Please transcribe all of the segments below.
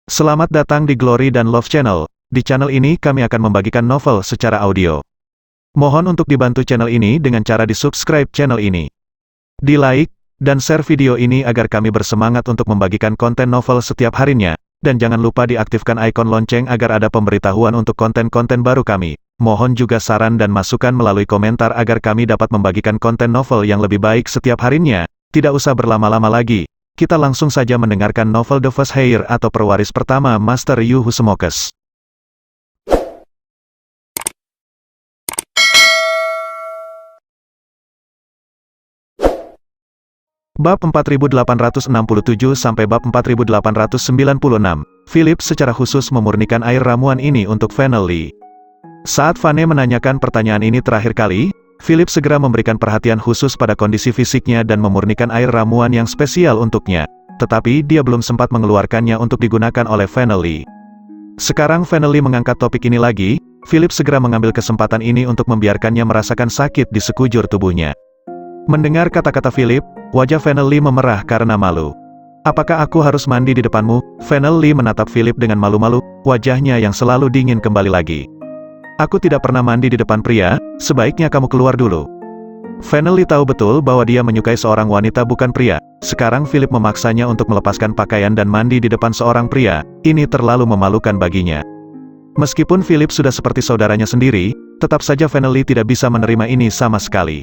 Selamat datang di Glory dan Love Channel. Di channel ini kami akan membagikan novel secara audio. Mohon untuk dibantu channel ini dengan cara di-subscribe channel ini. Di-like, dan share video ini agar kami bersemangat untuk membagikan konten novel setiap harinya. Dan jangan lupa diaktifkan ikon lonceng agar ada pemberitahuan untuk konten-konten baru kami. Mohon juga saran dan masukan melalui komentar agar kami dapat membagikan konten novel yang lebih baik setiap harinya. Tidak usah berlama-lama lagi. Kita langsung saja mendengarkan novel The First Heir atau Perwaris Pertama Master Yu Husumokes. Bab 4867 sampai bab 4896. Philip secara khusus memurnikan air ramuan ini untuk Fennel Lee. Saat Vane menanyakan pertanyaan ini terakhir kali, Philip segera memberikan perhatian khusus pada kondisi fisiknya dan memurnikan air ramuan yang spesial untuknya. Tetapi dia belum sempat mengeluarkannya untuk digunakan oleh Fennel Lee. Sekarang Fennel Lee mengangkat topik ini lagi, Philip segera mengambil kesempatan ini untuk membiarkannya merasakan sakit di sekujur tubuhnya. Mendengar kata-kata Philip, wajah Fennel Lee memerah karena malu. "Apakah aku harus mandi di depanmu?" Fennel Lee menatap Philip dengan malu-malu, wajahnya yang selalu dingin kembali lagi. "Aku tidak pernah mandi di depan pria, sebaiknya kamu keluar dulu." Fennel Lee tahu betul bahwa dia menyukai seorang wanita bukan pria. Sekarang Philip memaksanya untuk melepaskan pakaian dan mandi di depan seorang pria, ini terlalu memalukan baginya. Meskipun Philip sudah seperti saudaranya sendiri, tetap saja Fennel Lee tidak bisa menerima ini sama sekali.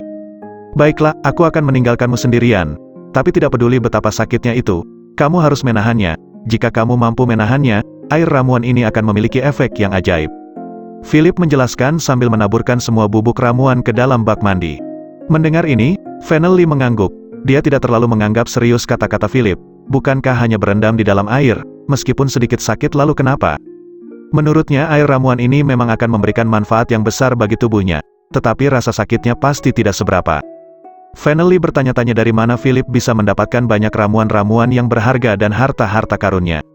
"Baiklah, aku akan meninggalkanmu sendirian. Tapi tidak peduli betapa sakitnya itu, kamu harus menahannya. Jika kamu mampu menahannya, air ramuan ini akan memiliki efek yang ajaib." Philip menjelaskan sambil menaburkan semua bubuk ramuan ke dalam bak mandi. Mendengar ini, Fennel Lee mengangguk. Dia tidak terlalu menganggap serius kata-kata Philip. Bukankah hanya berendam di dalam air, meskipun sedikit sakit lalu kenapa? Menurutnya air ramuan ini memang akan memberikan manfaat yang besar bagi tubuhnya. Tetapi rasa sakitnya pasti tidak seberapa. Fennel Lee bertanya-tanya dari mana Philip bisa mendapatkan banyak ramuan-ramuan yang berharga dan harta-harta karunnya.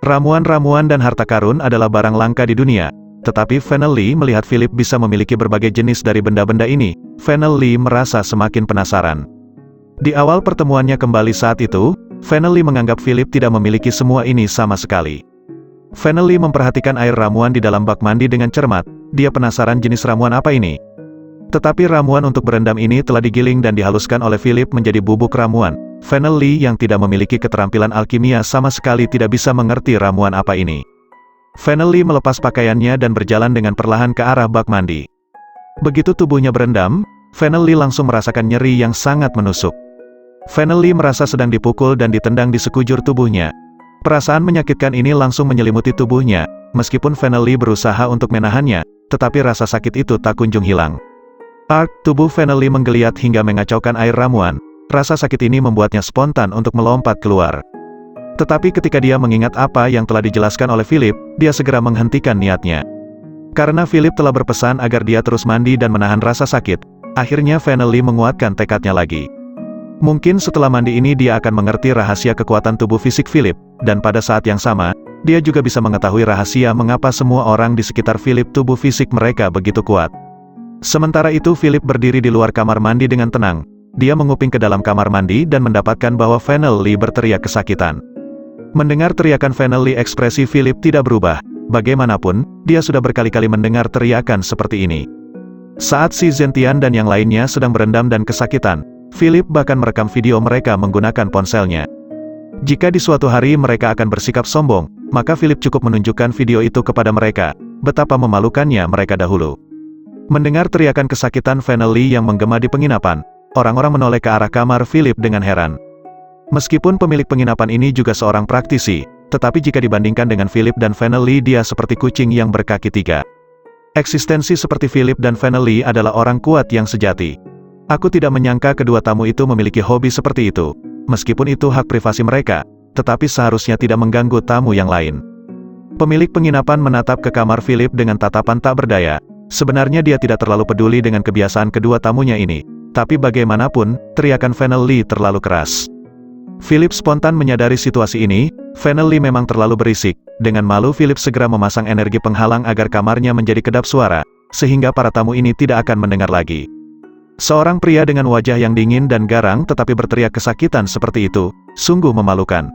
Ramuan-ramuan dan harta karun adalah barang langka di dunia. Tetapi Fennel Lee melihat Philip bisa memiliki berbagai jenis dari benda-benda ini. Fennel Lee merasa semakin penasaran. Di awal pertemuannya kembali saat itu, Fennel Lee menganggap Philip tidak memiliki semua ini sama sekali. Fennel Lee memperhatikan air ramuan di dalam bak mandi dengan cermat. Dia penasaran jenis ramuan apa ini. Tetapi ramuan untuk berendam ini telah digiling dan dihaluskan oleh Philip menjadi bubuk ramuan. Fennel Lee yang tidak memiliki keterampilan alkimia sama sekali tidak bisa mengerti ramuan apa ini. Fennel Lee melepas pakaiannya dan berjalan dengan perlahan ke arah bak mandi. Begitu tubuhnya berendam, Fennel Lee langsung merasakan nyeri yang sangat menusuk. Fennel Lee merasa sedang dipukul dan ditendang di sekujur tubuhnya. Perasaan menyakitkan ini langsung menyelimuti tubuhnya. Meskipun Fennel Lee berusaha untuk menahannya, tetapi rasa sakit itu tak kunjung hilang. Tubuh Fennel Lee menggeliat hingga mengacaukan air ramuan. Rasa sakit ini membuatnya spontan untuk melompat keluar. Tetapi ketika dia mengingat apa yang telah dijelaskan oleh Philip, dia segera menghentikan niatnya. Karena Philip telah berpesan agar dia terus mandi dan menahan rasa sakit, akhirnya Fennel Lee menguatkan tekadnya lagi. Mungkin setelah mandi ini dia akan mengerti rahasia kekuatan tubuh fisik Philip, dan pada saat yang sama, dia juga bisa mengetahui rahasia mengapa semua orang di sekitar Philip tubuh fisik mereka begitu kuat. Sementara itu Philip berdiri di luar kamar mandi dengan tenang. Dia menguping ke dalam kamar mandi dan mendapatkan bahwa Fennel Lee berteriak kesakitan. Mendengar teriakan Fennel Lee, ekspresi Philip tidak berubah. Bagaimanapun, dia sudah berkali-kali mendengar teriakan seperti ini. Saat si Zentian dan yang lainnya sedang berendam dan kesakitan, Philip bahkan merekam video mereka menggunakan ponselnya. Jika di suatu hari mereka akan bersikap sombong, maka Philip cukup menunjukkan video itu kepada mereka. Betapa memalukannya mereka dahulu. Mendengar teriakan kesakitan Fennel Lee yang menggema di penginapan, orang-orang menoleh ke arah kamar Philip dengan heran. Meskipun pemilik penginapan ini juga seorang praktisi, tetapi jika dibandingkan dengan Philip dan Fennel Lee, dia seperti kucing yang berkaki tiga. Eksistensi seperti Philip dan Fennel Lee adalah orang kuat yang sejati. Aku tidak menyangka kedua tamu itu memiliki hobi seperti itu. Meskipun itu hak privasi mereka, tetapi seharusnya tidak mengganggu tamu yang lain. Pemilik penginapan menatap ke kamar Philip dengan tatapan tak berdaya. Sebenarnya dia tidak terlalu peduli dengan kebiasaan kedua tamunya ini. Tapi bagaimanapun, teriakan Fennel Lee terlalu keras. Philip spontan menyadari situasi ini. Fennel Lee memang terlalu berisik. Dengan malu Philip segera memasang energi penghalang agar kamarnya menjadi kedap suara, sehingga para tamu ini tidak akan mendengar lagi. Seorang pria dengan wajah yang dingin dan garang tetapi berteriak kesakitan seperti itu, sungguh memalukan.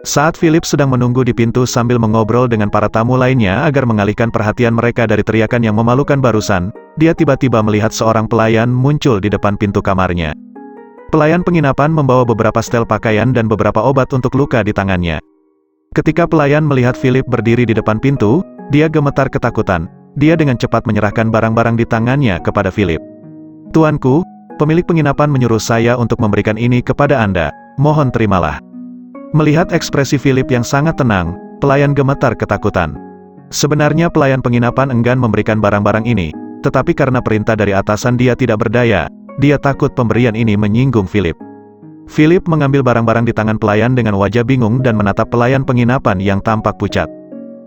Saat Philip sedang menunggu di pintu sambil mengobrol dengan para tamu lainnya agar mengalihkan perhatian mereka dari teriakan yang memalukan barusan, dia tiba-tiba melihat seorang pelayan muncul di depan pintu kamarnya. Pelayan penginapan membawa beberapa setel pakaian dan beberapa obat untuk luka di tangannya. Ketika pelayan melihat Philip berdiri di depan pintu, dia gemetar ketakutan. Dia dengan cepat menyerahkan barang-barang di tangannya kepada Philip. "Tuanku, pemilik penginapan menyuruh saya untuk memberikan ini kepada Anda. Mohon terimalah." Melihat ekspresi Philip yang sangat tenang, pelayan gemetar ketakutan. Sebenarnya pelayan penginapan enggan memberikan barang-barang ini, tetapi karena perintah dari atasan dia tidak berdaya, dia takut pemberian ini menyinggung Philip. Philip mengambil barang-barang di tangan pelayan dengan wajah bingung dan menatap pelayan penginapan yang tampak pucat.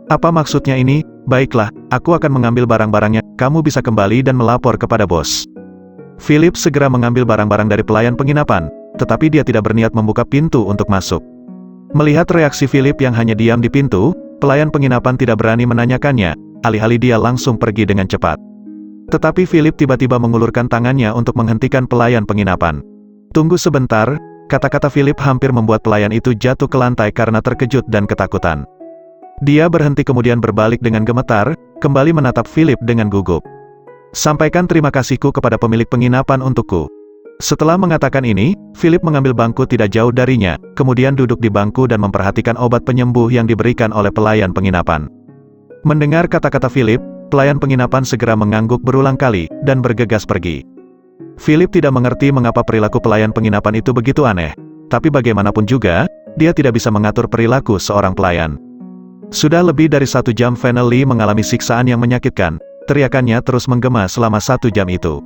"Apa maksudnya ini? Baiklah, aku akan mengambil barang-barangnya, kamu bisa kembali dan melapor kepada bos." Philip segera mengambil barang-barang dari pelayan penginapan, tetapi dia tidak berniat membuka pintu untuk masuk. Melihat reaksi Philip yang hanya diam di pintu, pelayan penginapan tidak berani menanyakannya, alih-alih dia langsung pergi dengan cepat. Tetapi Philip tiba-tiba mengulurkan tangannya untuk menghentikan pelayan penginapan. "Tunggu sebentar," kata-kata Philip hampir membuat pelayan itu jatuh ke lantai karena terkejut dan ketakutan. Dia berhenti kemudian berbalik dengan gemetar, kembali menatap Philip dengan gugup. "Sampaikan terima kasihku kepada pemilik penginapan untukku." Setelah mengatakan ini, Philip mengambil bangku tidak jauh darinya, kemudian duduk di bangku dan memperhatikan obat penyembuh yang diberikan oleh pelayan penginapan. Mendengar kata-kata Philip, pelayan penginapan segera mengangguk berulang kali, dan bergegas pergi. Philip tidak mengerti mengapa perilaku pelayan penginapan itu begitu aneh, tapi bagaimanapun juga, dia tidak bisa mengatur perilaku seorang pelayan. Sudah lebih dari 1 jam Fennel Lee mengalami siksaan yang menyakitkan, teriakannya terus menggema selama 1 jam itu.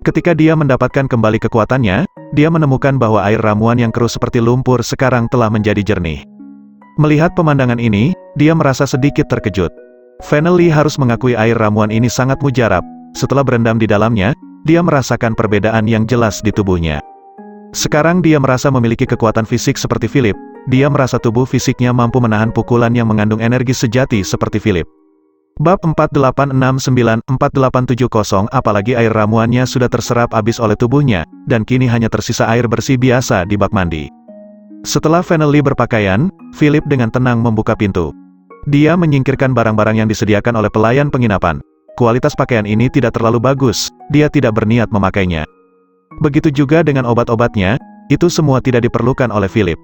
Ketika dia mendapatkan kembali kekuatannya, dia menemukan bahwa air ramuan yang keruh seperti lumpur sekarang telah menjadi jernih. Melihat pemandangan ini, dia merasa sedikit terkejut. Fennel Lee harus mengakui air ramuan ini sangat mujarab. Setelah berendam di dalamnya, dia merasakan perbedaan yang jelas di tubuhnya. Sekarang dia merasa memiliki kekuatan fisik seperti Philip. Dia merasa tubuh fisiknya mampu menahan pukulan yang mengandung energi sejati seperti Philip. Bab 4869-4870. Apalagi air ramuannya sudah terserap habis oleh tubuhnya, dan kini hanya tersisa air bersih biasa di bak mandi. Setelah Fennel Lee berpakaian, Philip dengan tenang membuka pintu. Dia menyingkirkan barang-barang yang disediakan oleh pelayan penginapan. Kualitas pakaian ini tidak terlalu bagus, dia tidak berniat memakainya. Begitu juga dengan obat-obatnya, itu semua tidak diperlukan oleh Philip.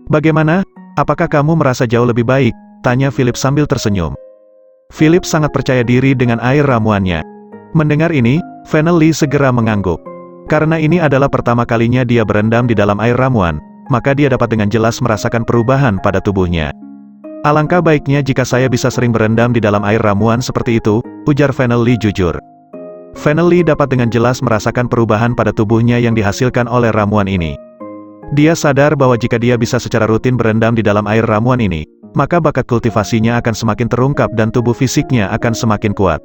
"Bagaimana? Apakah kamu merasa jauh lebih baik?" tanya Philip sambil tersenyum. Philip sangat percaya diri dengan air ramuannya. Mendengar ini, Fennel Lee segera mengangguk. Karena ini adalah pertama kalinya dia berendam di dalam air ramuan, maka dia dapat dengan jelas merasakan perubahan pada tubuhnya. "Alangkah baiknya jika saya bisa sering berendam di dalam air ramuan seperti itu," ujar Fennel Lee jujur. Fennel Lee dapat dengan jelas merasakan perubahan pada tubuhnya yang dihasilkan oleh ramuan ini. Dia sadar bahwa jika dia bisa secara rutin berendam di dalam air ramuan ini, maka bakat kultivasinya akan semakin terungkap dan tubuh fisiknya akan semakin kuat.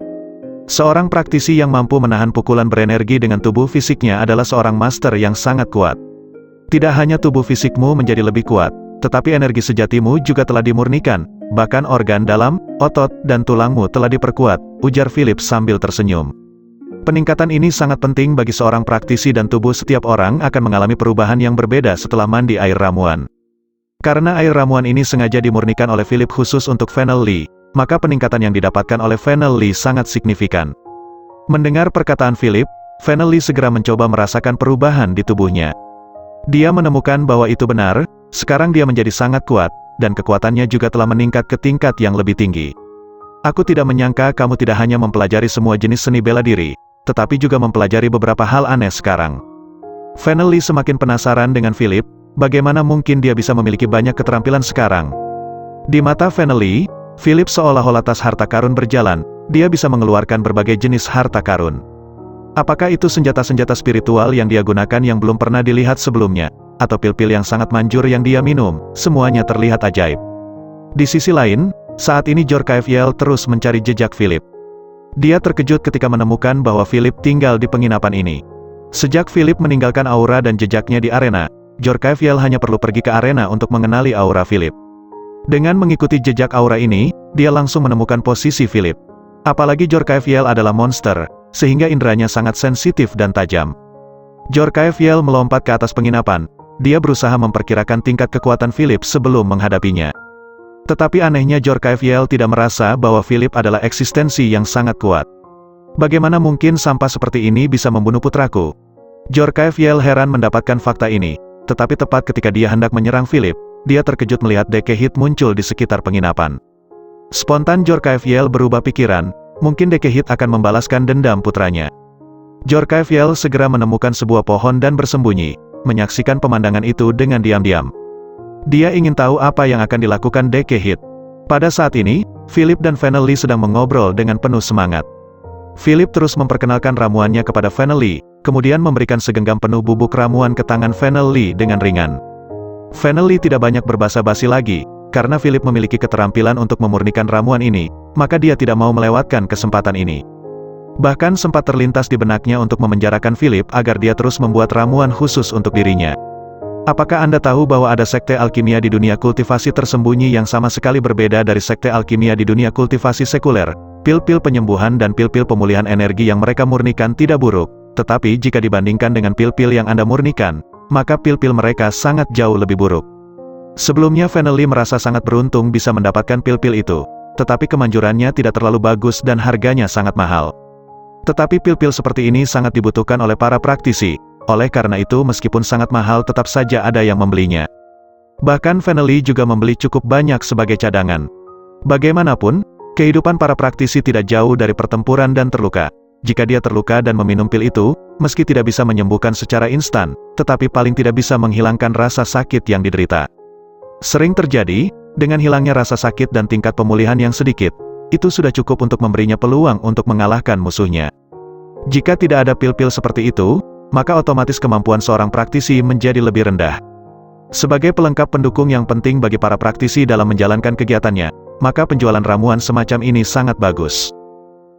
Seorang praktisi yang mampu menahan pukulan berenergi dengan tubuh fisiknya adalah seorang master yang sangat kuat. Tidak hanya tubuh fisikmu menjadi lebih kuat, tetapi energi sejatimu juga telah dimurnikan, bahkan organ dalam, otot, dan tulangmu telah diperkuat, ujar Philip sambil tersenyum. Peningkatan ini sangat penting bagi seorang praktisi dan tubuh setiap orang akan mengalami perubahan yang berbeda setelah mandi air ramuan. Karena air ramuan ini sengaja dimurnikan oleh Philip khusus untuk Fennel Lee, maka peningkatan yang didapatkan oleh Fennel Lee sangat signifikan. Mendengar perkataan Philip, Fennel Lee segera mencoba merasakan perubahan di tubuhnya. Dia menemukan bahwa itu benar, sekarang dia menjadi sangat kuat, dan kekuatannya juga telah meningkat ke tingkat yang lebih tinggi. "Aku tidak menyangka kamu tidak hanya mempelajari semua jenis seni bela diri, tetapi juga mempelajari beberapa hal aneh sekarang." Fennel Lee semakin penasaran dengan Philip. Bagaimana mungkin dia bisa memiliki banyak keterampilan sekarang? Di mata Fennel Lee, Philip seolah-olah tas harta karun berjalan, dia bisa mengeluarkan berbagai jenis harta karun. Apakah itu senjata-senjata spiritual yang dia gunakan yang belum pernah dilihat sebelumnya, atau pil-pil yang sangat manjur yang dia minum, semuanya terlihat ajaib. Di sisi lain, saat ini Jorkaeviel terus mencari jejak Philip. Dia terkejut ketika menemukan bahwa Philip tinggal di penginapan ini. Sejak Philip meninggalkan aura dan jejaknya di arena, Jorkaeviel hanya perlu pergi ke arena untuk mengenali aura Philip. Dengan mengikuti jejak aura ini, dia langsung menemukan posisi Philip. Apalagi Jorkaeviel adalah monster, sehingga inderanya sangat sensitif dan tajam. Jorkaeviel melompat ke atas penginapan, dia berusaha memperkirakan tingkat kekuatan Philip sebelum menghadapinya. Tetapi anehnya Jorkaeviel tidak merasa bahwa Philip adalah eksistensi yang sangat kuat. Bagaimana mungkin sampah seperti ini bisa membunuh putraku? Jorkaeviel heran mendapatkan fakta ini, tetapi tepat ketika dia hendak menyerang Philip, dia terkejut melihat Dekehit muncul di sekitar penginapan. Spontan Jorkaeviel berubah pikiran, mungkin Dekehit akan membalaskan dendam putranya. Jorkaeviel segera menemukan sebuah pohon dan bersembunyi, menyaksikan pemandangan itu dengan diam-diam. Dia ingin tahu apa yang akan dilakukan Dekehit. Pada saat ini, Philip dan Vanelli sedang mengobrol dengan penuh semangat. Philip terus memperkenalkan ramuannya kepada Vanelli, kemudian memberikan segenggam penuh bubuk ramuan ke tangan Vanelli dengan ringan. Vanelli tidak banyak berbasa-basi lagi, karena Philip memiliki keterampilan untuk memurnikan ramuan ini, maka dia tidak mau melewatkan kesempatan ini. Bahkan sempat terlintas di benaknya untuk memenjarakan Philip agar dia terus membuat ramuan khusus untuk dirinya. Apakah Anda tahu bahwa ada sekte alkimia di dunia kultivasi tersembunyi yang sama sekali berbeda dari sekte alkimia di dunia kultivasi sekuler? Pil-pil penyembuhan dan pil-pil pemulihan energi yang mereka murnikan tidak buruk, tetapi jika dibandingkan dengan pil-pil yang Anda murnikan, maka pil-pil mereka sangat jauh lebih buruk. Sebelumnya Vanelli merasa sangat beruntung bisa mendapatkan pil-pil itu, tetapi kemanjurannya tidak terlalu bagus dan harganya sangat mahal. Tetapi pil-pil seperti ini sangat dibutuhkan oleh para praktisi, oleh karena itu meskipun sangat mahal tetap saja ada yang membelinya. Bahkan Vanelli juga membeli cukup banyak sebagai cadangan. Bagaimanapun, kehidupan para praktisi tidak jauh dari pertempuran dan terluka. Jika dia terluka dan meminum pil itu, meski tidak bisa menyembuhkan secara instan, tetapi paling tidak bisa menghilangkan rasa sakit yang diderita. Sering terjadi, dengan hilangnya rasa sakit dan tingkat pemulihan yang sedikit, itu sudah cukup untuk memberinya peluang untuk mengalahkan musuhnya. Jika tidak ada pil-pil seperti itu, maka otomatis kemampuan seorang praktisi menjadi lebih rendah. Sebagai pelengkap pendukung yang penting bagi para praktisi dalam menjalankan kegiatannya, maka penjualan ramuan semacam ini sangat bagus.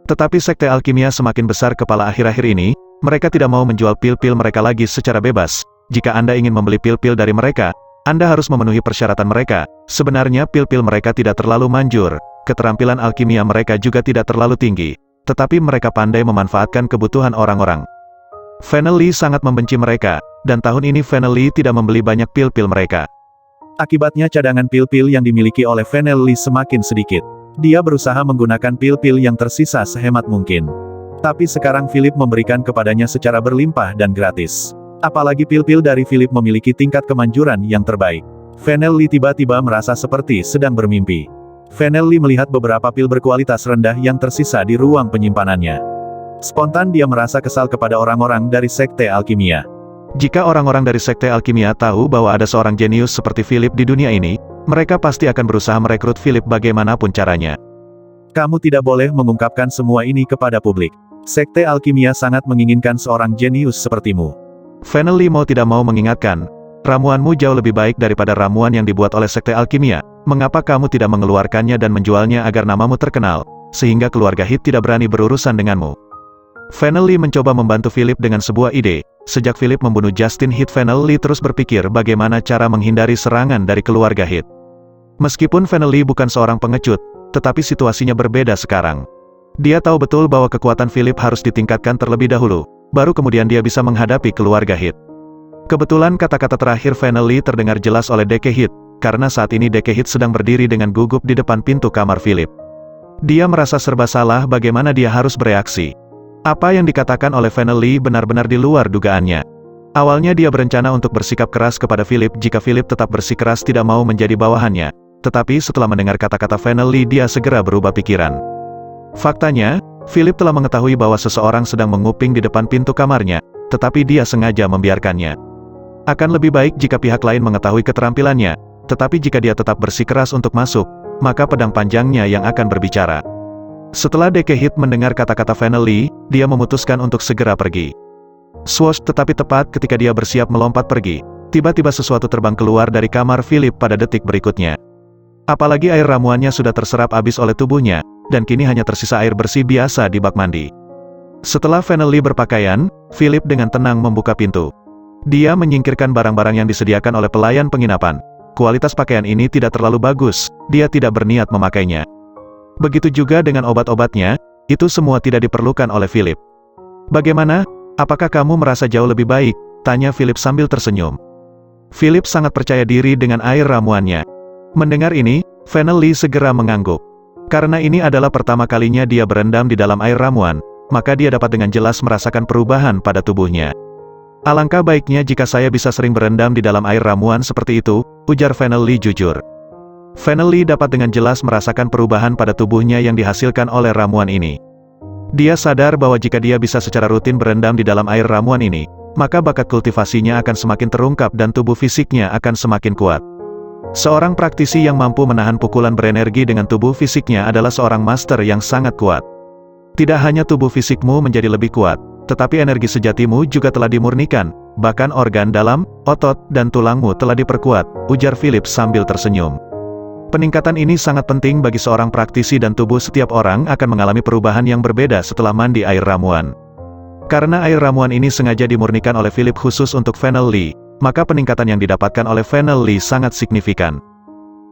Tetapi sekte alkimia semakin besar kepala akhir-akhir ini, mereka tidak mau menjual pil-pil mereka lagi secara bebas. Jika Anda ingin membeli pil-pil dari mereka, Anda harus memenuhi persyaratan mereka. Sebenarnya pil-pil mereka tidak terlalu manjur, keterampilan alkimia mereka juga tidak terlalu tinggi, tetapi mereka pandai memanfaatkan kebutuhan orang-orang. Vanelli sangat membenci mereka, dan tahun ini Vanelli tidak membeli banyak pil-pil mereka. Akibatnya cadangan pil-pil yang dimiliki oleh Vanelli semakin sedikit. Dia berusaha menggunakan pil-pil yang tersisa sehemat mungkin. Tapi sekarang Philip memberikan kepadanya secara berlimpah dan gratis. Apalagi pil-pil dari Philip memiliki tingkat kemanjuran yang terbaik. Vanelli tiba-tiba merasa seperti sedang bermimpi. Vanelli melihat beberapa pil berkualitas rendah yang tersisa di ruang penyimpanannya. Spontan dia merasa kesal kepada orang-orang dari sekte alkimia. Jika orang-orang dari sekte alkimia tahu bahwa ada seorang jenius seperti Philip di dunia ini, mereka pasti akan berusaha merekrut Philip bagaimanapun caranya. Kamu tidak boleh mengungkapkan semua ini kepada publik. Sekte alkimia sangat menginginkan seorang jenius sepertimu. Vanelli mau tidak mau mengingatkan, ramuanmu jauh lebih baik daripada ramuan yang dibuat oleh sekte alkimia. Mengapa kamu tidak mengeluarkannya dan menjualnya agar namamu terkenal, sehingga keluarga Heath tidak berani berurusan denganmu? Vanelli mencoba membantu Philip dengan sebuah ide. Sejak Philip membunuh Justin Heath, Vanelli terus berpikir bagaimana cara menghindari serangan dari keluarga Heath. Meskipun Vanelli bukan seorang pengecut, tetapi situasinya berbeda sekarang. Dia tahu betul bahwa kekuatan Philip harus ditingkatkan terlebih dahulu, baru kemudian dia bisa menghadapi keluarga Heath. Kebetulan kata-kata terakhir Vanelli terdengar jelas oleh Dekehit, karena saat ini Dekehit sedang berdiri dengan gugup di depan pintu kamar Philip. Dia merasa serba salah bagaimana dia harus bereaksi. Apa yang dikatakan oleh Vanelli benar-benar di luar dugaannya. Awalnya dia berencana untuk bersikap keras kepada Philip jika Philip tetap bersikeras tidak mau menjadi bawahannya. Tetapi setelah mendengar kata-kata Vanelli dia segera berubah pikiran. Faktanya, Philip telah mengetahui bahwa seseorang sedang menguping di depan pintu kamarnya, tetapi dia sengaja membiarkannya. Akan lebih baik jika pihak lain mengetahui keterampilannya, tetapi jika dia tetap bersikeras untuk masuk, maka pedang panjangnya yang akan berbicara. Setelah Dekehit mendengar kata-kata Vanelli, dia memutuskan untuk segera pergi. Swoosh, tetapi tepat ketika dia bersiap melompat pergi, tiba-tiba sesuatu terbang keluar dari kamar Philip pada detik berikutnya. Apalagi air ramuannya sudah terserap habis oleh tubuhnya, dan kini hanya tersisa air bersih biasa di bak mandi. Setelah Vanelli berpakaian, Philip dengan tenang membuka pintu. Dia menyingkirkan barang-barang yang disediakan oleh pelayan penginapan. Kualitas pakaian ini tidak terlalu bagus, dia tidak berniat memakainya. Begitu juga dengan obat-obatnya, itu semua tidak diperlukan oleh Philip. Bagaimana? Apakah kamu merasa jauh lebih baik? Tanya Philip sambil tersenyum. Philip sangat percaya diri dengan air ramuannya. Mendengar ini, Fennel Lee segera mengangguk. Karena ini adalah pertama kalinya dia berendam di dalam air ramuan, maka dia dapat dengan jelas merasakan perubahan pada tubuhnya. Alangkah baiknya jika saya bisa sering berendam di dalam air ramuan seperti itu, ujar Fennel Lee jujur. Fennel Lee dapat dengan jelas merasakan perubahan pada tubuhnya yang dihasilkan oleh ramuan ini. Dia sadar bahwa jika dia bisa secara rutin berendam di dalam air ramuan ini, maka bakat kultivasinya akan semakin terungkap dan tubuh fisiknya akan semakin kuat. Seorang praktisi yang mampu menahan pukulan berenergi dengan tubuh fisiknya adalah seorang master yang sangat kuat. Tidak hanya tubuh fisikmu menjadi lebih kuat, tetapi energi sejatimu juga telah dimurnikan, bahkan organ dalam, otot, dan tulangmu telah diperkuat, ujar Philip sambil tersenyum. Peningkatan ini sangat penting bagi seorang praktisi dan tubuh setiap orang akan mengalami perubahan yang berbeda setelah mandi air ramuan. Karena air ramuan ini sengaja dimurnikan oleh Philip khusus untuk Fennel Lee, maka peningkatan yang didapatkan oleh Fennel Lee sangat signifikan.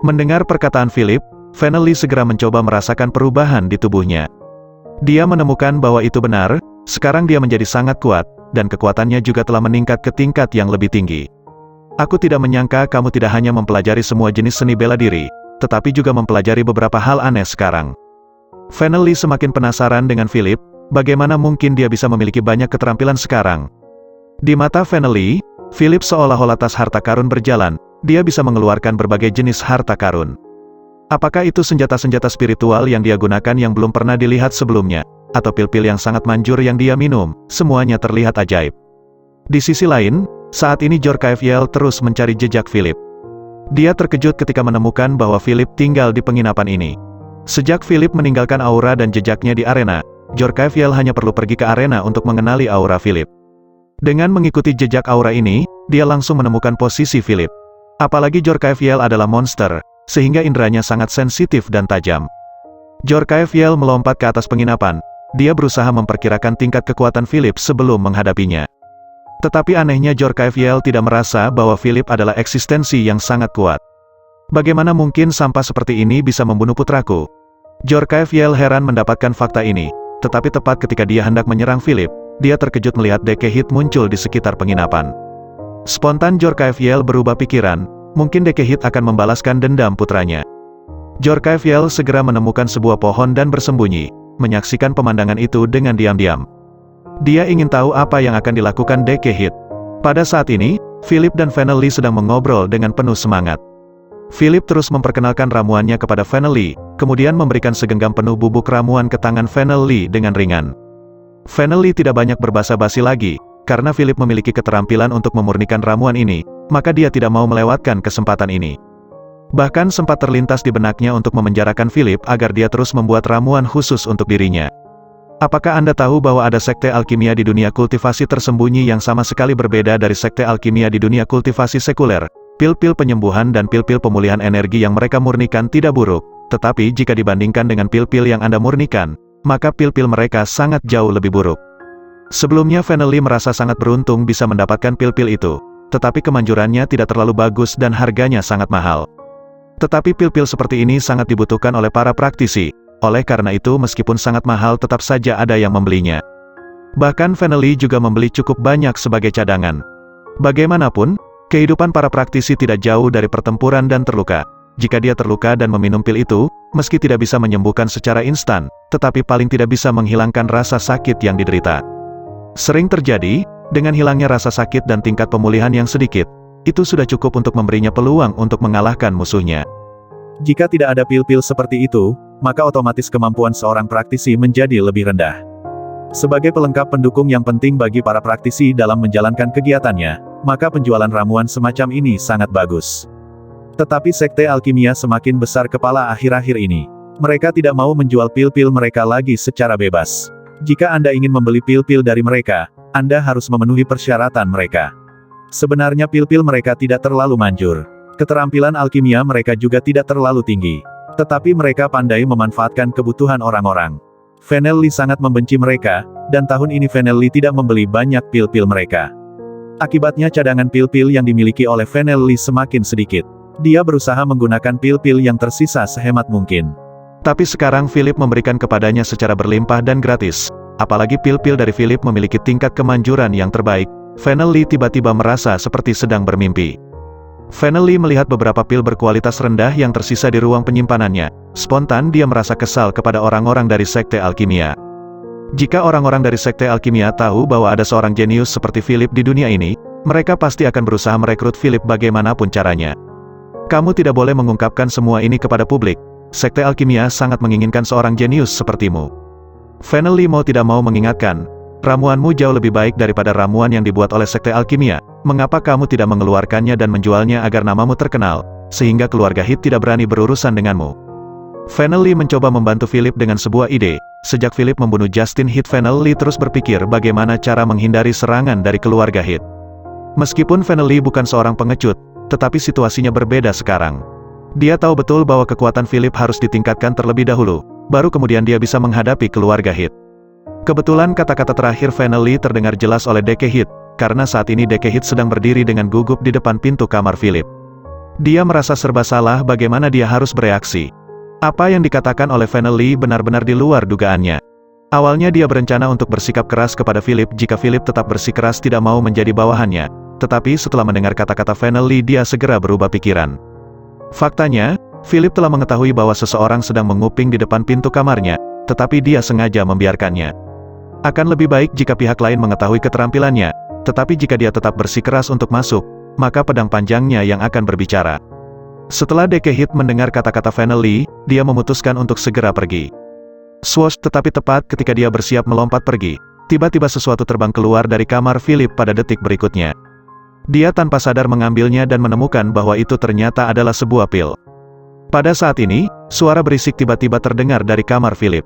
Mendengar perkataan Philip, Fennel Lee segera mencoba merasakan perubahan di tubuhnya. Dia menemukan bahwa itu benar, sekarang dia menjadi sangat kuat, dan kekuatannya juga telah meningkat ke tingkat yang lebih tinggi. Aku tidak menyangka kamu tidak hanya mempelajari semua jenis seni bela diri, tetapi juga mempelajari beberapa hal aneh sekarang. Fennel Lee semakin penasaran dengan Philip, bagaimana mungkin dia bisa memiliki banyak keterampilan sekarang. Di mata Fennel Lee, Philip seolah-olah tas harta karun berjalan, dia bisa mengeluarkan berbagai jenis harta karun. Apakah itu senjata-senjata spiritual yang dia gunakan yang belum pernah dilihat sebelumnya, atau pil-pil yang sangat manjur yang dia minum, semuanya terlihat ajaib. Di sisi lain, saat ini Jorkaeviel terus mencari jejak Philip. Dia terkejut ketika menemukan bahwa Philip tinggal di penginapan ini. Sejak Philip meninggalkan aura dan jejaknya di arena, Jorkaeviel hanya perlu pergi ke arena untuk mengenali aura Philip. Dengan mengikuti jejak aura ini, dia langsung menemukan posisi Philip. Apalagi Jorkaeviel adalah monster, sehingga inderanya sangat sensitif dan tajam. Jorkaeviel melompat ke atas penginapan, dia berusaha memperkirakan tingkat kekuatan Philip sebelum menghadapinya. Tetapi anehnya Jorkaeviel tidak merasa bahwa Philip adalah eksistensi yang sangat kuat. Bagaimana mungkin sampah seperti ini bisa membunuh putraku? Jorkaeviel heran mendapatkan fakta ini, tetapi tepat ketika dia hendak menyerang Philip, dia terkejut melihat Dekehit muncul di sekitar penginapan. Spontan Jorkaeviel berubah pikiran, mungkin Dekehit akan membalaskan dendam putranya. Jorkaeviel segera menemukan sebuah pohon dan bersembunyi, menyaksikan pemandangan itu dengan diam-diam. Dia ingin tahu apa yang akan dilakukan Dekehit. Pada saat ini, Philip dan Fennel Lee sedang mengobrol dengan penuh semangat. Philip terus memperkenalkan ramuannya kepada Fennel Lee, kemudian memberikan segenggam penuh bubuk ramuan ke tangan Fennel Lee dengan ringan. Fennel Lee tidak banyak berbasa-basi lagi, karena Philip memiliki keterampilan untuk memurnikan ramuan ini, maka dia tidak mau melewatkan kesempatan ini. Bahkan sempat terlintas di benaknya untuk memenjarakan Philip agar dia terus membuat ramuan khusus untuk dirinya. Apakah Anda tahu bahwa ada sekte alkimia di dunia kultivasi tersembunyi yang sama sekali berbeda dari sekte alkimia di dunia kultivasi sekuler? Pil-pil penyembuhan dan pil-pil pemulihan energi yang mereka murnikan tidak buruk, tetapi jika dibandingkan dengan pil-pil yang Anda murnikan, maka pil-pil mereka sangat jauh lebih buruk. Sebelumnya Fennel Lee merasa sangat beruntung bisa mendapatkan pil-pil itu, tetapi kemanjurannya tidak terlalu bagus dan harganya sangat mahal. Tetapi pil-pil seperti ini sangat dibutuhkan oleh para praktisi, oleh karena itu meskipun sangat mahal tetap saja ada yang membelinya. Bahkan Fennel Lee juga membeli cukup banyak sebagai cadangan. Bagaimanapun, kehidupan para praktisi tidak jauh dari pertempuran dan terluka. Jika dia terluka dan meminum pil itu, meski tidak bisa menyembuhkan secara instan, tetapi paling tidak bisa menghilangkan rasa sakit yang diderita. Sering terjadi, dengan hilangnya rasa sakit dan tingkat pemulihan yang sedikit, itu sudah cukup untuk memberinya peluang untuk mengalahkan musuhnya. Jika tidak ada pil-pil seperti itu, maka otomatis kemampuan seorang praktisi menjadi lebih rendah. Sebagai pelengkap pendukung yang penting bagi para praktisi dalam menjalankan kegiatannya, maka penjualan ramuan semacam ini sangat bagus. Tetapi sekte alkimia semakin besar kepala akhir-akhir ini. Mereka tidak mau menjual pil-pil mereka lagi secara bebas. Jika Anda ingin membeli pil-pil dari mereka, Anda harus memenuhi persyaratan mereka. Sebenarnya pil-pil mereka tidak terlalu manjur. Keterampilan alkimia mereka juga tidak terlalu tinggi. Tetapi mereka pandai memanfaatkan kebutuhan orang-orang. Fennel Lee sangat membenci mereka, dan tahun ini Fennel Lee tidak membeli banyak pil-pil mereka. Akibatnya cadangan pil-pil yang dimiliki oleh Fennel Lee semakin sedikit. Dia berusaha menggunakan pil-pil yang tersisa sehemat mungkin. Tapi sekarang Philip memberikan kepadanya secara berlimpah dan gratis. Apalagi pil-pil dari Philip memiliki tingkat kemanjuran yang terbaik, Fennel Lee tiba-tiba merasa seperti sedang bermimpi. Finally melihat beberapa pil berkualitas rendah yang tersisa di ruang penyimpanannya. Spontan dia merasa kesal kepada orang-orang dari Sekte Alkimia. Jika orang-orang dari Sekte Alkimia tahu bahwa ada seorang jenius seperti Philip di dunia ini, mereka pasti akan berusaha merekrut Philip bagaimanapun caranya. Kamu tidak boleh mengungkapkan semua ini kepada publik. Sekte Alkimia sangat menginginkan seorang jenius sepertimu. Finally mau tidak mau mengingatkan, ramuanmu jauh lebih baik daripada ramuan yang dibuat oleh Sekte Alkimia. Mengapa kamu tidak mengeluarkannya dan menjualnya agar namamu terkenal, sehingga keluarga Heath tidak berani berurusan denganmu? Finally mencoba membantu Philip dengan sebuah ide. Sejak Philip membunuh Justin Heath, Finally terus berpikir bagaimana cara menghindari serangan dari keluarga Heath. Meskipun Finally bukan seorang pengecut, tetapi situasinya berbeda sekarang. Dia tahu betul bahwa kekuatan Philip harus ditingkatkan terlebih dahulu, baru kemudian dia bisa menghadapi keluarga Heath. Kebetulan kata-kata terakhir Finally terdengar jelas oleh Deke Heath, karena saat ini Deke Heath sedang berdiri dengan gugup di depan pintu kamar Philip. Dia merasa serba salah bagaimana dia harus bereaksi. Apa yang dikatakan oleh Finally benar-benar di luar dugaannya. Awalnya dia berencana untuk bersikap keras kepada Philip jika Philip tetap bersikeras tidak mau menjadi bawahannya. Tetapi setelah mendengar kata-kata Finally dia segera berubah pikiran. Faktanya, Philip telah mengetahui bahwa seseorang sedang menguping di depan pintu kamarnya, tetapi dia sengaja membiarkannya. Akan lebih baik jika pihak lain mengetahui keterampilannya, tetapi jika dia tetap bersikeras untuk masuk, maka pedang panjangnya yang akan berbicara. Setelah Deke Heath mendengar kata-kata Finally, dia memutuskan untuk segera pergi. Swoosh, tetapi tepat ketika dia bersiap melompat pergi, tiba-tiba sesuatu terbang keluar dari kamar Philip pada detik berikutnya. Dia tanpa sadar mengambilnya dan menemukan bahwa itu ternyata adalah sebuah pil. Pada saat ini, suara berisik tiba-tiba terdengar dari kamar Philip.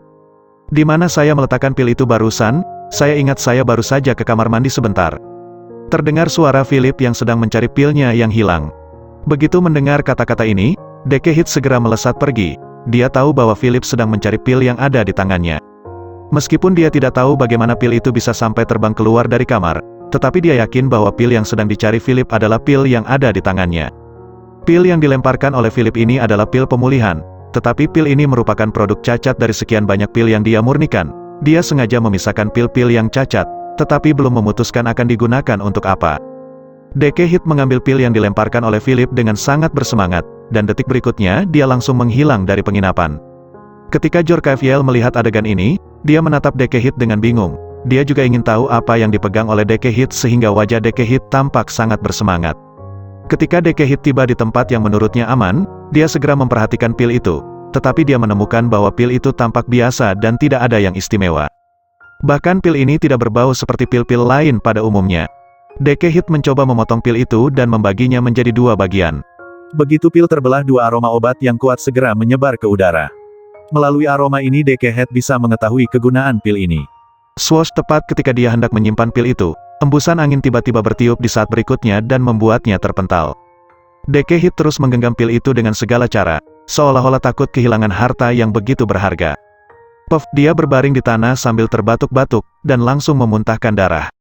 Di mana saya meletakkan pil itu barusan? Saya ingat saya baru saja ke kamar mandi sebentar. Terdengar suara Philip yang sedang mencari pilnya yang hilang. Begitu mendengar kata-kata ini, Deke Heath segera melesat pergi. Dia tahu bahwa Philip sedang mencari pil yang ada di tangannya. Meskipun dia tidak tahu bagaimana pil itu bisa sampai terbang keluar dari kamar, tetapi dia yakin bahwa pil yang sedang dicari Philip adalah pil yang ada di tangannya. Pil yang dilemparkan oleh Philip ini adalah pil pemulihan, tetapi pil ini merupakan produk cacat dari sekian banyak pil yang dia murnikan. Dia sengaja memisahkan pil-pil yang cacat, tetapi belum memutuskan akan digunakan untuk apa. Deke Heath mengambil pil yang dilemparkan oleh Philip dengan sangat bersemangat, dan detik berikutnya dia langsung menghilang dari penginapan. Ketika Jorkaeviel melihat adegan ini, dia menatap Deke Heath dengan bingung. Dia juga ingin tahu apa yang dipegang oleh Deke Heath sehingga wajah Deke Heath tampak sangat bersemangat. Ketika Deke Heath tiba di tempat yang menurutnya aman, dia segera memperhatikan pil itu. Tetapi dia menemukan bahwa pil itu tampak biasa dan tidak ada yang istimewa. Bahkan pil ini tidak berbau seperti pil-pil lain pada umumnya. Deke Heath mencoba memotong pil itu dan membaginya menjadi dua bagian. Begitu pil terbelah, dua aroma obat yang kuat segera menyebar ke udara. Melalui aroma ini Deke Heath bisa mengetahui kegunaan pil ini. Swoosh, tepat ketika dia hendak menyimpan pil itu, embusan angin tiba-tiba bertiup di saat berikutnya dan membuatnya terpental. Deke Heath terus menggenggam pil itu dengan segala cara, seolah-olah takut kehilangan harta yang begitu berharga. Puff, dia berbaring di tanah sambil terbatuk-batuk, dan langsung memuntahkan darah.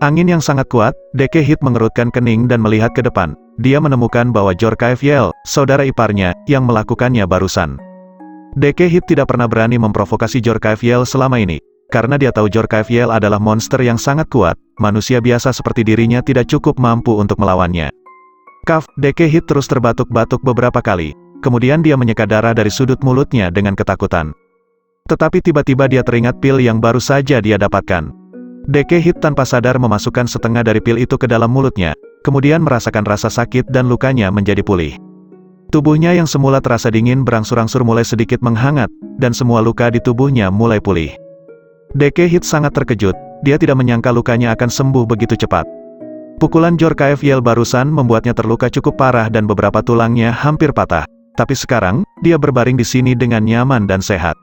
Angin yang sangat kuat, Deke Heath mengerutkan kening dan melihat ke depan. Dia menemukan bahwa Jorkaeviel, saudara iparnya, yang melakukannya barusan. Deke Heath tidak pernah berani memprovokasi Jorkaeviel selama ini, karena dia tahu Jorkaeviel adalah monster yang sangat kuat, manusia biasa seperti dirinya tidak cukup mampu untuk melawannya. Kaf, Deke Heath terus terbatuk-batuk beberapa kali, kemudian dia menyeka darah dari sudut mulutnya dengan ketakutan. Tetapi tiba-tiba dia teringat pil yang baru saja dia dapatkan. Deke Heath tanpa sadar memasukkan setengah dari pil itu ke dalam mulutnya, kemudian merasakan rasa sakit dan lukanya menjadi pulih. Tubuhnya yang semula terasa dingin berangsur-angsur mulai sedikit menghangat, dan semua luka di tubuhnya mulai pulih. Deke Heath sangat terkejut, dia tidak menyangka lukanya akan sembuh begitu cepat. Pukulan Jorkaeviel barusan membuatnya terluka cukup parah dan beberapa tulangnya hampir patah, tapi sekarang, dia berbaring di sini dengan nyaman dan sehat.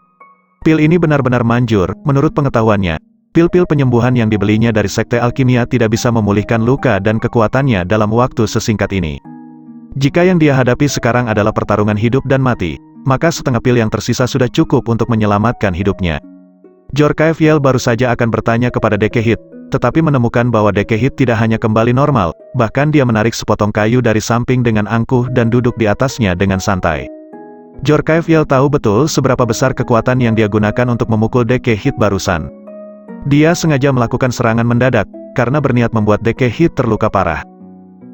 Pil ini benar-benar manjur, menurut pengetahuannya. Pil-pil penyembuhan yang dibelinya dari Sekte Alkimia tidak bisa memulihkan luka dan kekuatannya dalam waktu sesingkat ini. Jika yang dia hadapi sekarang adalah pertarungan hidup dan mati, maka setengah pil yang tersisa sudah cukup untuk menyelamatkan hidupnya. Jorkaeviel baru saja akan bertanya kepada Deke Heath, tetapi menemukan bahwa Deke Heath tidak hanya kembali normal, bahkan dia menarik sepotong kayu dari samping dengan angkuh dan duduk di atasnya dengan santai. Jorkaeviel tahu betul seberapa besar kekuatan yang dia gunakan untuk memukul Deke Heath barusan. Dia sengaja melakukan serangan mendadak, karena berniat membuat Deke Heath terluka parah.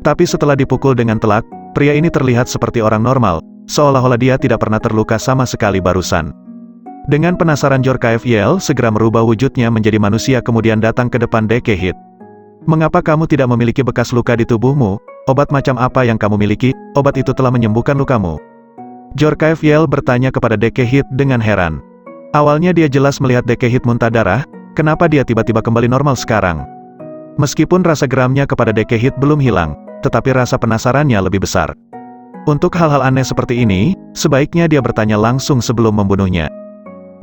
Tapi setelah dipukul dengan telak, pria ini terlihat seperti orang normal, seolah-olah dia tidak pernah terluka sama sekali barusan. Dengan penasaran Jorkaev segera merubah wujudnya menjadi manusia kemudian datang ke depan Dekehit. "Mengapa kamu tidak memiliki bekas luka di tubuhmu? Obat macam apa yang kamu miliki? Obat itu telah menyembuhkan lukamu?" Jorkaev bertanya kepada Dekehit dengan heran. Awalnya dia jelas melihat Dekehit muntah darah, kenapa dia tiba-tiba kembali normal sekarang? Meskipun rasa geramnya kepada Dekehit belum hilang, tetapi rasa penasarannya lebih besar. Untuk hal-hal aneh seperti ini, sebaiknya dia bertanya langsung sebelum membunuhnya.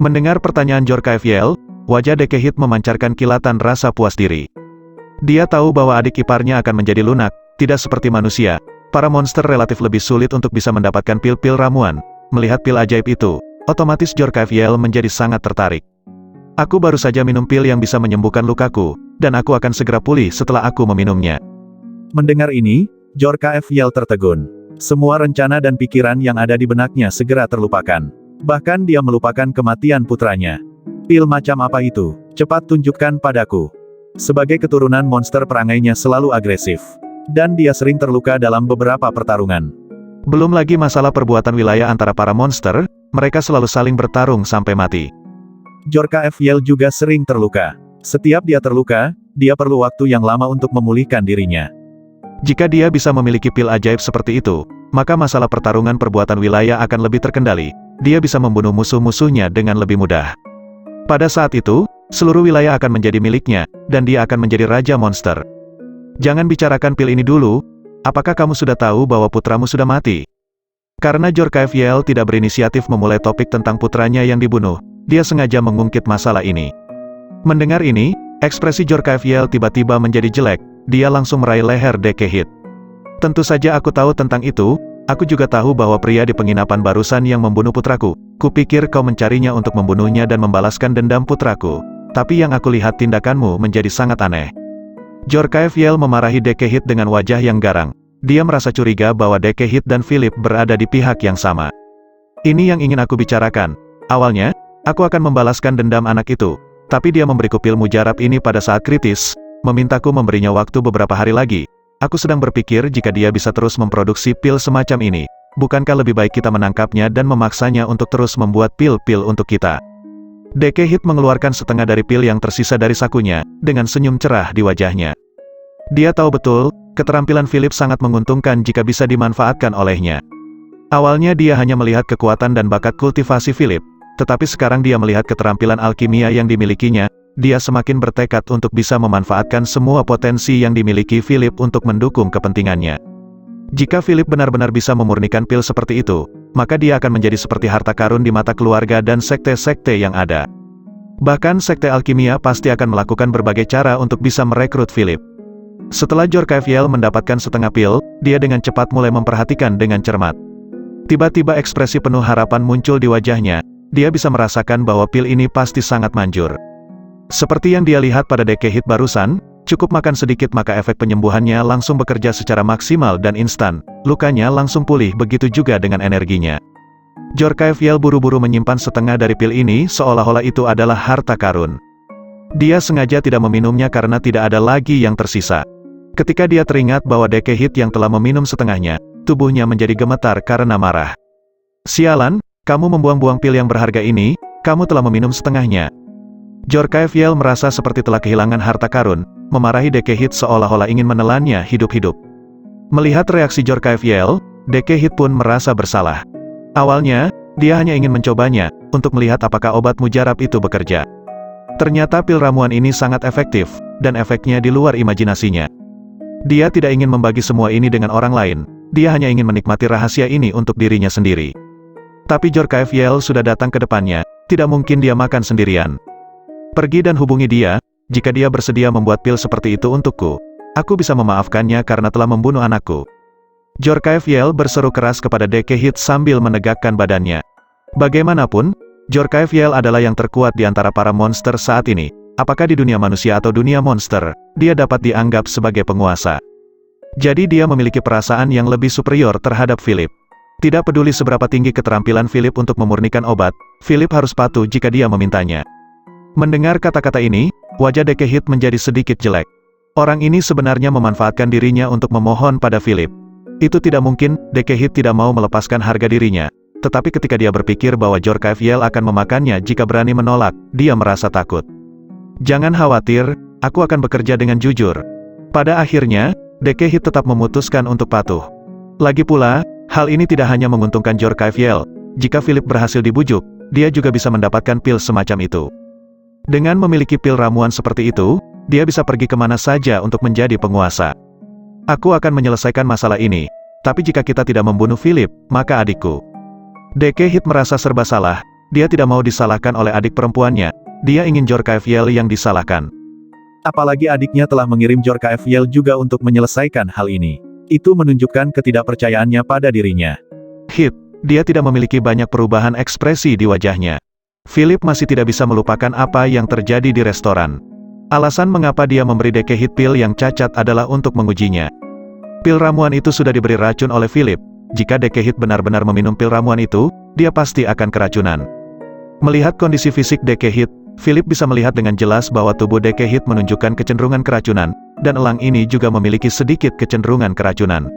Mendengar pertanyaan Jorkaev, wajah Dekehit memancarkan kilatan rasa puas diri. Dia tahu bahwa adik iparnya akan menjadi lunak, tidak seperti manusia. Para monster relatif lebih sulit untuk bisa mendapatkan pil-pil ramuan. Melihat pil ajaib itu, otomatis Jorkaev menjadi sangat tertarik. "Aku baru saja minum pil yang bisa menyembuhkan lukaku, dan aku akan segera pulih setelah aku meminumnya." Mendengar ini, Jorkaev tertegun. Semua rencana dan pikiran yang ada di benaknya segera terlupakan. Bahkan dia melupakan kematian putranya. "Pil macam apa itu? Cepat tunjukkan padaku." Sebagai keturunan monster perangainya selalu agresif. Dan dia sering terluka dalam beberapa pertarungan. Belum lagi masalah perbuatan wilayah antara para monster, mereka selalu saling bertarung sampai mati. Jorkaev juga sering terluka. Setiap dia terluka, dia perlu waktu yang lama untuk memulihkan dirinya. Jika dia bisa memiliki pil ajaib seperti itu, maka masalah pertarungan perbuatan wilayah akan lebih terkendali. Dia bisa membunuh musuh-musuhnya dengan lebih mudah. Pada saat itu, seluruh wilayah akan menjadi miliknya, dan dia akan menjadi raja monster. "Jangan bicarakan pil ini dulu, apakah kamu sudah tahu bahwa putramu sudah mati?" Karena Jorkaev tidak berinisiatif memulai topik tentang putranya yang dibunuh, dia sengaja mengungkit masalah ini. Mendengar ini, ekspresi Jorkaev tiba-tiba menjadi jelek, dia langsung meraih leher Dekehit. "Tentu saja aku tahu tentang itu, aku juga tahu bahwa pria di penginapan barusan yang membunuh putraku. Kupikir kau mencarinya untuk membunuhnya dan membalaskan dendam putraku. Tapi yang aku lihat tindakanmu menjadi sangat aneh." Jorkaev memarahi Dekehit dengan wajah yang garang. Dia merasa curiga bahwa Dekehit dan Philip berada di pihak yang sama. "Ini yang ingin aku bicarakan. Awalnya, aku akan membalaskan dendam anak itu. Tapi dia memberiku pil mujarab ini pada saat kritis, memintaku memberinya waktu beberapa hari lagi. Aku sedang berpikir jika dia bisa terus memproduksi pil semacam ini, bukankah lebih baik kita menangkapnya dan memaksanya untuk terus membuat pil-pil untuk kita?" Dekehit mengeluarkan setengah dari pil yang tersisa dari sakunya, dengan senyum cerah di wajahnya. Dia tahu betul, keterampilan Philip sangat menguntungkan jika bisa dimanfaatkan olehnya. Awalnya dia hanya melihat kekuatan dan bakat kultivasi Philip, tetapi sekarang dia melihat keterampilan alkimia yang dimilikinya. Dia semakin bertekad untuk bisa memanfaatkan semua potensi yang dimiliki Philip untuk mendukung kepentingannya. Jika Philip benar-benar bisa memurnikan pil seperti itu, maka dia akan menjadi seperti harta karun di mata keluarga dan sekte-sekte yang ada. Bahkan sekte alkimia pasti akan melakukan berbagai cara untuk bisa merekrut Philip. Setelah Jorkaev mendapatkan setengah pil, dia dengan cepat mulai memperhatikan dengan cermat. Tiba-tiba ekspresi penuh harapan muncul di wajahnya, dia bisa merasakan bahwa pil ini pasti sangat manjur. Seperti yang dia lihat pada Dekehit barusan, cukup makan sedikit maka efek penyembuhannya langsung bekerja secara maksimal dan instan, lukanya langsung pulih, begitu juga dengan energinya. Jorkaev buru-buru menyimpan setengah dari pil ini seolah-olah itu adalah harta karun. Dia sengaja tidak meminumnya karena tidak ada lagi yang tersisa. Ketika dia teringat bahwa Dekehit yang telah meminum setengahnya, tubuhnya menjadi gemetar karena marah. "Sialan, kamu membuang-buang pil yang berharga ini, kamu telah meminum setengahnya." Jorkaev merasa seperti telah kehilangan harta karun, memarahi Dekehit seolah-olah ingin menelannya hidup-hidup. Melihat reaksi Jorkaev, Dekehit pun merasa bersalah. Awalnya, dia hanya ingin mencobanya, untuk melihat apakah obat mujarab itu bekerja. Ternyata pil ramuan ini sangat efektif, dan efeknya di luar imajinasinya. Dia tidak ingin membagi semua ini dengan orang lain, dia hanya ingin menikmati rahasia ini untuk dirinya sendiri. Tapi Jorkaev sudah datang ke depannya, tidak mungkin dia makan sendirian. "Pergi dan hubungi dia, jika dia bersedia membuat pil seperti itu untukku. Aku bisa memaafkannya karena telah membunuh anakku." Jorkaev berseru keras kepada Dekehit sambil menegakkan badannya. Bagaimanapun, Jorkaev adalah yang terkuat di antara para monster saat ini. Apakah di dunia manusia atau dunia monster, dia dapat dianggap sebagai penguasa. Jadi dia memiliki perasaan yang lebih superior terhadap Philip. Tidak peduli seberapa tinggi keterampilan Philip untuk memurnikan obat, Philip harus patuh jika dia memintanya. Mendengar kata-kata ini, wajah Dekehit menjadi sedikit jelek. Orang ini sebenarnya memanfaatkan dirinya untuk memohon pada Philip. Itu tidak mungkin, Dekehit tidak mau melepaskan harga dirinya. Tetapi ketika dia berpikir bahwa Jorkaeviel akan memakannya jika berani menolak, dia merasa takut. Jangan khawatir, aku akan bekerja dengan jujur. Pada akhirnya, Dekehit tetap memutuskan untuk patuh. Lagi pula, hal ini tidak hanya menguntungkan Jorkaeviel. Jika Philip berhasil dibujuk, dia juga bisa mendapatkan pil semacam itu. Dengan memiliki pil ramuan seperti itu, dia bisa pergi kemana saja untuk menjadi penguasa. Aku akan menyelesaikan masalah ini, tapi jika kita tidak membunuh Philip, maka adikku. Dekehit merasa serba salah, dia tidak mau disalahkan oleh adik perempuannya, dia ingin Jorkaeviel yang disalahkan. Apalagi adiknya telah mengirim Jorkaeviel juga untuk menyelesaikan hal ini. Itu menunjukkan ketidakpercayaannya pada dirinya. Dia tidak memiliki banyak perubahan ekspresi di wajahnya. Philip masih tidak bisa melupakan apa yang terjadi di restoran. Alasan mengapa dia memberi Dekehit pil yang cacat adalah untuk mengujinya. Pil ramuan itu sudah diberi racun oleh Philip. Jika Dekehit benar-benar meminum pil ramuan itu, dia pasti akan keracunan. Melihat kondisi fisik Dekehit, Philip bisa melihat dengan jelas bahwa tubuh Dekehit menunjukkan kecenderungan keracunan, dan elang ini juga memiliki sedikit kecenderungan keracunan.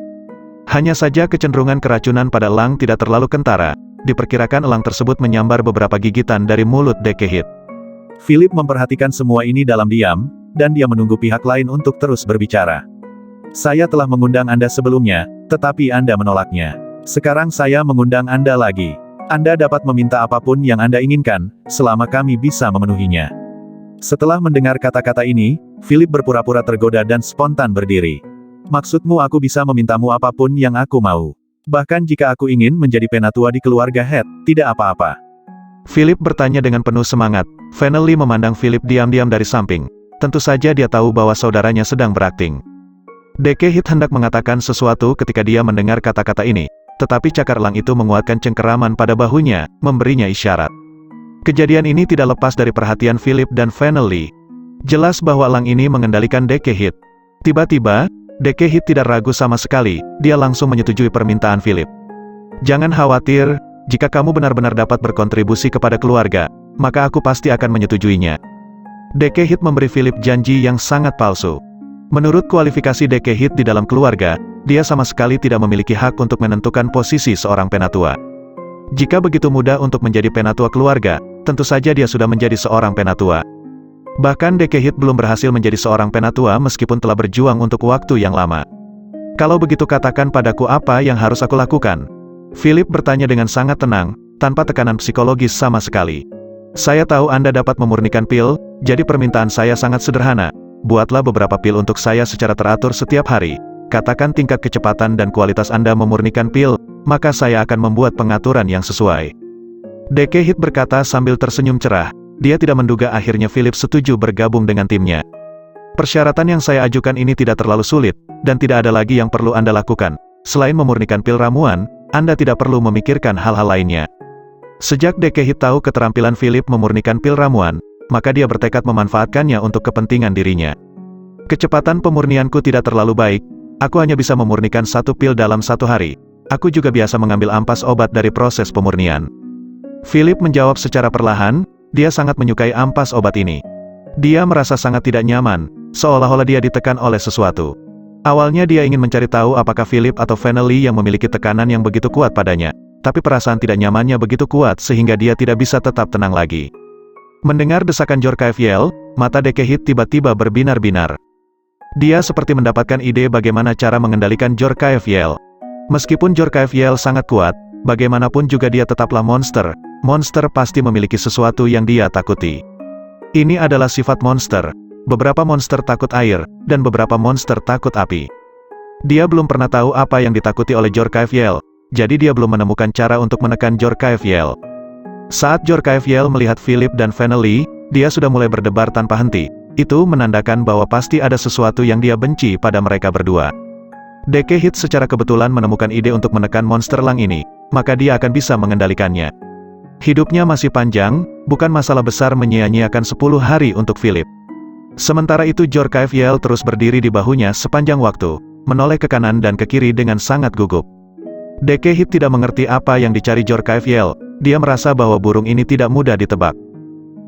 Hanya saja kecenderungan keracunan pada elang tidak terlalu kentara, diperkirakan elang tersebut menyambar beberapa gigitan dari mulut Dekehit. Philip memperhatikan semua ini dalam diam, dan dia menunggu pihak lain untuk terus berbicara. Saya telah mengundang Anda sebelumnya, tetapi Anda menolaknya. Sekarang saya mengundang Anda lagi. Anda dapat meminta apapun yang Anda inginkan, selama kami bisa memenuhinya. Setelah mendengar kata-kata ini, Philip berpura-pura tergoda dan spontan berdiri. Maksudmu aku bisa memintamu apapun yang aku mau. Bahkan jika aku ingin menjadi penatua di keluarga Head, tidak apa-apa. Philip bertanya dengan penuh semangat. Finally memandang Philip diam-diam dari samping. Tentu saja dia tahu bahwa saudaranya sedang berakting. Dekehit hendak mengatakan sesuatu ketika dia mendengar kata-kata ini, tetapi cakar elang itu menguatkan cengkeraman pada bahunya, memberinya isyarat. Kejadian ini tidak lepas dari perhatian Philip dan Finally. Jelas bahwa elang ini mengendalikan Dekehit. Tiba-tiba, Dekehit tidak ragu sama sekali, dia langsung menyetujui permintaan Philip. Jangan khawatir, jika kamu benar-benar dapat berkontribusi kepada keluarga, maka aku pasti akan menyetujuinya. Dekehit memberi Philip janji yang sangat palsu. Menurut kualifikasi Dekehit di dalam keluarga, dia sama sekali tidak memiliki hak untuk menentukan posisi seorang penatua. Jika begitu mudah untuk menjadi penatua keluarga, tentu saja dia sudah menjadi seorang penatua. Bahkan Dekehit belum berhasil menjadi seorang penatua meskipun telah berjuang untuk waktu yang lama. Kalau begitu katakan padaku apa yang harus aku lakukan? Philip bertanya dengan sangat tenang, tanpa tekanan psikologis sama sekali. Saya tahu Anda dapat memurnikan pil, jadi permintaan saya sangat sederhana. Buatlah beberapa pil untuk saya secara teratur setiap hari. Katakan tingkat kecepatan dan kualitas Anda memurnikan pil, maka saya akan membuat pengaturan yang sesuai. Dekehit berkata sambil tersenyum cerah. Dia tidak menduga akhirnya Philip setuju bergabung dengan timnya. Persyaratan yang saya ajukan ini tidak terlalu sulit, dan tidak ada lagi yang perlu Anda lakukan. Selain memurnikan pil ramuan, Anda tidak perlu memikirkan hal-hal lainnya. Sejak Dekehit tahu keterampilan Philip memurnikan pil ramuan, maka dia bertekad memanfaatkannya untuk kepentingan dirinya. Kecepatan pemurnianku tidak terlalu baik, aku hanya bisa memurnikan 1 pil dalam 1 hari. Aku juga biasa mengambil ampas obat dari proses pemurnian. Philip menjawab secara perlahan, dia sangat menyukai ampas obat ini. Dia merasa sangat tidak nyaman, seolah-olah dia ditekan oleh sesuatu. Awalnya dia ingin mencari tahu apakah Philip atau Finally yang memiliki tekanan yang begitu kuat padanya, tapi perasaan tidak nyamannya begitu kuat sehingga dia tidak bisa tetap tenang lagi. Mendengar desakan Jorkaeviel, mata Dekehit tiba-tiba berbinar-binar. Dia seperti mendapatkan ide bagaimana cara mengendalikan Jorkaeviel. Meskipun Jorkaeviel sangat kuat, bagaimanapun juga dia tetaplah monster. Monster pasti memiliki sesuatu yang dia takuti. Ini adalah sifat monster. Beberapa monster takut air, dan beberapa monster takut api. Dia belum pernah tahu apa yang ditakuti oleh Jorkaeviel, jadi dia belum menemukan cara untuk menekan Jorkaeviel. Saat Jorkaeviel melihat Philip dan Finally, dia sudah mulai berdebar tanpa henti. Itu menandakan bahwa pasti ada sesuatu yang dia benci pada mereka berdua. Dekehit secara kebetulan menemukan ide untuk menekan monster elang ini, maka dia akan bisa mengendalikannya. Hidupnya masih panjang, bukan masalah besar menyia-nyiakan 10 hari untuk Philip. Sementara itu Jorkaeviel terus berdiri di bahunya sepanjang waktu, menoleh ke kanan dan ke kiri dengan sangat gugup. Dekehit tidak mengerti apa yang dicari Jorkaeviel, dia merasa bahwa burung ini tidak mudah ditebak.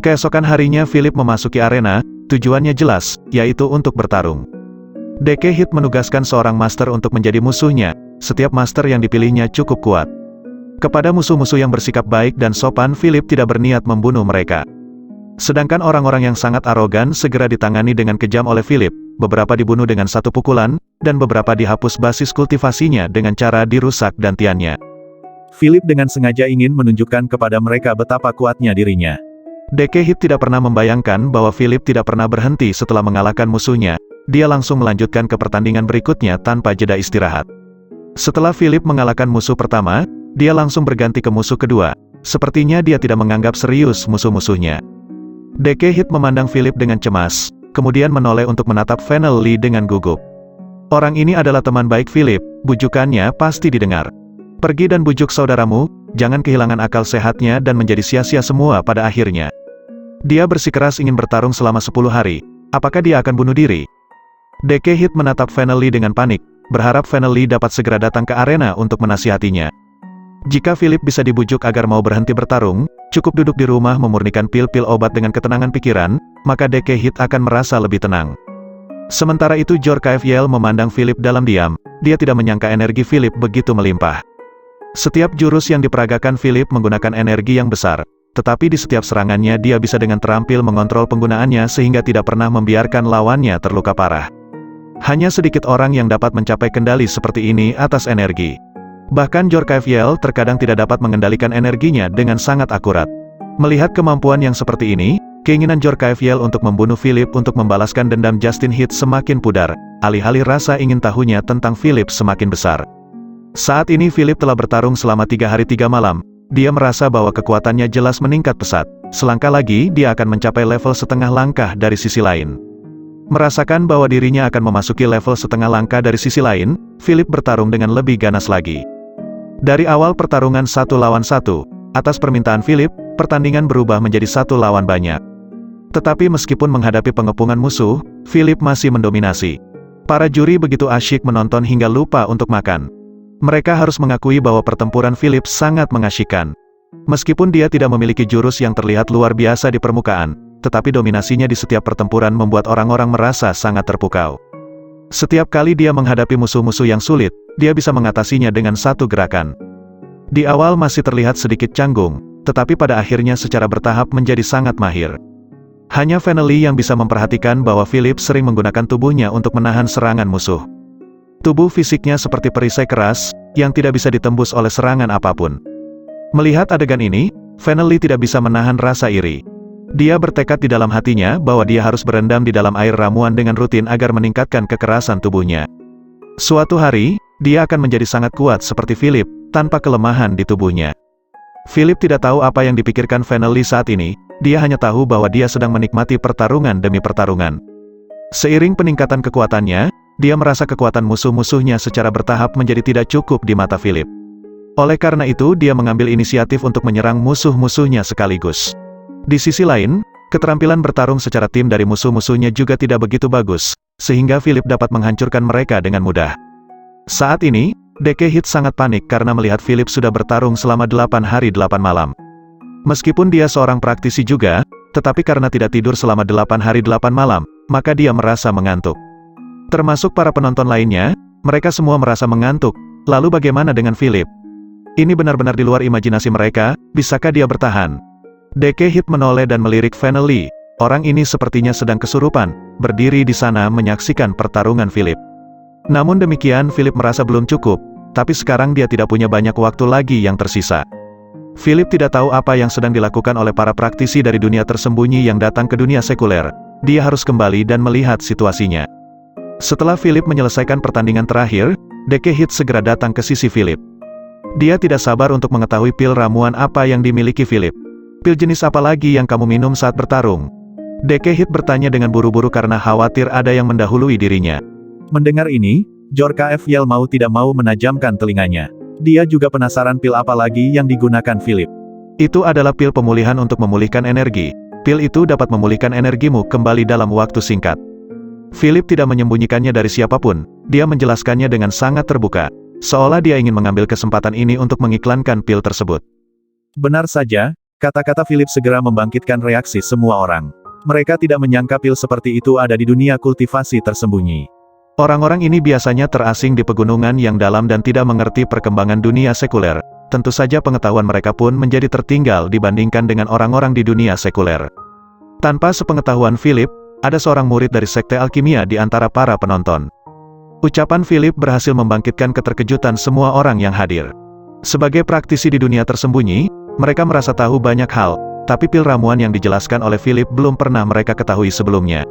Keesokan harinya Philip memasuki arena, tujuannya jelas, yaitu untuk bertarung. Dekehit menugaskan seorang master untuk menjadi musuhnya, setiap master yang dipilihnya cukup kuat. Kepada musuh-musuh yang bersikap baik dan sopan, Philip tidak berniat membunuh mereka. Sedangkan orang-orang yang sangat arogan segera ditangani dengan kejam oleh Philip, beberapa dibunuh dengan satu pukulan, dan beberapa dihapus basis kultivasinya dengan cara dirusak dantiannya. Philip dengan sengaja ingin menunjukkan kepada mereka betapa kuatnya dirinya. Dekehit tidak pernah membayangkan bahwa Philip tidak pernah berhenti setelah mengalahkan musuhnya, dia langsung melanjutkan ke pertandingan berikutnya tanpa jeda istirahat. Setelah Philip mengalahkan musuh pertama, dia langsung berganti ke musuh kedua, sepertinya dia tidak menganggap serius musuh-musuhnya. Dekehit memandang Philip dengan cemas, kemudian menoleh untuk menatap Fennel Lee dengan gugup. Orang ini adalah teman baik Philip, bujukannya pasti didengar. Pergi dan bujuk saudaramu, jangan kehilangan akal sehatnya dan menjadi sia-sia semua pada akhirnya. Dia bersikeras ingin bertarung selama 10 hari, apakah dia akan bunuh diri? Dekehit menatap Fennel Lee dengan panik, berharap Fennel Lee dapat segera datang ke arena untuk menasihatinya. Jika Philip bisa dibujuk agar mau berhenti bertarung, cukup duduk di rumah memurnikan pil-pil obat dengan ketenangan pikiran, maka Dekehit akan merasa lebih tenang. Sementara itu Jorkaev memandang Philip dalam diam, dia tidak menyangka energi Philip begitu melimpah. Setiap jurus yang diperagakan Philip menggunakan energi yang besar, tetapi di setiap serangannya dia bisa dengan terampil mengontrol penggunaannya sehingga tidak pernah membiarkan lawannya terluka parah. Hanya sedikit orang yang dapat mencapai kendali seperti ini atas energi. Bahkan Jorkaev terkadang tidak dapat mengendalikan energinya dengan sangat akurat. Melihat kemampuan yang seperti ini, keinginan Jorkaev untuk membunuh Philip untuk membalaskan dendam Justin Heath semakin pudar, alih-alih rasa ingin tahunya tentang Philip semakin besar. Saat ini Philip telah bertarung selama 3 hari 3 malam, dia merasa bahwa kekuatannya jelas meningkat pesat, selangkah lagi dia akan mencapai level setengah langkah dari sisi lain. Merasakan bahwa dirinya akan memasuki level setengah langkah dari sisi lain, Philip bertarung dengan lebih ganas lagi. Dari awal pertarungan 1 lawan 1, atas permintaan Philip, pertandingan berubah menjadi 1 lawan banyak. Tetapi meskipun menghadapi pengepungan musuh, Philip masih mendominasi. Para juri begitu asyik menonton hingga lupa untuk makan. Mereka harus mengakui bahwa pertempuran Philip sangat mengasyikkan. Meskipun dia tidak memiliki jurus yang terlihat luar biasa di permukaan, tetapi dominasinya di setiap pertempuran membuat orang-orang merasa sangat terpukau. Setiap kali dia menghadapi musuh-musuh yang sulit, dia bisa mengatasinya dengan satu gerakan. Di awal masih terlihat sedikit canggung, tetapi pada akhirnya secara bertahap menjadi sangat mahir. Hanya Fennel Lee yang bisa memperhatikan bahwa Philip sering menggunakan tubuhnya untuk menahan serangan musuh. Tubuh fisiknya seperti perisai keras, yang tidak bisa ditembus oleh serangan apapun. Melihat adegan ini, Fennel Lee tidak bisa menahan rasa iri. Dia bertekad di dalam hatinya bahwa dia harus berendam di dalam air ramuan dengan rutin agar meningkatkan kekerasan tubuhnya. Suatu hari, dia akan menjadi sangat kuat seperti Philip, tanpa kelemahan di tubuhnya. Philip tidak tahu apa yang dipikirkan Fennel Lee saat ini, dia hanya tahu bahwa dia sedang menikmati pertarungan demi pertarungan. Seiring peningkatan kekuatannya, dia merasa kekuatan musuh-musuhnya secara bertahap menjadi tidak cukup di mata Philip. Oleh karena itu dia mengambil inisiatif untuk menyerang musuh-musuhnya sekaligus. Di sisi lain, keterampilan bertarung secara tim dari musuh-musuhnya juga tidak begitu bagus, sehingga Philip dapat menghancurkan mereka dengan mudah. Saat ini, Dekehit sangat panik karena melihat Philip sudah bertarung selama 8 hari 8 malam. Meskipun dia seorang praktisi juga, tetapi karena tidak tidur selama 8 hari 8 malam, maka dia merasa mengantuk. Termasuk para penonton lainnya, mereka semua merasa mengantuk. Lalu bagaimana dengan Philip? Ini benar-benar di luar imajinasi mereka, bisakah dia bertahan? Dekehit menoleh dan melirik Fennel Lee. Orang ini sepertinya sedang kesurupan, berdiri di sana menyaksikan pertarungan Philip. Namun demikian Philip merasa belum cukup, tapi sekarang dia tidak punya banyak waktu lagi yang tersisa. Philip tidak tahu apa yang sedang dilakukan oleh para praktisi dari dunia tersembunyi yang datang ke dunia sekuler. Dia harus kembali dan melihat situasinya. Setelah Philip menyelesaikan pertandingan terakhir, Dekehit segera datang ke sisi Philip. Dia tidak sabar untuk mengetahui pil ramuan apa yang dimiliki Philip. Pil jenis apa lagi yang kamu minum saat bertarung? Dekehit bertanya dengan buru-buru karena khawatir ada yang mendahului dirinya. Mendengar ini, Jorkaev mau tidak mau menajamkan telinganya. Dia juga penasaran pil apa lagi yang digunakan Philip. Itu adalah pil pemulihan untuk memulihkan energi. Pil itu dapat memulihkan energimu kembali dalam waktu singkat. Philip tidak menyembunyikannya dari siapapun, dia menjelaskannya dengan sangat terbuka, seolah dia ingin mengambil kesempatan ini untuk mengiklankan pil tersebut. Benar saja, kata-kata Philip segera membangkitkan reaksi semua orang. Mereka tidak menyangka pil seperti itu ada di dunia kultivasi tersembunyi. Orang-orang ini biasanya terasing di pegunungan yang dalam dan tidak mengerti perkembangan dunia sekuler. Tentu saja pengetahuan mereka pun menjadi tertinggal dibandingkan dengan orang-orang di dunia sekuler. Tanpa sepengetahuan Philip, ada seorang murid dari sekte alkimia di antara para penonton. Ucapan Philip berhasil membangkitkan keterkejutan semua orang yang hadir. Sebagai praktisi di dunia tersembunyi, mereka merasa tahu banyak hal, tapi pil ramuan yang dijelaskan oleh Philip belum pernah mereka ketahui sebelumnya.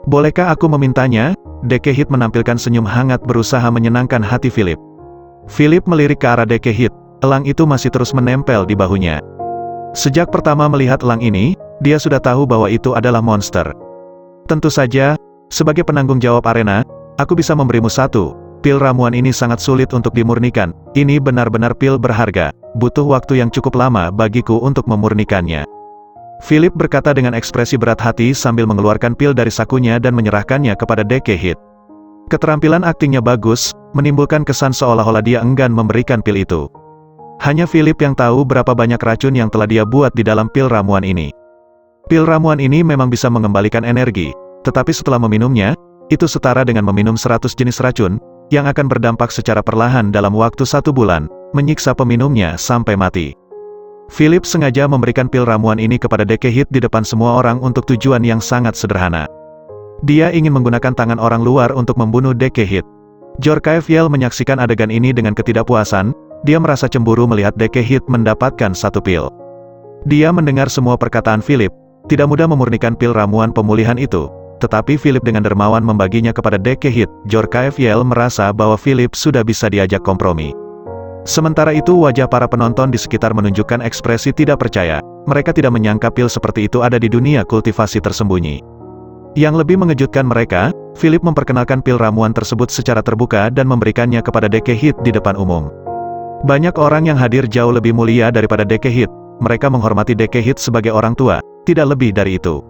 Bolehkah aku memintanya? Dekehit menampilkan senyum hangat berusaha menyenangkan hati Philip. Philip melirik ke arah Dekehit, elang itu masih terus menempel di bahunya. Sejak pertama melihat elang ini, dia sudah tahu bahwa itu adalah monster. Tentu saja, sebagai penanggung jawab arena, aku bisa memberimu satu. Pil ramuan ini sangat sulit untuk dimurnikan, ini benar-benar pil berharga, butuh waktu yang cukup lama bagiku untuk memurnikannya. Philip berkata dengan ekspresi berat hati sambil mengeluarkan pil dari sakunya dan menyerahkannya kepada Dekehit. Keterampilan aktingnya bagus, menimbulkan kesan seolah-olah dia enggan memberikan pil itu. Hanya Philip yang tahu berapa banyak racun yang telah dia buat di dalam pil ramuan ini. Pil ramuan ini memang bisa mengembalikan energi, tetapi setelah meminumnya, itu setara dengan meminum 100 jenis racun, yang akan berdampak secara perlahan dalam waktu 1 bulan, menyiksa peminumnya sampai mati. Philip sengaja memberikan pil ramuan ini kepada Dekehit di depan semua orang untuk tujuan yang sangat sederhana. Dia ingin menggunakan tangan orang luar untuk membunuh Dekehit. Jorkaeviel menyaksikan adegan ini dengan ketidakpuasan, dia merasa cemburu melihat Dekehit mendapatkan satu pil. Dia mendengar semua perkataan Philip, tidak mudah memurnikan pil ramuan pemulihan itu, tetapi Philip dengan dermawan membaginya kepada Dekehit. Jorkaeviel merasa bahwa Philip sudah bisa diajak kompromi. Sementara itu wajah para penonton di sekitar menunjukkan ekspresi tidak percaya, mereka tidak menyangka pil seperti itu ada di dunia kultivasi tersembunyi. Yang lebih mengejutkan mereka, Philip memperkenalkan pil ramuan tersebut secara terbuka dan memberikannya kepada Dekehit di depan umum. Banyak orang yang hadir jauh lebih mulia daripada Dekehit, mereka menghormati Dekehit sebagai orang tua, tidak lebih dari itu.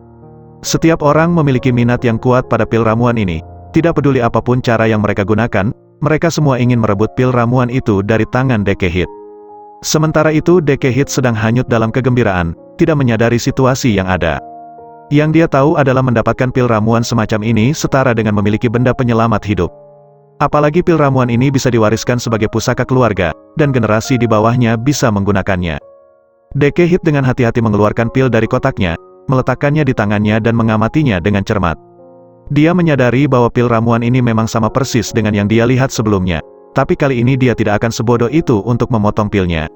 Setiap orang memiliki minat yang kuat pada pil ramuan ini, tidak peduli apapun cara yang mereka gunakan, mereka semua ingin merebut pil ramuan itu dari tangan Dekehit. Sementara itu Dekehit sedang hanyut dalam kegembiraan, tidak menyadari situasi yang ada. Yang dia tahu adalah mendapatkan pil ramuan semacam ini setara dengan memiliki benda penyelamat hidup. Apalagi pil ramuan ini bisa diwariskan sebagai pusaka keluarga, dan generasi di bawahnya bisa menggunakannya. Dekehit dengan hati-hati mengeluarkan pil dari kotaknya, meletakkannya di tangannya dan mengamatinya dengan cermat. Dia menyadari bahwa pil ramuan ini memang sama persis dengan yang dia lihat sebelumnya, tapi kali ini dia tidak akan sebodoh itu untuk memotong pilnya.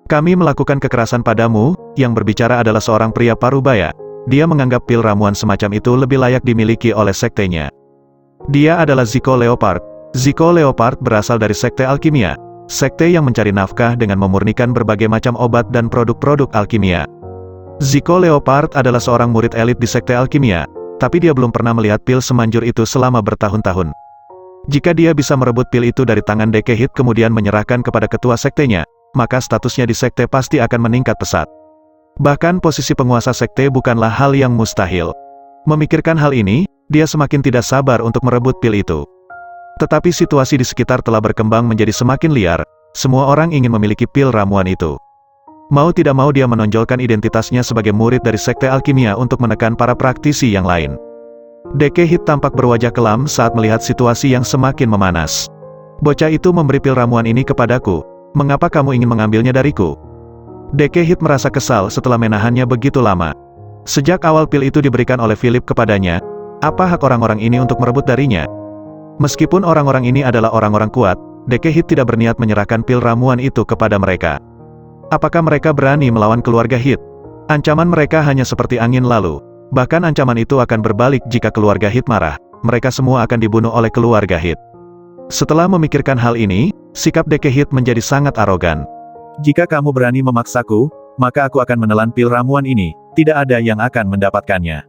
Kami melakukan kekerasan padamu, yang berbicara adalah seorang pria parubaya. Dia menganggap pil ramuan semacam itu lebih layak dimiliki oleh sektenya. Dia adalah Zico Leopard. Zico Leopard berasal dari sekte alkimia, sekte yang mencari nafkah dengan memurnikan berbagai macam obat dan produk-produk alkimia. Zico Leopard adalah seorang murid elit di sekte alkimia, tapi dia belum pernah melihat pil semanjur itu selama bertahun-tahun. Jika dia bisa merebut pil itu dari tangan Dekehit kemudian menyerahkan kepada ketua sektenya, maka statusnya di sekte pasti akan meningkat pesat. Bahkan posisi penguasa sekte bukanlah hal yang mustahil. Memikirkan hal ini, dia semakin tidak sabar untuk merebut pil itu. Tetapi situasi di sekitar telah berkembang menjadi semakin liar, semua orang ingin memiliki pil ramuan itu. Mau tidak mau dia menonjolkan identitasnya sebagai murid dari sekte alkimia untuk menekan para praktisi yang lain. Dekehit tampak berwajah kelam saat melihat situasi yang semakin memanas. Bocah itu memberi pil ramuan ini kepadaku, mengapa kamu ingin mengambilnya dariku? Dekehit merasa kesal setelah menahannya begitu lama. Sejak awal pil itu diberikan oleh Philip kepadanya, apa hak orang-orang ini untuk merebut darinya? Meskipun orang-orang ini adalah orang-orang kuat, Dekehit tidak berniat menyerahkan pil ramuan itu kepada mereka. Apakah mereka berani melawan keluarga Hit? Ancaman mereka hanya seperti angin lalu. Bahkan ancaman itu akan berbalik jika keluarga Hit marah. Mereka semua akan dibunuh oleh keluarga Hit. Setelah memikirkan hal ini, sikap Dekehit menjadi sangat arogan. Jika kamu berani memaksaku, maka aku akan menelan pil ramuan ini, tidak ada yang akan mendapatkannya.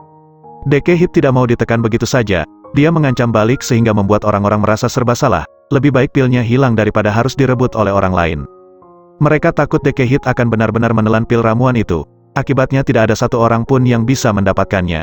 Dekehit tidak mau ditekan begitu saja, dia mengancam balik sehingga membuat orang-orang merasa serba salah, lebih baik pilnya hilang daripada harus direbut oleh orang lain. Mereka takut Dekehit akan benar-benar menelan pil ramuan itu, akibatnya tidak ada satu orang pun yang bisa mendapatkannya.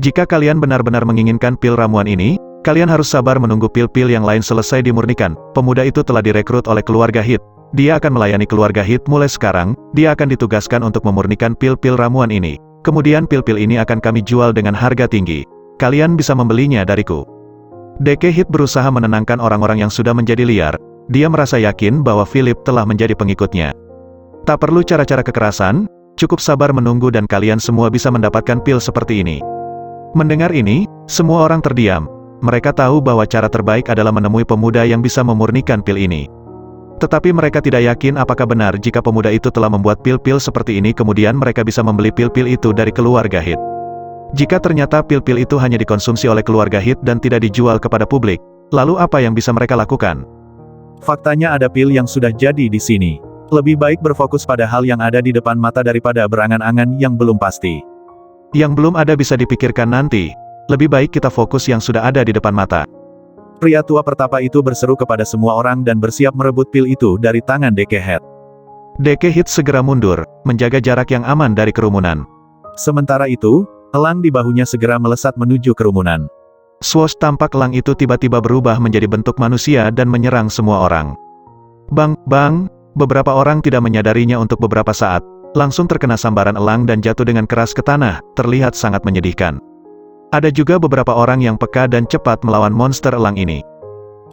Jika kalian benar-benar menginginkan pil ramuan ini, kalian harus sabar menunggu pil-pil yang lain selesai dimurnikan. Pemuda itu telah direkrut oleh keluarga Hit. Dia akan melayani keluarga Hit mulai sekarang, dia akan ditugaskan untuk memurnikan pil-pil ramuan ini. Kemudian pil-pil ini akan kami jual dengan harga tinggi. Kalian bisa membelinya dariku. Deke Hit berusaha menenangkan orang-orang yang sudah menjadi liar. Dia merasa yakin bahwa Philip telah menjadi pengikutnya. Tak perlu cara-cara kekerasan, cukup sabar menunggu dan kalian semua bisa mendapatkan pil seperti ini. Mendengar ini, semua orang terdiam. Mereka tahu bahwa cara terbaik adalah menemui pemuda yang bisa memurnikan pil ini. Tetapi mereka tidak yakin apakah benar jika pemuda itu telah membuat pil-pil seperti ini kemudian mereka bisa membeli pil-pil itu dari keluarga Hit. Jika ternyata pil-pil itu hanya dikonsumsi oleh keluarga Hit dan tidak dijual kepada publik, lalu apa yang bisa mereka lakukan? Faktanya ada pil yang sudah jadi di sini. Lebih baik berfokus pada hal yang ada di depan mata daripada berangan-angan yang belum pasti. Yang belum ada bisa dipikirkan nanti. Lebih baik kita fokus yang sudah ada di depan mata. Pria tua pertapa itu berseru kepada semua orang dan bersiap merebut pil itu dari tangan Deke Hit. Deke Hit segera mundur, menjaga jarak yang aman dari kerumunan. Sementara itu, elang di bahunya segera melesat menuju kerumunan. Swoosh tampak elang itu tiba-tiba berubah menjadi bentuk manusia dan menyerang semua orang. Bang, bang, beberapa orang tidak menyadarinya untuk beberapa saat, langsung terkena sambaran elang dan jatuh dengan keras ke tanah, terlihat sangat menyedihkan. Ada juga beberapa orang yang peka dan cepat melawan monster elang ini.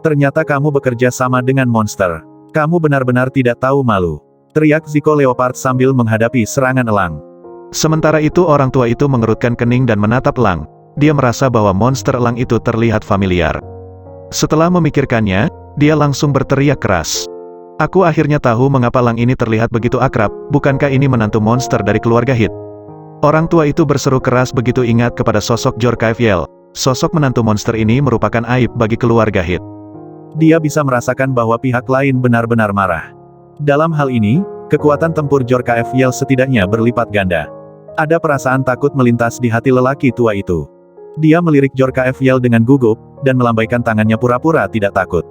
Ternyata kamu bekerja sama dengan monster. Kamu benar-benar tidak tahu malu. Teriak Zico Leopard sambil menghadapi serangan elang. Sementara itu orang tua itu mengerutkan kening dan menatap elang. Dia merasa bahwa monster elang itu terlihat familiar. Setelah memikirkannya, dia langsung berteriak keras. Aku akhirnya tahu mengapa elang ini terlihat begitu akrab, bukankah ini menantu monster dari keluarga Hit? Orang tua itu berseru keras begitu ingat kepada sosok Jorkaev Yell. Sosok menantu monster ini merupakan aib bagi keluarga Hit. Dia bisa merasakan bahwa pihak lain benar-benar marah. Dalam hal ini, kekuatan tempur Jorkaev Yell setidaknya berlipat ganda. Ada perasaan takut melintas di hati lelaki tua itu. Dia melirik Jorkaev Yell dengan gugup, dan melambaikan tangannya pura-pura tidak takut.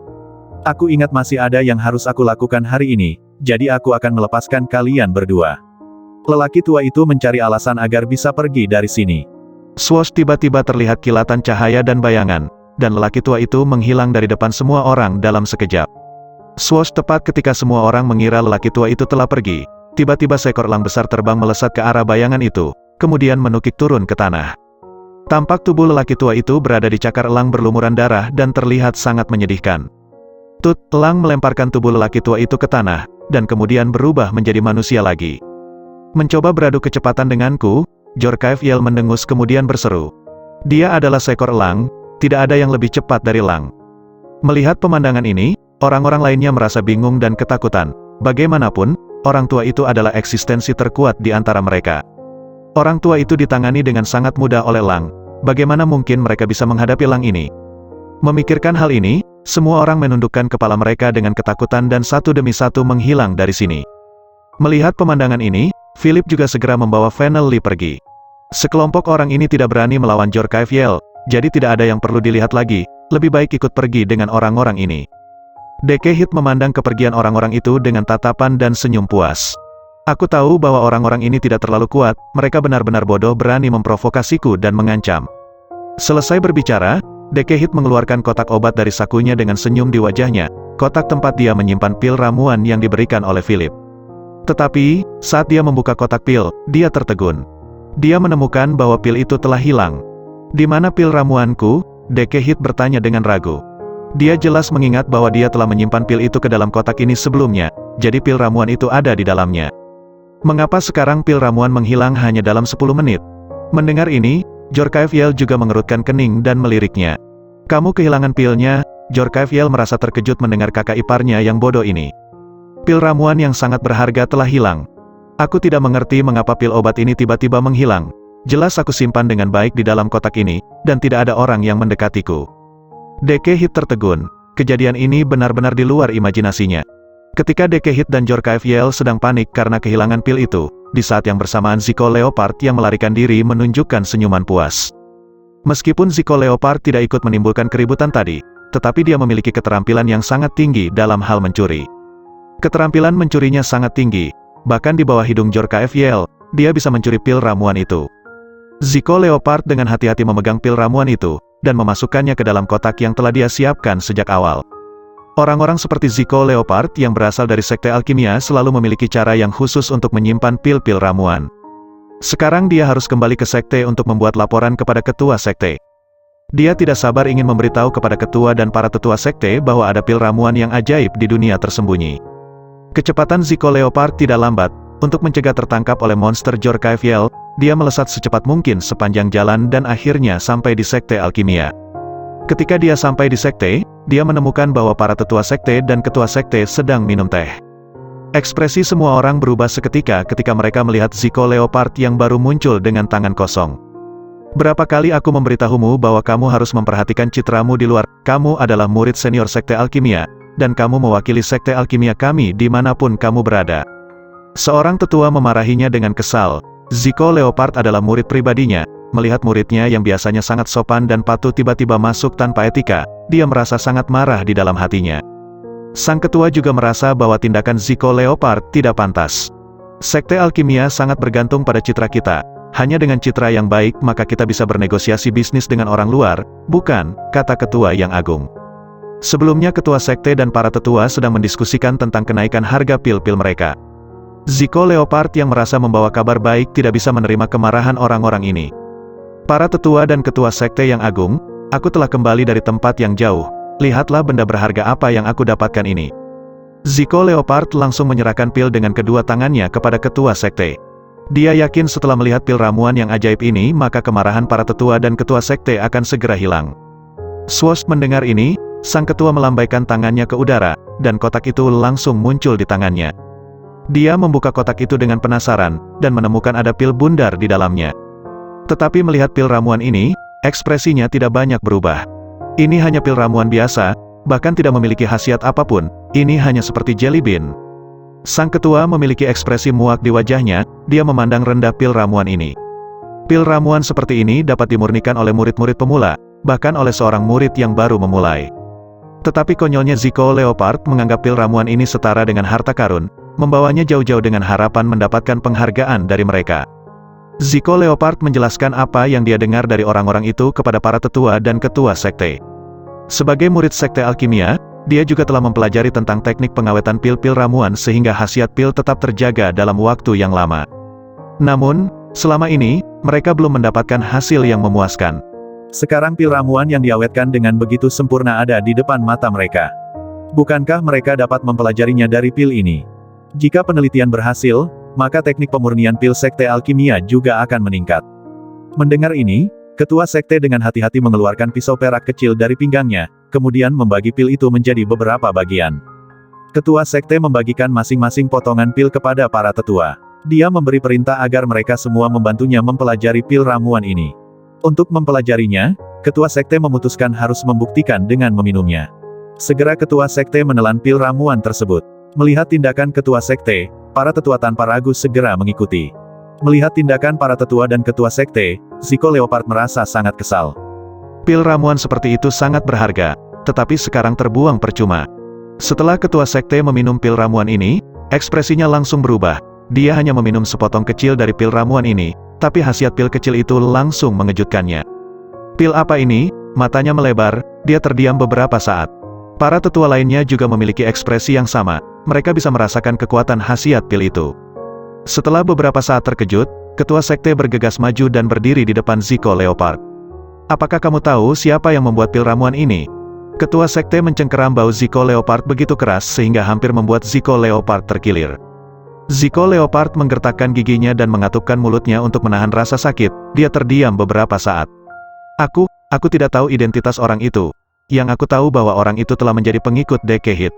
Aku ingat masih ada yang harus aku lakukan hari ini, jadi aku akan melepaskan kalian berdua. Lelaki tua itu mencari alasan agar bisa pergi dari sini. Swoosh tiba-tiba terlihat kilatan cahaya dan bayangan, dan lelaki tua itu menghilang dari depan semua orang dalam sekejap. Swoosh tepat ketika semua orang mengira lelaki tua itu telah pergi. Tiba-tiba seekor elang besar terbang melesat ke arah bayangan itu, kemudian menukik turun ke tanah. Tampak tubuh lelaki tua itu berada di cakar elang berlumuran darah dan terlihat sangat menyedihkan. Elang melemparkan tubuh lelaki tua itu ke tanah, dan kemudian berubah menjadi manusia lagi. Mencoba beradu kecepatan denganku, Jorkaev Yell mendengus kemudian berseru. Dia adalah seekor elang, tidak ada yang lebih cepat dari elang. Melihat pemandangan ini, orang-orang lainnya merasa bingung dan ketakutan. Bagaimanapun, orang tua itu adalah eksistensi terkuat di antara mereka. Orang tua itu ditangani dengan sangat mudah oleh elang. Bagaimana mungkin mereka bisa menghadapi elang ini? Memikirkan hal ini, semua orang menundukkan kepala mereka dengan ketakutan dan satu demi satu menghilang dari sini. Melihat pemandangan ini, Philip juga segera membawa Fennel Lee pergi. Sekelompok orang ini tidak berani melawan Jorkaev Yell, jadi tidak ada yang perlu dilihat lagi, lebih baik ikut pergi dengan orang-orang ini. Deke Hit memandang kepergian orang-orang itu dengan tatapan dan senyum puas. Aku tahu bahwa orang-orang ini tidak terlalu kuat, mereka benar-benar bodoh berani memprovokasiku dan mengancam. Selesai berbicara, Deke Hit mengeluarkan kotak obat dari sakunya dengan senyum di wajahnya, kotak tempat dia menyimpan pil ramuan yang diberikan oleh Philip. Tetapi, saat dia membuka kotak pil, dia tertegun. Dia menemukan bahwa pil itu telah hilang. Di mana pil ramuanku? Deke Hit bertanya dengan ragu. Dia jelas mengingat bahwa dia telah menyimpan pil itu ke dalam kotak ini sebelumnya, jadi pil ramuan itu ada di dalamnya. Mengapa sekarang pil ramuan menghilang hanya dalam 10 menit? Mendengar ini, Jorkaev Yell juga mengerutkan kening dan meliriknya. Kamu kehilangan pilnya, Jorkaev Yell merasa terkejut mendengar kakak iparnya yang bodoh ini. Pil ramuan yang sangat berharga telah hilang. Aku tidak mengerti mengapa pil obat ini tiba-tiba menghilang. Jelas aku simpan dengan baik di dalam kotak ini, dan tidak ada orang yang mendekatiku. Deke Hit tertegun. Kejadian ini benar-benar di luar imajinasinya. Ketika Deke Hit dan Jorkaev Yell sedang panik karena kehilangan pil itu, di saat yang bersamaan Zico Leopard yang melarikan diri menunjukkan senyuman puas. Meskipun Zico Leopard tidak ikut menimbulkan keributan tadi, tetapi dia memiliki keterampilan yang sangat tinggi dalam hal mencuri. Keterampilan mencurinya sangat tinggi, bahkan di bawah hidung Jorkaev Yell, dia bisa mencuri pil ramuan itu. Zico Leopard dengan hati-hati memegang pil ramuan itu, dan memasukkannya ke dalam kotak yang telah dia siapkan sejak awal. Orang-orang seperti Zico Leopard yang berasal dari sekte alkimia selalu memiliki cara yang khusus untuk menyimpan pil-pil ramuan. Sekarang dia harus kembali ke sekte untuk membuat laporan kepada ketua sekte. Dia tidak sabar ingin memberitahu kepada ketua dan para tetua sekte bahwa ada pil ramuan yang ajaib di dunia tersembunyi. Kecepatan Zico Leopard tidak lambat. Untuk mencegah tertangkap oleh monster Jorkaeviel, dia melesat secepat mungkin sepanjang jalan dan akhirnya sampai di sekte alkimia. Ketika dia sampai di sekte, dia menemukan bahwa para tetua sekte dan ketua sekte sedang minum teh. Ekspresi semua orang berubah seketika ketika mereka melihat Zico Leopard yang baru muncul dengan tangan kosong. Berapa kali aku memberitahumu bahwa kamu harus memperhatikan citramu di luar, kamu adalah murid senior sekte alkimia, dan kamu mewakili sekte alkimia kami dimanapun kamu berada. Seorang tetua memarahinya dengan kesal. Zico Leopard adalah murid pribadinya. Melihat muridnya yang biasanya sangat sopan dan patuh tiba-tiba masuk tanpa etika, dia merasa sangat marah di dalam hatinya. Sang ketua juga merasa bahwa tindakan Zico Leopard tidak pantas. Sekte alkimia sangat bergantung pada citra kita. Hanya dengan citra yang baik maka kita bisa bernegosiasi bisnis dengan orang luar, bukan, kata ketua yang agung. Sebelumnya ketua sekte dan para tetua sedang mendiskusikan tentang kenaikan harga pil-pil mereka. Zico Leopard yang merasa membawa kabar baik tidak bisa menerima kemarahan orang-orang ini. Para tetua dan ketua sekte yang agung, aku telah kembali dari tempat yang jauh, lihatlah benda berharga apa yang aku dapatkan ini. Zico Leopard langsung menyerahkan pil dengan kedua tangannya kepada ketua sekte. Dia yakin setelah melihat pil ramuan yang ajaib ini maka kemarahan para tetua dan ketua sekte akan segera hilang. Swosh mendengar ini, sang ketua melambaikan tangannya ke udara, dan kotak itu langsung muncul di tangannya. Dia membuka kotak itu dengan penasaran, dan menemukan ada pil bundar di dalamnya. Tetapi melihat pil ramuan ini, ekspresinya tidak banyak berubah. Ini hanya pil ramuan biasa, bahkan tidak memiliki khasiat apapun, ini hanya seperti jelly bean. Sang ketua memiliki ekspresi muak di wajahnya, dia memandang rendah pil ramuan ini. Pil ramuan seperti ini dapat dimurnikan oleh murid-murid pemula, bahkan oleh seorang murid yang baru memulai. Tetapi konyolnya Zico Leopard menganggap pil ramuan ini setara dengan harta karun, membawanya jauh-jauh dengan harapan mendapatkan penghargaan dari mereka. Zico Leopard menjelaskan apa yang dia dengar dari orang-orang itu kepada para tetua dan ketua sekte. Sebagai murid sekte alkimia, dia juga telah mempelajari tentang teknik pengawetan pil-pil ramuan sehingga khasiat pil tetap terjaga dalam waktu yang lama. Namun, selama ini, mereka belum mendapatkan hasil yang memuaskan. Sekarang pil ramuan yang diawetkan dengan begitu sempurna ada di depan mata mereka. Bukankah mereka dapat mempelajarinya dari pil ini? Jika penelitian berhasil, maka teknik pemurnian pil sekte alkimia juga akan meningkat. Mendengar ini, ketua sekte dengan hati-hati mengeluarkan pisau perak kecil dari pinggangnya, kemudian membagi pil itu menjadi beberapa bagian. Ketua sekte membagikan masing-masing potongan pil kepada para tetua. Dia memberi perintah agar mereka semua membantunya mempelajari pil ramuan ini. Untuk mempelajarinya, ketua sekte memutuskan harus membuktikan dengan meminumnya. Segera ketua sekte menelan pil ramuan tersebut. Melihat tindakan ketua sekte, para tetua tanpa ragu segera mengikuti. Melihat tindakan para tetua dan ketua sekte, Zico Leopard merasa sangat kesal. Pil ramuan seperti itu sangat berharga, tetapi sekarang terbuang percuma. Setelah ketua sekte meminum pil ramuan ini, ekspresinya langsung berubah. Dia hanya meminum sepotong kecil dari pil ramuan ini, tapi khasiat pil kecil itu langsung mengejutkannya. Pil apa ini? Matanya melebar, dia terdiam beberapa saat. Para tetua lainnya juga memiliki ekspresi yang sama. Mereka bisa merasakan kekuatan khasiat pil itu. Setelah beberapa saat terkejut, ketua sekte bergegas maju dan berdiri di depan Zico Leopard. Apakah kamu tahu siapa yang membuat pil ramuan ini? Ketua sekte mencengkeram bau Zico Leopard begitu keras sehingga hampir membuat Zico Leopard terkilir. Zico Leopard menggertakkan giginya dan mengatupkan mulutnya untuk menahan rasa sakit. Dia terdiam beberapa saat. Aku tidak tahu identitas orang itu. Yang aku tahu bahwa orang itu telah menjadi pengikut Dekehit.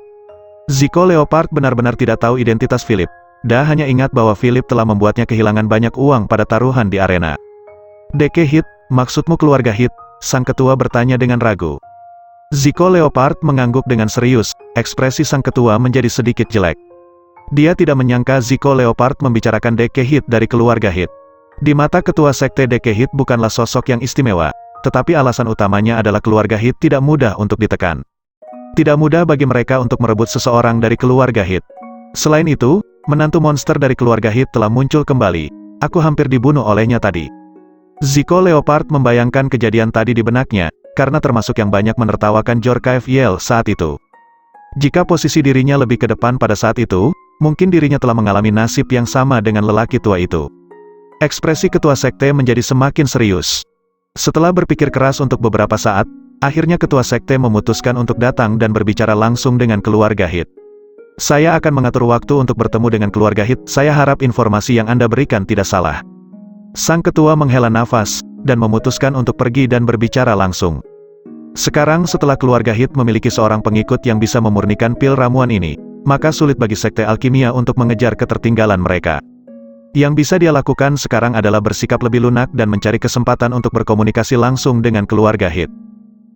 Zico Leopard benar-benar tidak tahu identitas Philip. Dia hanya ingat bahwa Philip telah membuatnya kehilangan banyak uang pada taruhan di arena. Dekehit, maksudmu keluarga Hit? Sang ketua bertanya dengan ragu. Zico Leopard mengangguk dengan serius, ekspresi sang ketua menjadi sedikit jelek. Dia tidak menyangka Zico Leopard membicarakan Dekehit dari keluarga Hit. Di mata ketua sekte Dekehit bukanlah sosok yang istimewa, tetapi alasan utamanya adalah keluarga Hit tidak mudah untuk ditekan. Tidak mudah bagi mereka untuk merebut seseorang dari keluarga Hit. Selain itu, menantu monster dari keluarga Hit telah muncul kembali. Aku hampir dibunuh olehnya tadi. Zico Leopard membayangkan kejadian tadi di benaknya, karena termasuk yang banyak menertawakan Jorkaeviel saat itu. Jika posisi dirinya lebih ke depan pada saat itu, mungkin dirinya telah mengalami nasib yang sama dengan lelaki tua itu. Ekspresi ketua sekte menjadi semakin serius. Setelah berpikir keras untuk beberapa saat, akhirnya ketua sekte memutuskan untuk datang dan berbicara langsung dengan keluarga Hit. Saya akan mengatur waktu untuk bertemu dengan keluarga Hit, saya harap informasi yang Anda berikan tidak salah. Sang ketua menghela nafas, dan memutuskan untuk pergi dan berbicara langsung. Sekarang setelah keluarga Hit memiliki seorang pengikut yang bisa memurnikan pil ramuan ini, maka sulit bagi sekte alkimia untuk mengejar ketertinggalan mereka. Yang bisa dia lakukan sekarang adalah bersikap lebih lunak dan mencari kesempatan untuk berkomunikasi langsung dengan keluarga Hit.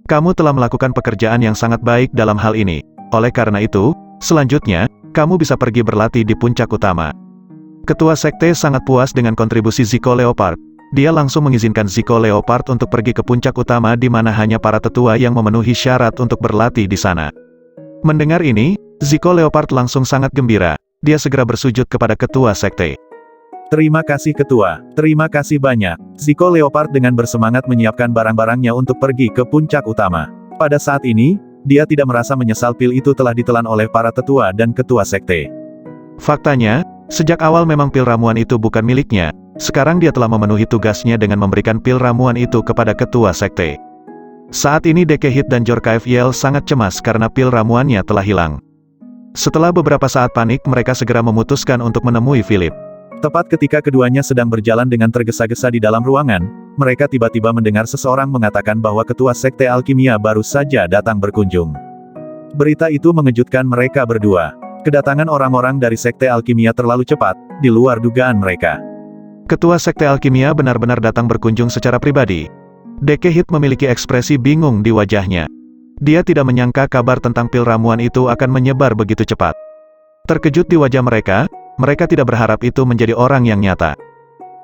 Kamu telah melakukan pekerjaan yang sangat baik dalam hal ini. Oleh karena itu, selanjutnya, kamu bisa pergi berlatih di puncak utama. Ketua sekte sangat puas dengan kontribusi Zico Leopard. Dia langsung mengizinkan Zico Leopard untuk pergi ke puncak utama di mana hanya para tetua yang memenuhi syarat untuk berlatih di sana. Mendengar ini, Zico Leopard langsung sangat gembira. Dia segera bersujud kepada ketua sekte. Terima kasih ketua, terima kasih banyak. Zico Leopard dengan bersemangat menyiapkan barang-barangnya untuk pergi ke puncak utama. Pada saat ini, dia tidak merasa menyesal pil itu telah ditelan oleh para tetua dan ketua sekte. Faktanya, sejak awal memang pil ramuan itu bukan miliknya, sekarang dia telah memenuhi tugasnya dengan memberikan pil ramuan itu kepada ketua sekte. Saat ini Deke Hit dan Jorkaev Yell sangat cemas karena pil ramuannya telah hilang. Setelah beberapa saat panik, mereka segera memutuskan untuk menemui Philip. Tepat ketika keduanya sedang berjalan dengan tergesa-gesa di dalam ruangan, mereka tiba-tiba mendengar seseorang mengatakan bahwa ketua sekte alkimia baru saja datang berkunjung. Berita itu mengejutkan mereka berdua. Kedatangan orang-orang dari sekte alkimia terlalu cepat, di luar dugaan mereka. Ketua sekte alkimia benar-benar datang berkunjung secara pribadi. Deke Hit memiliki ekspresi bingung di wajahnya. Dia tidak menyangka kabar tentang pil ramuan itu akan menyebar begitu cepat. Terkejut di wajah mereka tidak berharap itu menjadi orang yang nyata.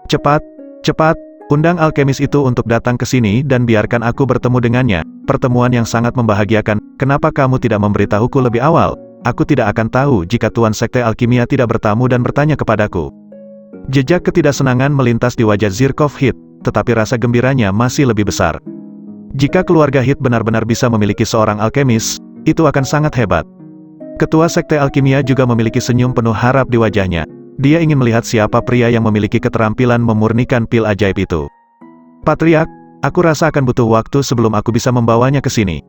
Cepat, undang alkemis itu untuk datang ke sini dan biarkan aku bertemu dengannya. Pertemuan yang sangat membahagiakan. Kenapa kamu tidak memberitahuku lebih awal? Aku tidak akan tahu jika Tuan Sekte Alkimia tidak bertamu dan bertanya kepadaku. Jejak ketidaksenangan melintas di wajah Zirkov Hit, tetapi rasa gembiranya masih lebih besar. Jika keluarga Hit benar-benar bisa memiliki seorang alkemis, itu akan sangat hebat. Ketua Sekte Alkimia juga memiliki senyum penuh harap di wajahnya. Dia ingin melihat siapa pria yang memiliki keterampilan memurnikan pil ajaib itu. Patriark, aku rasa akan butuh waktu sebelum aku bisa membawanya ke sini.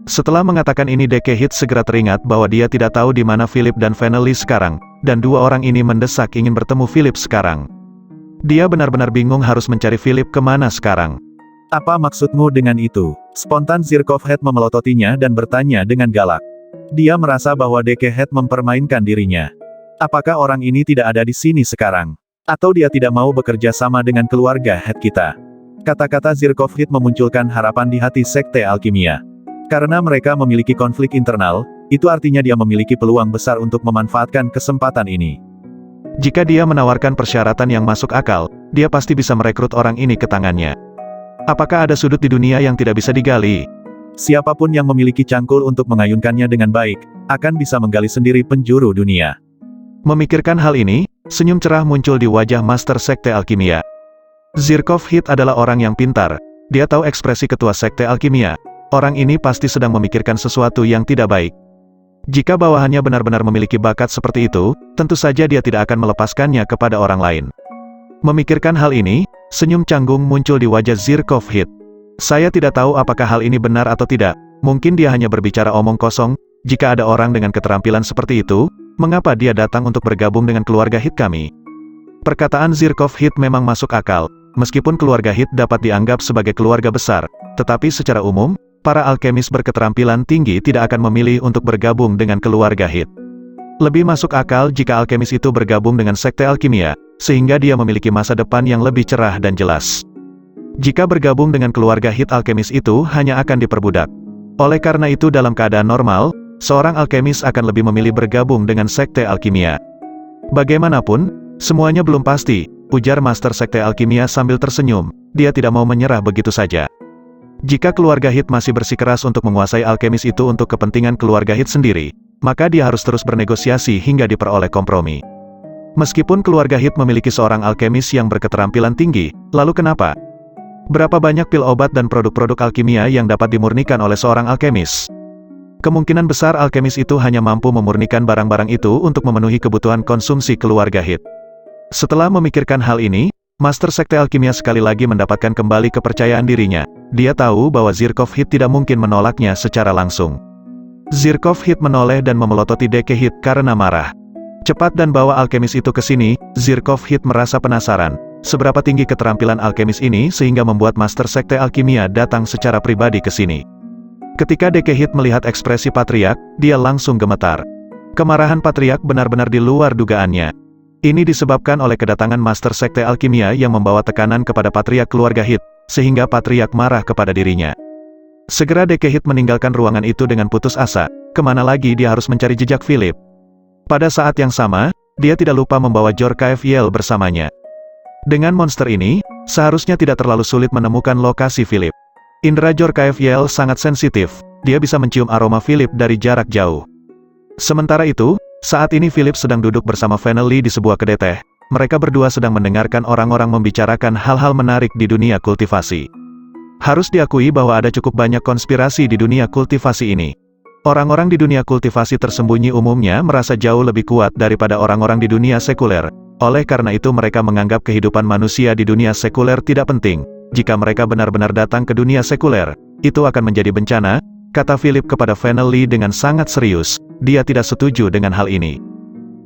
Setelah mengatakan ini Deke Hit segera teringat bahwa dia tidak tahu di mana Philip dan Vanelli sekarang, dan dua orang ini mendesak ingin bertemu Philip sekarang. Dia benar-benar bingung harus mencari Philip kemana sekarang. Apa maksudmu dengan itu? Spontan Zirkov Hit memelototinya dan bertanya dengan galak. Dia merasa bahwa Deke Hit mempermainkan dirinya. Apakah orang ini tidak ada di sini sekarang? Atau dia tidak mau bekerja sama dengan keluarga Hit kita? Kata-kata Zirkov Hit memunculkan harapan di hati Sekte Alkimia. Karena mereka memiliki konflik internal, itu artinya dia memiliki peluang besar untuk memanfaatkan kesempatan ini. Jika dia menawarkan persyaratan yang masuk akal, dia pasti bisa merekrut orang ini ke tangannya. Apakah ada sudut di dunia yang tidak bisa digali? Siapapun yang memiliki cangkul untuk mengayunkannya dengan baik, akan bisa menggali sendiri penjuru dunia. Memikirkan hal ini, senyum cerah muncul di wajah Master Sekte Alkimia. Zirkov Hit adalah orang yang pintar. Dia tahu ekspresi ketua Sekte Alkimia. Orang ini pasti sedang memikirkan sesuatu yang tidak baik. Jika bawahannya benar-benar memiliki bakat seperti itu, tentu saja dia tidak akan melepaskannya kepada orang lain. Memikirkan hal ini, senyum canggung muncul di wajah Zirkov Hit. Saya tidak tahu apakah hal ini benar atau tidak, mungkin dia hanya berbicara omong kosong. Jika ada orang dengan keterampilan seperti itu, mengapa dia datang untuk bergabung dengan keluarga Hit kami? Perkataan Zirkov Hit memang masuk akal, meskipun keluarga Hit dapat dianggap sebagai keluarga besar, tetapi secara umum, para alkemis berketerampilan tinggi tidak akan memilih untuk bergabung dengan keluarga Hit. Lebih masuk akal jika alkemis itu bergabung dengan Sekte Alkimia, sehingga dia memiliki masa depan yang lebih cerah dan jelas. Jika bergabung dengan keluarga Hit, alkemis itu hanya akan diperbudak. Oleh karena itu dalam keadaan normal, seorang alkemis akan lebih memilih bergabung dengan Sekte Alkimia. Bagaimanapun, semuanya belum pasti, ujar Master Sekte Alkimia sambil tersenyum. Dia tidak mau menyerah begitu saja. Jika keluarga Hit masih bersikeras untuk menguasai alkemis itu untuk kepentingan keluarga Hit sendiri, maka dia harus terus bernegosiasi hingga diperoleh kompromi. Meskipun keluarga Hit memiliki seorang alkemis yang berketerampilan tinggi, lalu kenapa? Berapa banyak pil obat dan produk-produk alkimia yang dapat dimurnikan oleh seorang alkemis? Kemungkinan besar alkemis itu hanya mampu memurnikan barang-barang itu untuk memenuhi kebutuhan konsumsi keluarga Hit. Setelah memikirkan hal ini, Master Sekte Alkimia sekali lagi mendapatkan kembali kepercayaan dirinya. Dia tahu bahwa Zirkov Hit tidak mungkin menolaknya secara langsung. Zirkov Hit menoleh dan memelototi Deke Hit karena marah. Cepat dan bawa alkemis itu ke sini. Zirkov Hit merasa penasaran. Seberapa tinggi keterampilan alkemis ini sehingga membuat Master Sekte Alkimia datang secara pribadi ke sini. Ketika Deke Hit melihat ekspresi Patriark, dia langsung gemetar. Kemarahan Patriark benar-benar di luar dugaannya. Ini disebabkan oleh kedatangan Master Sekte Alkimia yang membawa tekanan kepada Patriark keluarga Hit, sehingga Patriark marah kepada dirinya. Segera Deke Hit meninggalkan ruangan itu dengan putus asa. Kemana lagi dia harus mencari jejak Philip? Pada saat yang sama, dia tidak lupa membawa Jorkaev Yell bersamanya. Dengan monster ini, seharusnya tidak terlalu sulit menemukan lokasi Philip. Indra Jorkaev Yell sangat sensitif, dia bisa mencium aroma Philip dari jarak jauh. Sementara itu, saat ini Philip sedang duduk bersama Vanelli di sebuah kedai teh. Mereka berdua sedang mendengarkan orang-orang membicarakan hal-hal menarik di dunia kultivasi. Harus diakui bahwa ada cukup banyak konspirasi di dunia kultivasi ini. Orang-orang di dunia kultivasi tersembunyi umumnya merasa jauh lebih kuat daripada orang-orang di dunia sekuler. Oleh karena itu mereka menganggap kehidupan manusia di dunia sekuler tidak penting. Jika mereka benar-benar datang ke dunia sekuler, itu akan menjadi bencana, kata Philip kepada Vanelli dengan sangat serius. Dia tidak setuju dengan hal ini.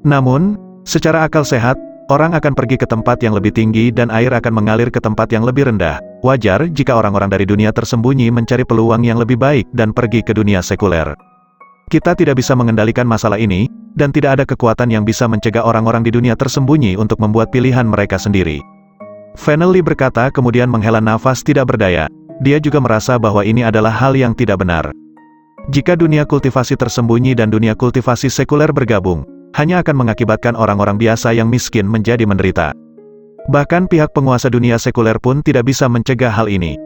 Namun, secara akal sehat, orang akan pergi ke tempat yang lebih tinggi dan air akan mengalir ke tempat yang lebih rendah. Wajar jika orang-orang dari dunia tersembunyi mencari peluang yang lebih baik dan pergi ke dunia sekuler. Kita tidak bisa mengendalikan masalah ini, dan tidak ada kekuatan yang bisa mencegah orang-orang di dunia tersembunyi untuk membuat pilihan mereka sendiri. Vanelli berkata kemudian menghela nafas tidak berdaya. Dia juga merasa bahwa ini adalah hal yang tidak benar. Jika dunia kultivasi tersembunyi dan dunia kultivasi sekuler bergabung, hanya akan mengakibatkan orang-orang biasa yang miskin menjadi menderita. Bahkan pihak penguasa dunia sekuler pun tidak bisa mencegah hal ini.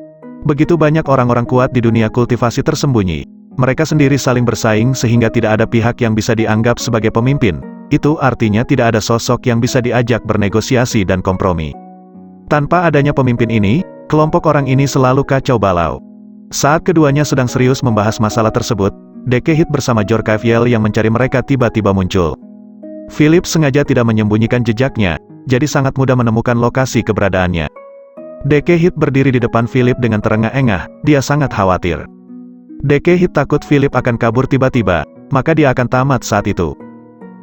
Begitu banyak orang-orang kuat di dunia kultivasi tersembunyi. Mereka sendiri saling bersaing sehingga tidak ada pihak yang bisa dianggap sebagai pemimpin. Itu artinya tidak ada sosok yang bisa diajak bernegosiasi dan kompromi. Tanpa adanya pemimpin ini, kelompok orang ini selalu kacau balau. Saat keduanya sedang serius membahas masalah tersebut, Deke Hit bersama Jorkaev Yell yang mencari mereka tiba-tiba muncul. Philip sengaja tidak menyembunyikan jejaknya, jadi sangat mudah menemukan lokasi keberadaannya. Deke Hit berdiri di depan Philip dengan terengah-engah, dia sangat khawatir. Deke Hit takut Philip akan kabur tiba-tiba, maka dia akan tamat saat itu.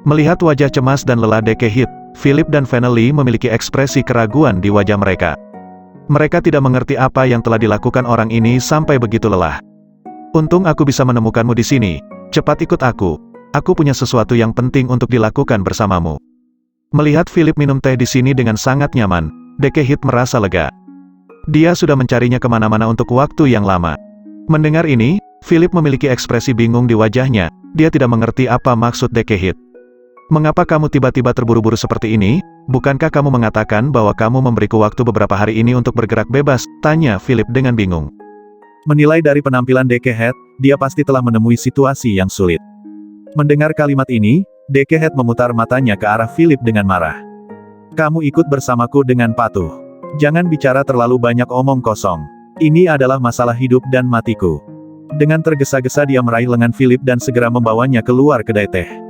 Melihat wajah cemas dan lelah Deke Hit, Philip dan Vanelli memiliki ekspresi keraguan di wajah mereka. Mereka tidak mengerti apa yang telah dilakukan orang ini sampai begitu lelah. Untung aku bisa menemukanmu di sini, cepat ikut aku. Aku punya sesuatu yang penting untuk dilakukan bersamamu. Melihat Philip minum teh di sini dengan sangat nyaman, Deke Hit merasa lega. Dia sudah mencarinya kemana-mana untuk waktu yang lama. Mendengar ini, Philip memiliki ekspresi bingung di wajahnya, dia tidak mengerti apa maksud Deke Hit. Mengapa kamu tiba-tiba terburu-buru seperti ini? Bukankah kamu mengatakan bahwa kamu memberiku waktu beberapa hari ini untuk bergerak bebas? Tanya Philip dengan bingung. Menilai dari penampilan Deke Hit, dia pasti telah menemui situasi yang sulit. Mendengar kalimat ini, Deke Hit memutar matanya ke arah Philip dengan marah. Kamu ikut bersamaku dengan patuh. Jangan bicara terlalu banyak omong kosong. Ini adalah masalah hidup dan matiku. Dengan tergesa-gesa dia meraih lengan Philip dan segera membawanya keluar kedai teh.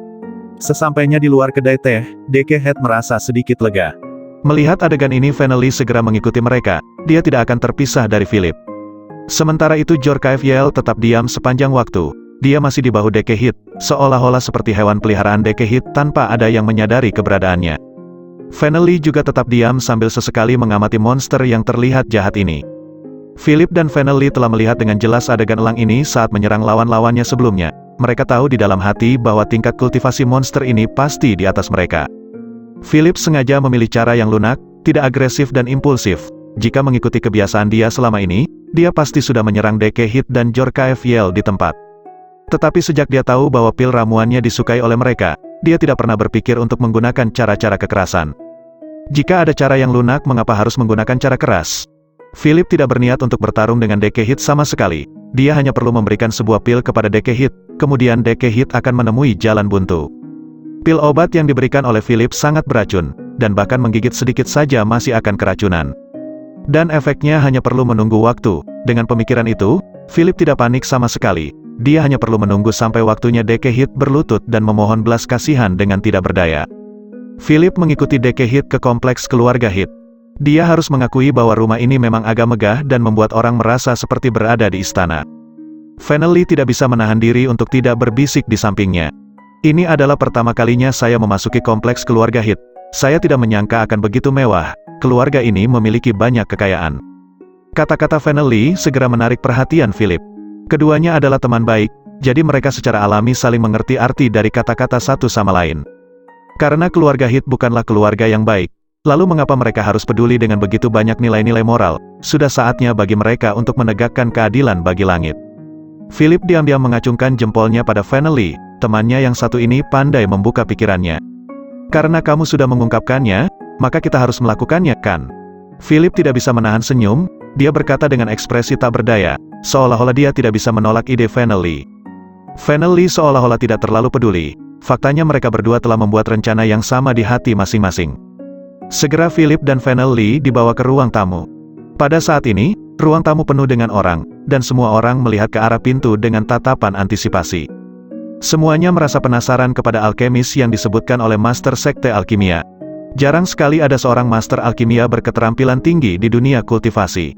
Sesampainya di luar kedai teh, Deke Hit merasa sedikit lega. Melihat adegan ini Vanelli segera mengikuti mereka, dia tidak akan terpisah dari Philip. Sementara itu Jorkaev Yell tetap diam sepanjang waktu. Dia masih di bahu Deke Hit, seolah-olah seperti hewan peliharaan Deke Hit tanpa ada yang menyadari keberadaannya. Vanelli juga tetap diam sambil sesekali mengamati monster yang terlihat jahat ini. Philip dan Vanelli telah melihat dengan jelas adegan elang ini saat menyerang lawan-lawannya sebelumnya. Mereka tahu di dalam hati bahwa tingkat kultivasi monster ini pasti di atas mereka. Philip sengaja memilih cara yang lunak, tidak agresif dan impulsif. Jika mengikuti kebiasaan dia selama ini, dia pasti sudah menyerang Deke Hit dan Jorkaev Yell di tempat. Tetapi sejak dia tahu bahwa pil ramuannya disukai oleh mereka, dia tidak pernah berpikir untuk menggunakan cara-cara kekerasan. Jika ada cara yang lunak, mengapa harus menggunakan cara keras? Philip tidak berniat untuk bertarung dengan Deke Hit sama sekali. Dia hanya perlu memberikan sebuah pil kepada Deke Hit, kemudian Deke Hit akan menemui jalan buntu. Pil obat yang diberikan oleh Philip sangat beracun, dan bahkan menggigit sedikit saja masih akan keracunan. Dan efeknya hanya perlu menunggu waktu. Dengan pemikiran itu, Philip tidak panik sama sekali. Dia hanya perlu menunggu sampai waktunya Deke Hit berlutut dan memohon belas kasihan dengan tidak berdaya. Philip mengikuti Deke Hit ke kompleks keluarga Hit. Dia harus mengakui bahwa rumah ini memang agak megah dan membuat orang merasa seperti berada di istana. Fennel Lee tidak bisa menahan diri untuk tidak berbisik di sampingnya. Ini adalah pertama kalinya saya memasuki kompleks keluarga Heath. Saya tidak menyangka akan begitu mewah. Keluarga ini memiliki banyak kekayaan. Kata-kata Fennel Lee segera menarik perhatian Philip. Keduanya adalah teman baik, jadi mereka secara alami saling mengerti arti dari kata-kata satu sama lain. Karena keluarga Heath bukanlah keluarga yang baik, lalu mengapa mereka harus peduli dengan begitu banyak nilai-nilai moral? Sudah saatnya bagi mereka untuk menegakkan keadilan bagi langit. Philip diam-diam mengacungkan jempolnya pada Fennel Lee, temannya yang satu ini pandai membuka pikirannya. Karena kamu sudah mengungkapkannya, maka kita harus melakukannya, kan? Philip tidak bisa menahan senyum, dia berkata dengan ekspresi tak berdaya, seolah-olah dia tidak bisa menolak ide Fennel Lee. Fennel Lee seolah-olah tidak terlalu peduli, faktanya mereka berdua telah membuat rencana yang sama di hati masing-masing. Segera Philip dan Fennel Lee dibawa ke ruang tamu. Pada saat ini, ruang tamu penuh dengan orang, dan semua orang melihat ke arah pintu dengan tatapan antisipasi. Semuanya merasa penasaran kepada alkemis yang disebutkan oleh Master Sekte Alkimia. Jarang sekali ada seorang Master Alkimia berketerampilan tinggi di dunia kultivasi.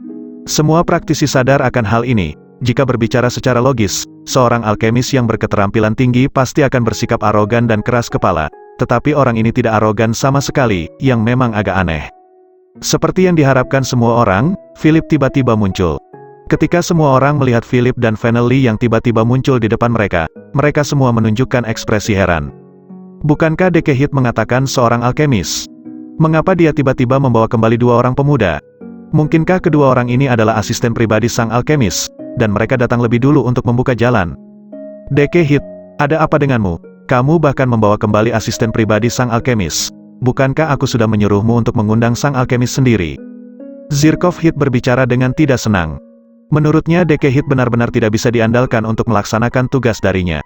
Semua praktisi sadar akan hal ini. Jika berbicara secara logis, seorang alkemis yang berketerampilan tinggi pasti akan bersikap arogan dan keras kepala. Tetapi orang ini tidak arogan sama sekali, yang memang agak aneh. Seperti yang diharapkan semua orang, Philip tiba-tiba muncul. Ketika semua orang melihat Philip dan Fennel Lee yang tiba-tiba muncul di depan mereka, mereka semua menunjukkan ekspresi heran. Bukankah Deke Heath mengatakan seorang alkemis? Mengapa dia tiba-tiba membawa kembali dua orang pemuda? Mungkinkah kedua orang ini adalah asisten pribadi sang alkemis, dan mereka datang lebih dulu untuk membuka jalan? Deke Heath, ada apa denganmu? Kamu bahkan membawa kembali asisten pribadi sang alkemis. Bukankah aku sudah menyuruhmu untuk mengundang sang alkemis sendiri? Zirkov Heath berbicara dengan tidak senang. Menurutnya Deke Heath benar-benar tidak bisa diandalkan untuk melaksanakan tugas darinya.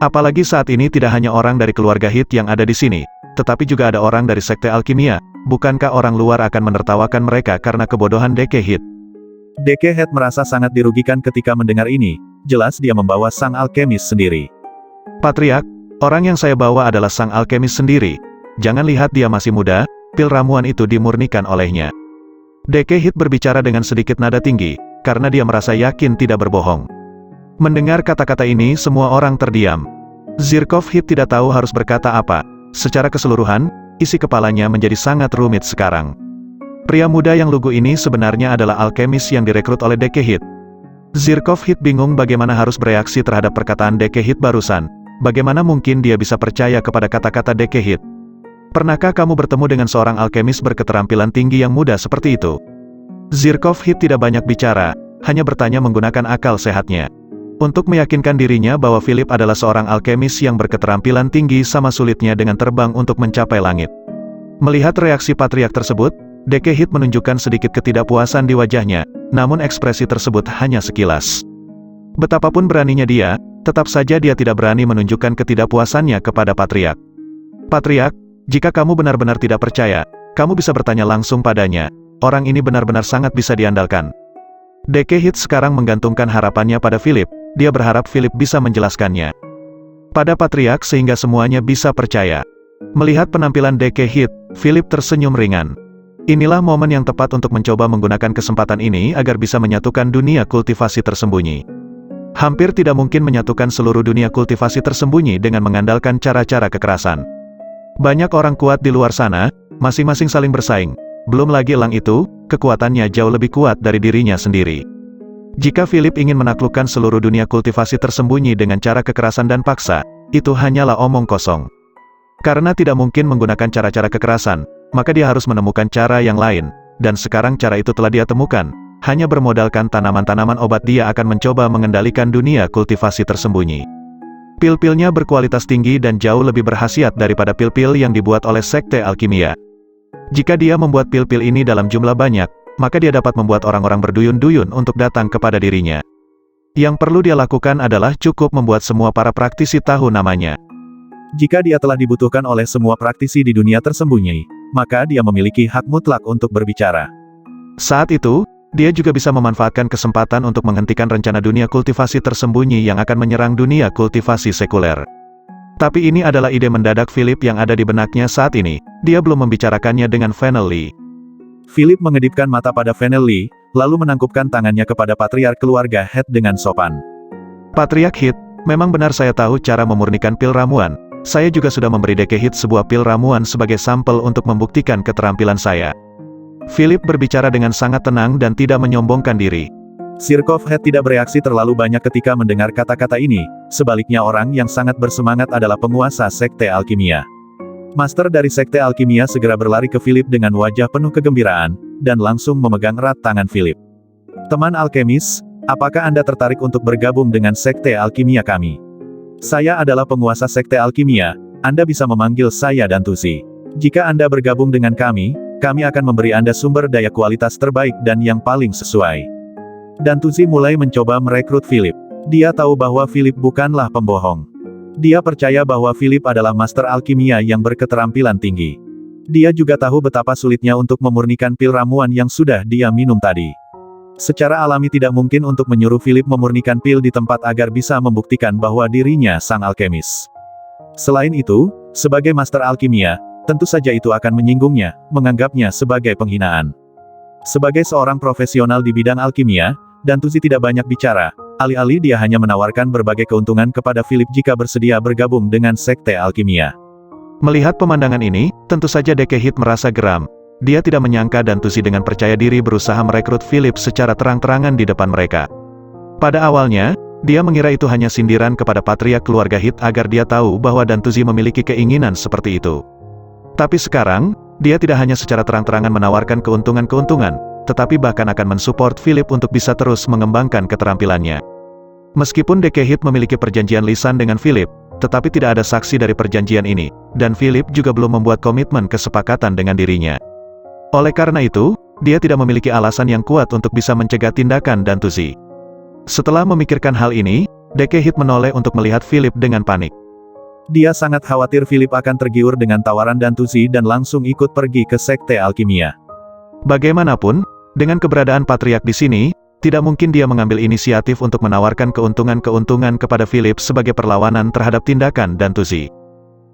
Apalagi saat ini tidak hanya orang dari keluarga Heath yang ada di sini, tetapi juga ada orang dari Sekte Alkimia. Bukankah orang luar akan menertawakan mereka karena kebodohan Deke Heath? Deke Heath merasa sangat dirugikan ketika mendengar ini. Jelas dia membawa sang alkemis sendiri. Patriark, orang yang saya bawa adalah sang alkemis sendiri. Jangan lihat dia masih muda, pil ramuan itu dimurnikan olehnya. Deke Heath berbicara dengan sedikit nada tinggi, karena dia merasa yakin tidak berbohong. Mendengar kata-kata ini semua orang terdiam. Zirkov Heath tidak tahu harus berkata apa. Secara keseluruhan, isi kepalanya menjadi sangat rumit sekarang. Pria muda yang lugu ini sebenarnya adalah alkemis yang direkrut oleh Deke Heath. Zirkov Heath bingung bagaimana harus bereaksi terhadap perkataan Deke Heath barusan. Bagaimana mungkin dia bisa percaya kepada kata-kata Deke Heath? Pernahkah kamu bertemu dengan seorang alkemis berketerampilan tinggi yang muda seperti itu? Zirkov Heath tidak banyak bicara, hanya bertanya menggunakan akal sehatnya. Untuk meyakinkan dirinya bahwa Philip adalah seorang alkemis yang berketerampilan tinggi sama sulitnya dengan terbang untuk mencapai langit. Melihat reaksi patriark tersebut, Deke Heath menunjukkan sedikit ketidakpuasan di wajahnya, namun ekspresi tersebut hanya sekilas. Betapapun beraninya dia, tetap saja dia tidak berani menunjukkan ketidakpuasannya kepada patriark. Patriark, jika kamu benar-benar tidak percaya, kamu bisa bertanya langsung padanya. Orang ini benar-benar sangat bisa diandalkan. Deke Heath sekarang menggantungkan harapannya pada Philip, dia berharap Philip bisa menjelaskannya pada patriark sehingga semuanya bisa percaya. Melihat penampilan Deke Heath, Philip tersenyum ringan. Inilah momen yang tepat untuk mencoba menggunakan kesempatan ini agar bisa menyatukan dunia kultivasi tersembunyi. Hampir tidak mungkin menyatukan seluruh dunia kultivasi tersembunyi dengan mengandalkan cara-cara kekerasan. Banyak orang kuat di luar sana, masing-masing saling bersaing. Belum lagi elang itu, kekuatannya jauh lebih kuat dari dirinya sendiri. Jika Philip ingin menaklukkan seluruh dunia kultivasi tersembunyi dengan cara kekerasan dan paksa, itu hanyalah omong kosong. Karena tidak mungkin menggunakan cara-cara kekerasan, maka dia harus menemukan cara yang lain, dan sekarang cara itu telah dia temukan. Hanya bermodalkan tanaman-tanaman obat dia akan mencoba mengendalikan dunia kultivasi tersembunyi. Pil-pilnya berkualitas tinggi dan jauh lebih berkhasiat daripada pil-pil yang dibuat oleh Sekte Alkimia. Jika dia membuat pil-pil ini dalam jumlah banyak, maka dia dapat membuat orang-orang berduyun-duyun untuk datang kepada dirinya. Yang perlu dia lakukan adalah cukup membuat semua para praktisi tahu namanya. Jika dia telah dibutuhkan oleh semua praktisi di dunia tersembunyi, maka dia memiliki hak mutlak untuk berbicara. Saat itu, dia juga bisa memanfaatkan kesempatan untuk menghentikan rencana dunia kultivasi tersembunyi yang akan menyerang dunia kultivasi sekuler. Tapi ini adalah ide mendadak Philip yang ada di benaknya saat ini, dia belum membicarakannya dengan Fennel Lee. Philip mengedipkan mata pada Vanelli, lalu menangkupkan tangannya kepada patriark keluarga Head dengan sopan. Patriark Head, memang benar saya tahu cara memurnikan pil ramuan. Saya juga sudah memberi DK Head sebuah pil ramuan sebagai sampel untuk membuktikan keterampilan saya. Philip berbicara dengan sangat tenang dan tidak menyombongkan diri. Sirkov Head tidak bereaksi terlalu banyak ketika mendengar kata-kata ini, sebaliknya orang yang sangat bersemangat adalah penguasa Sekte Alkimia. Master dari Sekte Alkimia segera berlari ke Philip dengan wajah penuh kegembiraan, dan langsung memegang erat tangan Philip. Teman alkemis, apakah Anda tertarik untuk bergabung dengan Sekte Alkimia kami? Saya adalah penguasa Sekte Alkimia, Anda bisa memanggil saya Dantuzi. Jika Anda bergabung dengan kami akan memberi Anda sumber daya kualitas terbaik dan yang paling sesuai. Dantuzi mulai mencoba merekrut Philip. Dia tahu bahwa Philip bukanlah pembohong. Dia percaya bahwa Philip adalah master alkimia yang berketerampilan tinggi. Dia juga tahu betapa sulitnya untuk memurnikan pil ramuan yang sudah dia minum tadi. Secara alami tidak mungkin untuk menyuruh Philip memurnikan pil di tempat agar bisa membuktikan bahwa dirinya sang alkemis. Selain itu, sebagai master alkimia, tentu saja itu akan menyinggungnya, menganggapnya sebagai penghinaan. Sebagai seorang profesional di bidang alkimia, Dantuzi tidak banyak bicara, alih-alih dia hanya menawarkan berbagai keuntungan kepada Philip jika bersedia bergabung dengan Sekte Alkimia. Melihat pemandangan ini, tentu saja DK Head merasa geram. Dia tidak menyangka Dantuzi dengan percaya diri berusaha merekrut Philip secara terang-terangan di depan mereka. Pada awalnya, dia mengira itu hanya sindiran kepada patriark keluarga Head agar dia tahu bahwa Dantuzi memiliki keinginan seperti itu. Tapi sekarang, dia tidak hanya secara terang-terangan menawarkan keuntungan-keuntungan, tetapi bahkan akan mensupport Philip untuk bisa terus mengembangkan keterampilannya. Meskipun DK Head memiliki perjanjian lisan dengan Philip, tetapi tidak ada saksi dari perjanjian ini, dan Philip juga belum membuat komitmen kesepakatan dengan dirinya. Oleh karena itu, dia tidak memiliki alasan yang kuat untuk bisa mencegah tindakan Dantuzi. Setelah memikirkan hal ini, DK Head menoleh untuk melihat Philip dengan panik. Dia sangat khawatir Philip akan tergiur dengan tawaran Dantuzi dan langsung ikut pergi ke Sekte Alkimia. Bagaimanapun, dengan keberadaan patriark di sini, tidak mungkin dia mengambil inisiatif untuk menawarkan keuntungan-keuntungan kepada Philip sebagai perlawanan terhadap tindakan Dantuzi.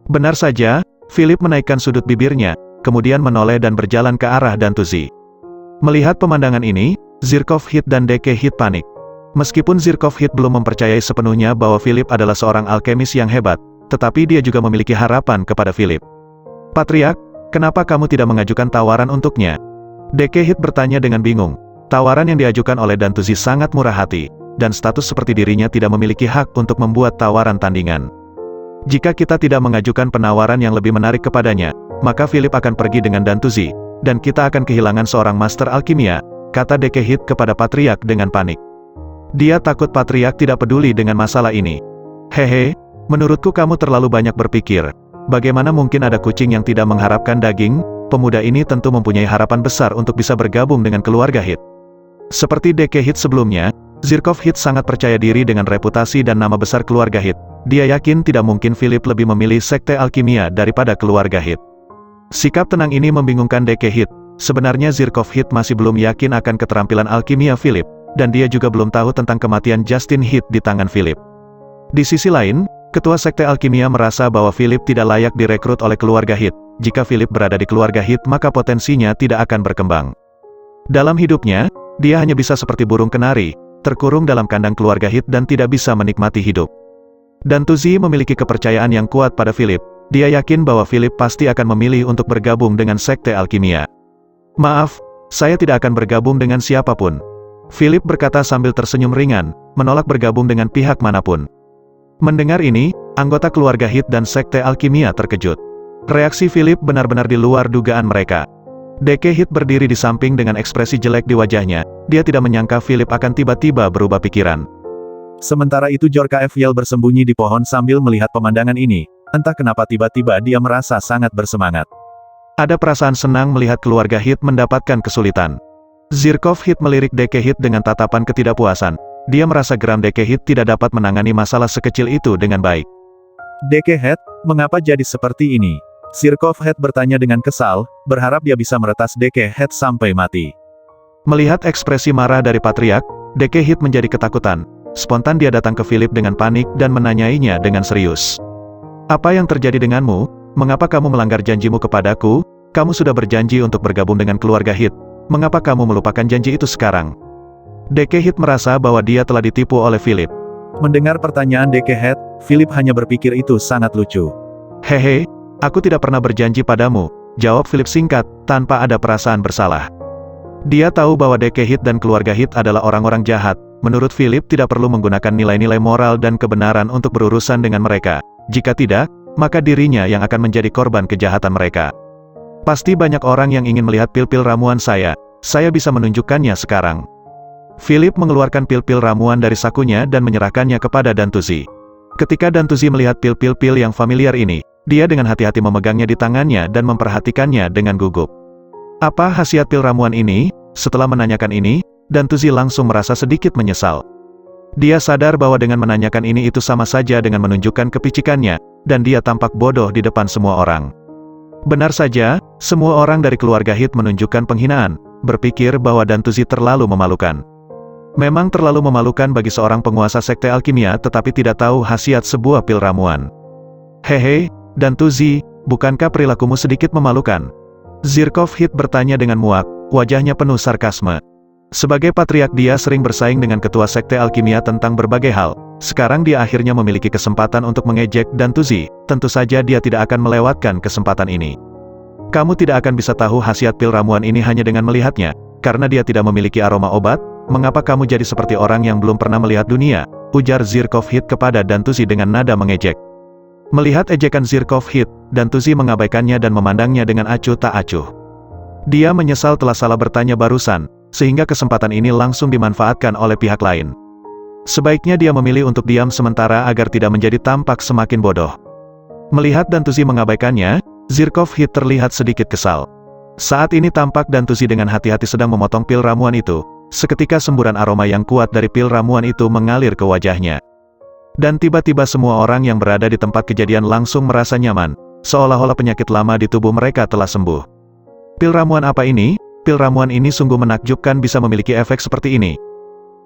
Benar saja, Philip menaikkan sudut bibirnya, kemudian menoleh dan berjalan ke arah Dantuzi. Melihat pemandangan ini, Sirkov Head dan DK Head panik. Meskipun Sirkov Head belum mempercayai sepenuhnya bahwa Philip adalah seorang alkemis yang hebat, tetapi dia juga memiliki harapan kepada Philip. Patriark, kenapa kamu tidak mengajukan tawaran untuknya? DK Head bertanya dengan bingung. Tawaran yang diajukan oleh Dantuzi sangat murah hati, dan status seperti dirinya tidak memiliki hak untuk membuat tawaran tandingan. Jika kita tidak mengajukan penawaran yang lebih menarik kepadanya, maka Philip akan pergi dengan Dantuzi, dan kita akan kehilangan seorang master alkimia, kata DK Head kepada patriark dengan panik. Dia takut patriark tidak peduli dengan masalah ini. Hehe, menurutku kamu terlalu banyak berpikir. Bagaimana mungkin ada kucing yang tidak mengharapkan daging? Pemuda ini tentu mempunyai harapan besar untuk bisa bergabung dengan keluarga Head. Seperti DK Head sebelumnya, Sirkov Head sangat percaya diri dengan reputasi dan nama besar keluarga Head. Dia yakin tidak mungkin Philip lebih memilih Sekte Alkimia daripada keluarga Head. Sikap tenang ini membingungkan DK Head. Sebenarnya Sirkov Head masih belum yakin akan keterampilan alkimia Philip, dan dia juga belum tahu tentang kematian Justin Head di tangan Philip. Di sisi lain, Ketua Sekte Alkimia merasa bahwa Philip tidak layak direkrut oleh keluarga Head. Jika Philip berada di keluarga Head maka potensinya tidak akan berkembang. Dalam hidupnya, dia hanya bisa seperti burung kenari, terkurung dalam kandang keluarga Head dan tidak bisa menikmati hidup. Dantuzi memiliki kepercayaan yang kuat pada Philip. Dia yakin bahwa Philip pasti akan memilih untuk bergabung dengan Sekte Alkimia. Maaf, saya tidak akan bergabung dengan siapapun. Philip berkata sambil tersenyum ringan, menolak bergabung dengan pihak manapun. Mendengar ini, anggota keluarga Head dan Sekte Alkimia terkejut. Reaksi Philip benar-benar di luar dugaan mereka. DK Head berdiri di samping dengan ekspresi jelek di wajahnya, dia tidak menyangka Philip akan tiba-tiba berubah pikiran. Sementara itu Jorka Eviel bersembunyi di pohon sambil melihat pemandangan ini, entah kenapa tiba-tiba dia merasa sangat bersemangat. Ada perasaan senang melihat keluarga Head mendapatkan kesulitan. Sirkov Head melirik DK Head dengan tatapan ketidakpuasan. Dia merasa geram DK Head tidak dapat menangani masalah sekecil itu dengan baik. DK Head, mengapa jadi seperti ini? Sirkov Head bertanya dengan kesal, berharap dia bisa meretas DK Head sampai mati. Melihat ekspresi marah dari patriark, DK Head menjadi ketakutan. Spontan dia datang ke Philip dengan panik dan menanyainya dengan serius. Apa yang terjadi denganmu? Mengapa kamu melanggar janjimu kepadaku? kamu sudah berjanji untuk bergabung dengan keluarga Hit. Mengapa kamu melupakan janji itu sekarang? Dekehit merasa bahwa dia telah ditipu oleh Philip. Mendengar pertanyaan Dekehit, Philip hanya berpikir itu sangat lucu. Hehe, aku tidak pernah berjanji padamu, jawab Philip singkat, tanpa ada perasaan bersalah. Dia tahu bahwa Dekehit dan keluarga Hit adalah orang-orang jahat. Menurut Philip tidak perlu menggunakan nilai-nilai moral dan kebenaran untuk berurusan dengan mereka. Jika tidak, maka dirinya yang akan menjadi korban kejahatan mereka. Pasti banyak orang yang ingin melihat pil-pil ramuan saya bisa menunjukkannya sekarang. Philip mengeluarkan pil-pil ramuan dari sakunya dan menyerahkannya kepada Dantuzi. Ketika Dantuzi melihat pil-pil yang familiar ini, dia dengan hati-hati memegangnya di tangannya dan memperhatikannya dengan gugup. Apa khasiat pil ramuan ini? Setelah menanyakan ini, Dantuzi langsung merasa sedikit menyesal. Dia sadar bahwa dengan menanyakan ini itu sama saja dengan menunjukkan kepicikannya, dan dia tampak bodoh di depan semua orang. Benar saja, semua orang dari keluarga Hit menunjukkan penghinaan, berpikir bahwa Dantuzi terlalu memalukan. Memang terlalu memalukan bagi seorang penguasa sekte alkimia tetapi tidak tahu khasiat sebuah pil ramuan. Hehe, Dantuzi, bukankah perilakumu sedikit memalukan? Zirkov Hit bertanya dengan muak, wajahnya penuh sarkasme. Sebagai patriark dia sering bersaing dengan ketua sekte alkimia tentang berbagai hal. Sekarang dia akhirnya memiliki kesempatan untuk mengejek Dantuzi, tentu saja dia tidak akan melewatkan kesempatan ini. Kamu tidak akan bisa tahu khasiat pil ramuan ini hanya dengan melihatnya, karena dia tidak memiliki aroma obat. Mengapa kamu jadi seperti orang yang belum pernah melihat dunia? Ujar Zirkov Hit kepada Dantuzi dengan nada mengejek. Melihat ejekan Zirkov Hit, Dantuzi mengabaikannya dan memandangnya dengan acuh tak acuh. Dia menyesal telah salah bertanya barusan, sehingga kesempatan ini langsung dimanfaatkan oleh pihak lain. Sebaiknya dia memilih untuk diam sementara agar tidak menjadi tampak semakin bodoh. Melihat Dantuzi mengabaikannya, Zirkov Hit terlihat sedikit kesal. Saat ini tampak Dantuzi dengan hati-hati sedang memotong pil ramuan itu. Seketika semburan aroma yang kuat dari pil ramuan itu mengalir ke wajahnya. Dan tiba-tiba semua orang yang berada di tempat kejadian langsung merasa nyaman, seolah-olah penyakit lama di tubuh mereka telah sembuh. Pil ramuan apa ini? Pil ramuan ini sungguh menakjubkan bisa memiliki efek seperti ini.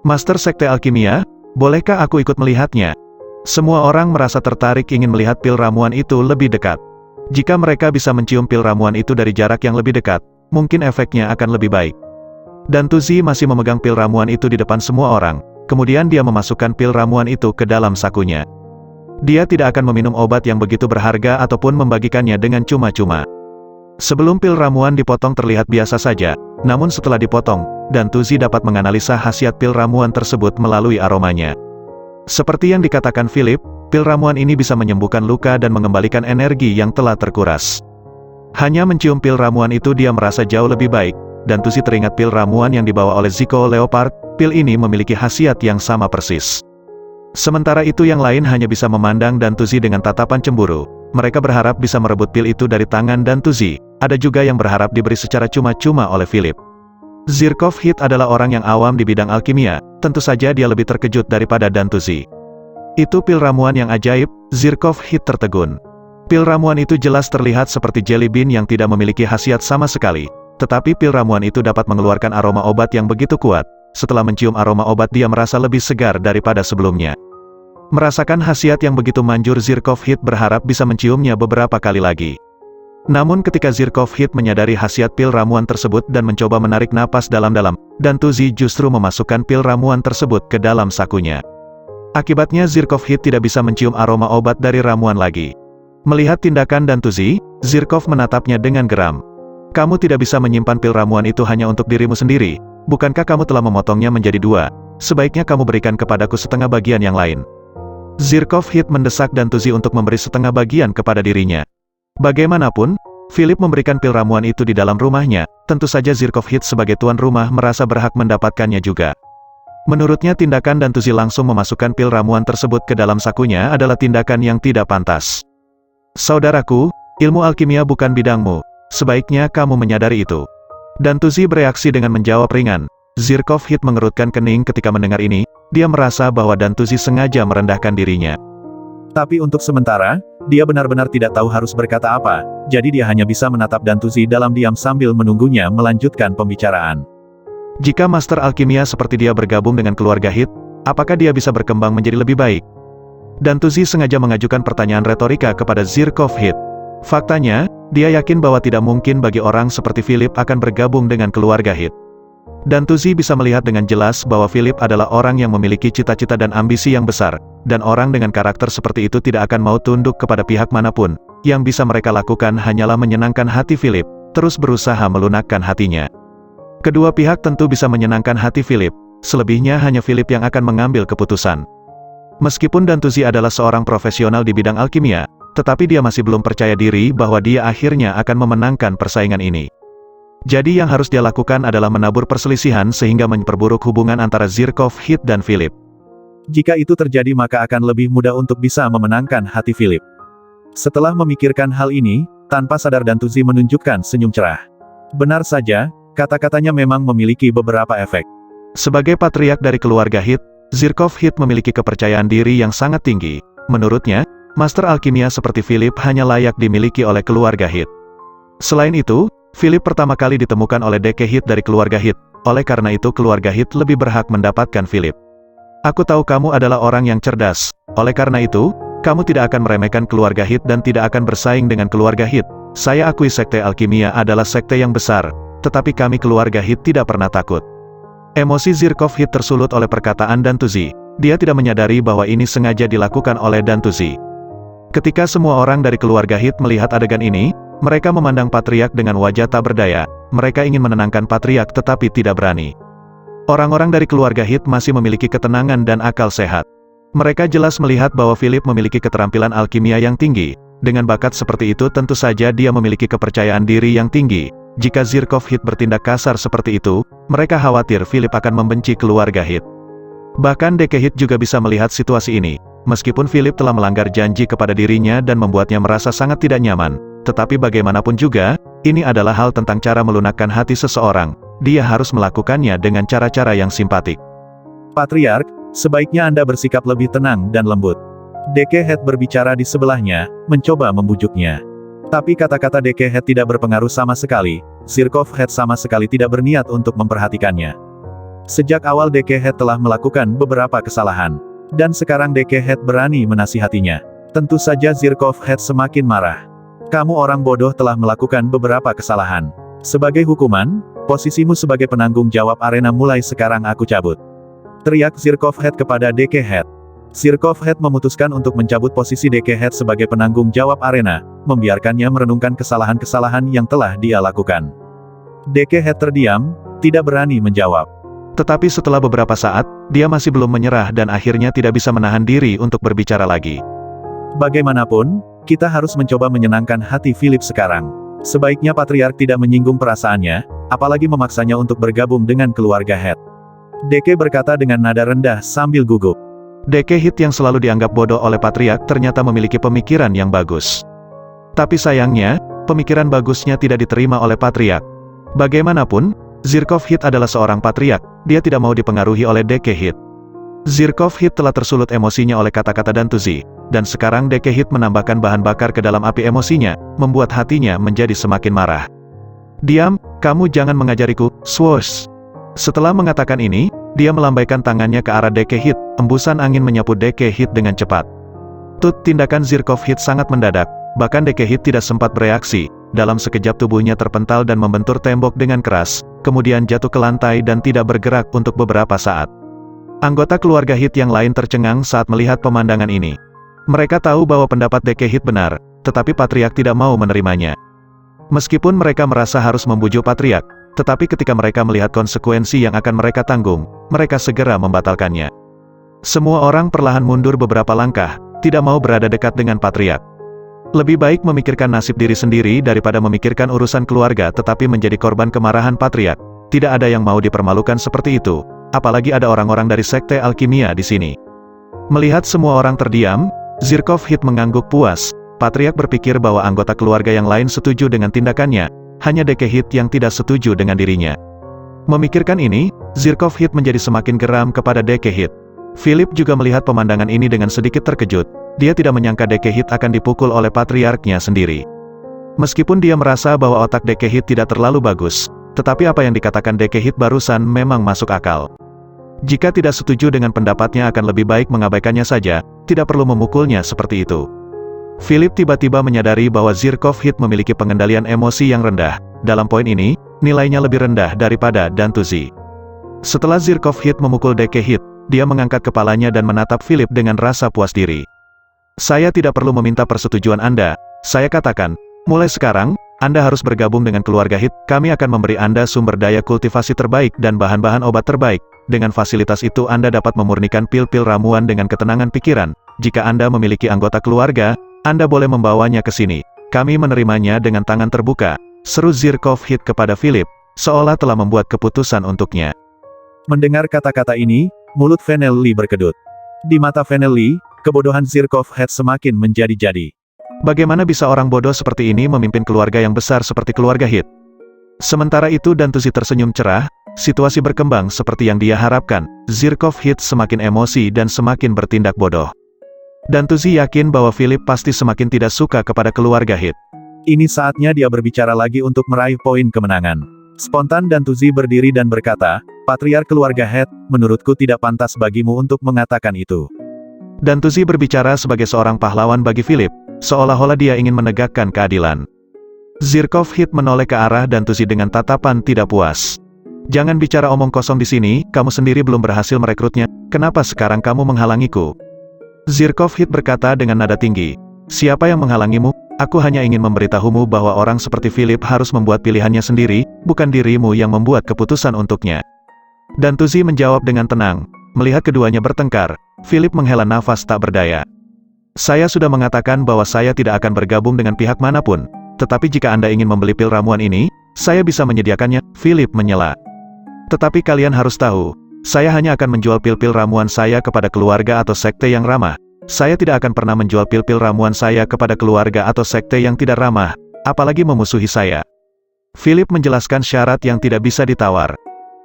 Master Sekte Alkimia, bolehkah aku ikut melihatnya? Semua orang merasa tertarik ingin melihat pil ramuan itu lebih dekat. Jika mereka bisa mencium pil ramuan itu dari jarak yang lebih dekat, mungkin efeknya akan lebih baik. Dantuzi masih memegang pil ramuan itu di depan semua orang, kemudian dia memasukkan pil ramuan itu ke dalam sakunya. Dia tidak akan meminum obat yang begitu berharga ataupun membagikannya dengan cuma-cuma. Sebelum pil ramuan dipotong terlihat biasa saja, namun setelah dipotong, Dantuzi dapat menganalisa khasiat pil ramuan tersebut melalui aromanya. Seperti yang dikatakan Philip, pil ramuan ini bisa menyembuhkan luka dan mengembalikan energi yang telah terkuras. Hanya mencium pil ramuan itu dia merasa jauh lebih baik. Dantuzi teringat pil ramuan yang dibawa oleh Zico Leopard, pil ini memiliki khasiat yang sama persis. Sementara itu yang lain hanya bisa memandang Dantuzi dengan tatapan cemburu. Mereka berharap bisa merebut pil itu dari tangan Dantuzi, ada juga yang berharap diberi secara cuma-cuma oleh Philip. Zirkov Hit adalah orang yang awam di bidang alkimia, tentu saja dia lebih terkejut daripada Dantuzi. Itu pil ramuan yang ajaib, Zirkov Hit tertegun. Pil ramuan itu jelas terlihat seperti jelly bean yang tidak memiliki khasiat sama sekali. Tetapi pil ramuan itu dapat mengeluarkan aroma obat yang begitu kuat. Setelah mencium aroma obat dia merasa lebih segar daripada sebelumnya. Merasakan khasiat yang begitu manjur Zirkov Hit berharap bisa menciumnya beberapa kali lagi. Namun ketika Zirkov Hit menyadari khasiat pil ramuan tersebut dan mencoba menarik napas dalam-dalam, Dantuzi justru memasukkan pil ramuan tersebut ke dalam sakunya. Akibatnya Zirkov Hit tidak bisa mencium aroma obat dari ramuan lagi. Melihat tindakan Dantuzi, Zirkov menatapnya dengan geram. Kamu tidak bisa menyimpan pil ramuan itu hanya untuk dirimu sendiri, bukankah kamu telah memotongnya menjadi dua? Sebaiknya kamu berikan kepadaku setengah bagian yang lain. Zirkov Hit mendesak Dantuzi untuk memberi setengah bagian kepada dirinya. Bagaimanapun, Philip memberikan pil ramuan itu di dalam rumahnya, tentu saja Zirkov Hit sebagai tuan rumah merasa berhak mendapatkannya juga. Menurutnya tindakan Dantuzi langsung memasukkan pil ramuan tersebut ke dalam sakunya adalah tindakan yang tidak pantas. Saudaraku, ilmu alkimia bukan bidangmu. Sebaiknya kamu menyadari itu. Dantuzi bereaksi dengan menjawab ringan. Zirkov Hit mengerutkan kening ketika mendengar ini, dia merasa bahwa Dantuzi sengaja merendahkan dirinya. Tapi untuk sementara, dia benar-benar tidak tahu harus berkata apa, jadi dia hanya bisa menatap Dantuzi dalam diam sambil menunggunya melanjutkan pembicaraan. Jika Master Alkimia seperti dia bergabung dengan keluarga Hit, apakah dia bisa berkembang menjadi lebih baik? Dantuzi sengaja mengajukan pertanyaan retorika kepada Zirkov Hit. Faktanya, Dia yakin bahwa tidak mungkin bagi orang seperti Philip akan bergabung dengan keluarga Heath. Dan Tuzi bisa melihat dengan jelas bahwa Philip adalah orang yang memiliki cita-cita dan ambisi yang besar, dan orang dengan karakter seperti itu tidak akan mau tunduk kepada pihak manapun. Yang bisa mereka lakukan hanyalah menyenangkan hati Philip, terus berusaha melunakkan hatinya. Kedua pihak tentu bisa menyenangkan hati Philip, selebihnya hanya Philip yang akan mengambil keputusan. Meskipun Dan Tuzi adalah seorang profesional di bidang alkimia, tetapi dia masih belum percaya diri bahwa dia akhirnya akan memenangkan persaingan ini. Jadi yang harus dia lakukan adalah menabur perselisihan sehingga memperburuk hubungan antara Zirkov, Heath dan Philip. Jika itu terjadi maka akan lebih mudah untuk bisa memenangkan hati Philip. Setelah memikirkan hal ini, tanpa sadar Dan Tuzi menunjukkan senyum cerah. Benar saja, kata-katanya memang memiliki beberapa efek. Sebagai patriark dari keluarga Heath, Zirkov Heath memiliki kepercayaan diri yang sangat tinggi. Menurutnya, master alkimia seperti Philip hanya layak dimiliki oleh keluarga Heath. Selain itu, Philip pertama kali ditemukan oleh Deke Heath dari keluarga Heath, oleh karena itu keluarga Heath lebih berhak mendapatkan Philip. Aku tahu kamu adalah orang yang cerdas, oleh karena itu, kamu tidak akan meremehkan keluarga Heath dan tidak akan bersaing dengan keluarga Heath. Saya akui sekte alkimia adalah sekte yang besar, tetapi kami keluarga Heath tidak pernah takut. Emosi Zirkov Heath tersulut oleh perkataan Dan Tuzi. Dia tidak menyadari bahwa ini sengaja dilakukan oleh Dan Tuzi. Ketika semua orang dari keluarga Heath melihat adegan ini, mereka memandang patriark dengan wajah tak berdaya. Mereka ingin menenangkan patriark tetapi tidak berani. Orang-orang dari keluarga Heath masih memiliki ketenangan dan akal sehat. Mereka jelas melihat bahwa Philip memiliki keterampilan alkimia yang tinggi. Dengan bakat seperti itu tentu saja dia memiliki kepercayaan diri yang tinggi. Jika Zirkov Heath bertindak kasar seperti itu, mereka khawatir Philip akan membenci keluarga Heath. Bahkan Deke Heath juga bisa melihat situasi ini. Meskipun Philip telah melanggar janji kepada dirinya dan membuatnya merasa sangat tidak nyaman, tetapi bagaimanapun juga, ini adalah hal tentang cara melunakkan hati seseorang. Dia harus melakukannya dengan cara-cara yang simpatik. Patriark, sebaiknya Anda bersikap lebih tenang dan lembut. Deke Heath berbicara di sebelahnya, mencoba membujuknya. Tapi kata-kata Deke Heath tidak berpengaruh sama sekali. Zirkov Heath sama sekali tidak berniat untuk memperhatikannya. Sejak awal Deke Heath telah melakukan beberapa kesalahan. Dan sekarang Deke Heath berani menasihatinya. Tentu saja Zirkov Heath semakin marah. Kamu orang bodoh telah melakukan beberapa kesalahan. Sebagai hukuman, posisimu sebagai penanggung jawab arena mulai sekarang aku cabut. Teriak Zirkov Heath kepada Deke Heath. Zirkov Heath memutuskan untuk mencabut posisi Deke Heath sebagai penanggung jawab arena, membiarkannya merenungkan kesalahan-kesalahan yang telah dia lakukan. Deke Heath terdiam, tidak berani menjawab. Tetapi setelah beberapa saat, dia masih belum menyerah dan akhirnya tidak bisa menahan diri untuk berbicara lagi. Bagaimanapun, kita harus mencoba menyenangkan hati Philip sekarang. Sebaiknya patriark tidak menyinggung perasaannya, apalagi memaksanya untuk bergabung dengan keluarga Heath. Deke berkata dengan nada rendah sambil gugup. Deke Heath yang selalu dianggap bodoh oleh patriark ternyata memiliki pemikiran yang bagus. Tapi sayangnya, pemikiran bagusnya tidak diterima oleh patriark. Bagaimanapun, Zirkov Heath adalah seorang patriark, dia tidak mau dipengaruhi oleh Deke Heath. Zirkov Heath telah tersulut emosinya oleh kata-kata Dan Tuzi, dan sekarang Deke Heath menambahkan bahan bakar ke dalam api emosinya, membuat hatinya menjadi semakin marah. Diam, kamu jangan mengajariku, swoosh. Setelah mengatakan ini, dia melambaikan tangannya ke arah Deke Heath, embusan angin menyapu Deke Heath dengan cepat. Tindakan Zirkov Heath sangat mendadak, bahkan Deke Heath tidak sempat bereaksi. Dalam sekejap tubuhnya terpental dan membentur tembok dengan keras, kemudian jatuh ke lantai dan tidak bergerak untuk beberapa saat. Anggota keluarga Heath yang lain tercengang saat melihat pemandangan ini. Mereka tahu bahwa pendapat Deke Heath benar, tetapi patriark tidak mau menerimanya. Meskipun mereka merasa harus membujuk patriark, tetapi ketika mereka melihat konsekuensi yang akan mereka tanggung, mereka segera membatalkannya. Semua orang perlahan mundur beberapa langkah, tidak mau berada dekat dengan patriark. Lebih baik memikirkan nasib diri sendiri daripada memikirkan urusan keluarga tetapi menjadi korban kemarahan patriark. Tidak ada yang mau dipermalukan seperti itu, apalagi ada orang-orang dari sekte alkimia di sini. Melihat semua orang terdiam, Zirkov Heath mengangguk puas. Patriark berpikir bahwa anggota keluarga yang lain setuju dengan tindakannya, hanya Deke Heath yang tidak setuju dengan dirinya. Memikirkan ini, Zirkov Heath menjadi semakin geram kepada Deke Heath. Philip juga melihat pemandangan ini dengan sedikit terkejut. Dia tidak menyangka Deke Heath akan dipukul oleh patriarknya sendiri. Meskipun dia merasa bahwa otak Deke Heath tidak terlalu bagus, tetapi apa yang dikatakan Deke Heath barusan memang masuk akal. Jika tidak setuju dengan pendapatnya akan lebih baik mengabaikannya saja, tidak perlu memukulnya seperti itu. Philip tiba-tiba menyadari bahwa Zirkov Hit memiliki pengendalian emosi yang rendah. Dalam poin ini, nilainya lebih rendah daripada Dantuzi. Setelah Zirkov Hit memukul Deke Hit, dia mengangkat kepalanya dan menatap Philip dengan rasa puas diri. Saya tidak perlu meminta persetujuan Anda. Saya katakan, mulai sekarang, Anda harus bergabung dengan keluarga Hit. Kami akan memberi Anda sumber daya kultivasi terbaik dan bahan-bahan obat terbaik. Dengan fasilitas itu Anda dapat memurnikan pil-pil ramuan dengan ketenangan pikiran. Jika Anda memiliki anggota keluarga, Anda boleh membawanya ke sini. Kami menerimanya dengan tangan terbuka, seru Zirkov Hit kepada Philip, seolah telah membuat keputusan untuknya. Mendengar kata-kata ini, mulut Vanelli berkedut. Di mata Vanelli, kebodohan Zirkov Hit semakin menjadi-jadi. Bagaimana bisa orang bodoh seperti ini memimpin keluarga yang besar seperti keluarga Hit? Sementara itu Dantuzi tersenyum cerah, situasi berkembang seperti yang dia harapkan. Zirkov Hit semakin emosi dan semakin bertindak bodoh. Dantuzi yakin bahwa Philip pasti semakin tidak suka kepada keluarga Hit. Ini saatnya dia berbicara lagi untuk meraih poin kemenangan. Spontan Dantuzi berdiri dan berkata, Patriark keluarga Hit, menurutku tidak pantas bagimu untuk mengatakan itu. Dantuzi berbicara sebagai seorang pahlawan bagi Philip, seolah-olah dia ingin menegakkan keadilan. Zirkov Hit menoleh ke arah Dantuzi dengan tatapan tidak puas. Jangan bicara omong kosong di sini, kamu sendiri belum berhasil merekrutnya, kenapa sekarang kamu menghalangiku? Zirkov Hit berkata dengan nada tinggi, siapa yang menghalangimu? Aku hanya ingin memberitahumu bahwa orang seperti Philip harus membuat pilihannya sendiri, bukan dirimu yang membuat keputusan untuknya. Dantuzi menjawab dengan tenang. Melihat keduanya bertengkar, Philip menghela nafas tak berdaya. Saya sudah mengatakan bahwa saya tidak akan bergabung dengan pihak manapun, tetapi jika Anda ingin membeli pil ramuan ini, saya bisa menyediakannya, Philip menyela. Tetapi kalian harus tahu, saya hanya akan menjual pil-pil ramuan saya kepada keluarga atau sekte yang ramah. Saya tidak akan pernah menjual pil-pil ramuan saya kepada keluarga atau sekte yang tidak ramah, apalagi memusuhi saya. Philip menjelaskan syarat yang tidak bisa ditawar.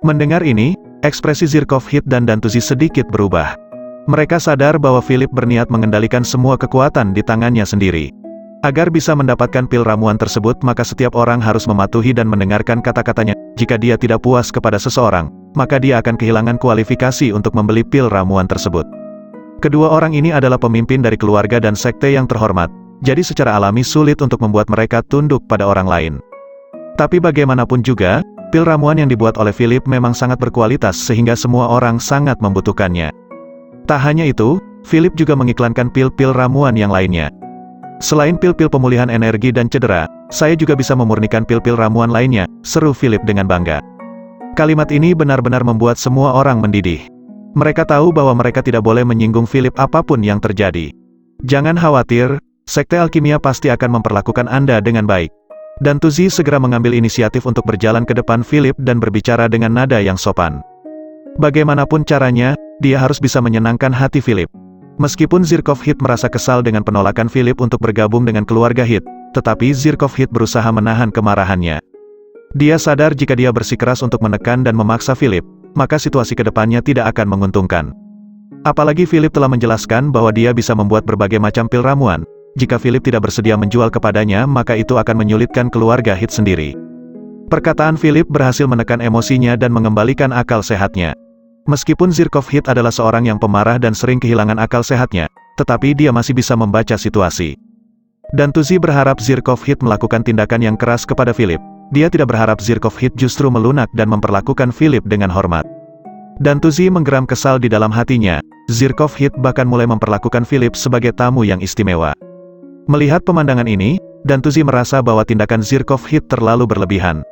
Mendengar ini, ekspresi Zirkov Hit dan Dantuzi sedikit berubah. Mereka sadar bahwa Philip berniat mengendalikan semua kekuatan di tangannya sendiri. Agar bisa mendapatkan pil ramuan tersebut maka setiap orang harus mematuhi dan mendengarkan kata-katanya. Jika dia tidak puas kepada seseorang, maka dia akan kehilangan kualifikasi untuk membeli pil ramuan tersebut. Kedua orang ini adalah pemimpin dari keluarga dan sekte yang terhormat, jadi secara alami sulit untuk membuat mereka tunduk pada orang lain. Tapi bagaimanapun juga, pil ramuan yang dibuat oleh Philip memang sangat berkualitas sehingga semua orang sangat membutuhkannya. Tak hanya itu, Philip juga mengiklankan pil-pil ramuan yang lainnya. Selain pil-pil pemulihan energi dan cedera, saya juga bisa memurnikan pil-pil ramuan lainnya, seru Philip dengan bangga. Kalimat ini benar-benar membuat semua orang mendidih. Mereka tahu bahwa mereka tidak boleh menyinggung Philip apapun yang terjadi. Jangan khawatir, sekte alkimia pasti akan memperlakukan Anda dengan baik. Dantuzi segera mengambil inisiatif untuk berjalan ke depan Philip dan berbicara dengan nada yang sopan. Bagaimanapun caranya, dia harus bisa menyenangkan hati Philip. Meskipun Zirkov Hit merasa kesal dengan penolakan Philip untuk bergabung dengan keluarga Hit, tetapi Zirkov Hit berusaha menahan kemarahannya. Dia sadar jika dia bersikeras untuk menekan dan memaksa Philip, maka situasi ke depannya tidak akan menguntungkan. Apalagi Philip telah menjelaskan bahwa dia bisa membuat berbagai macam pil ramuan. Jika Philip tidak bersedia menjual kepadanya, maka itu akan menyulitkan keluarga Hit sendiri. Perkataan Philip berhasil menekan emosinya dan mengembalikan akal sehatnya. Meskipun Zirkov Hit adalah seorang yang pemarah dan sering kehilangan akal sehatnya, tetapi dia masih bisa membaca situasi. Dantuzi berharap Zirkov Hit melakukan tindakan yang keras kepada Philip. Dia tidak berharap Zirkov Hit justru melunak dan memperlakukan Philip dengan hormat. Dantuzi menggeram kesal di dalam hatinya. Zirkov Hit bahkan mulai memperlakukan Philip sebagai tamu yang istimewa. Melihat pemandangan ini, Dantuzi merasa bahwa tindakan Zirkov Hit terlalu berlebihan.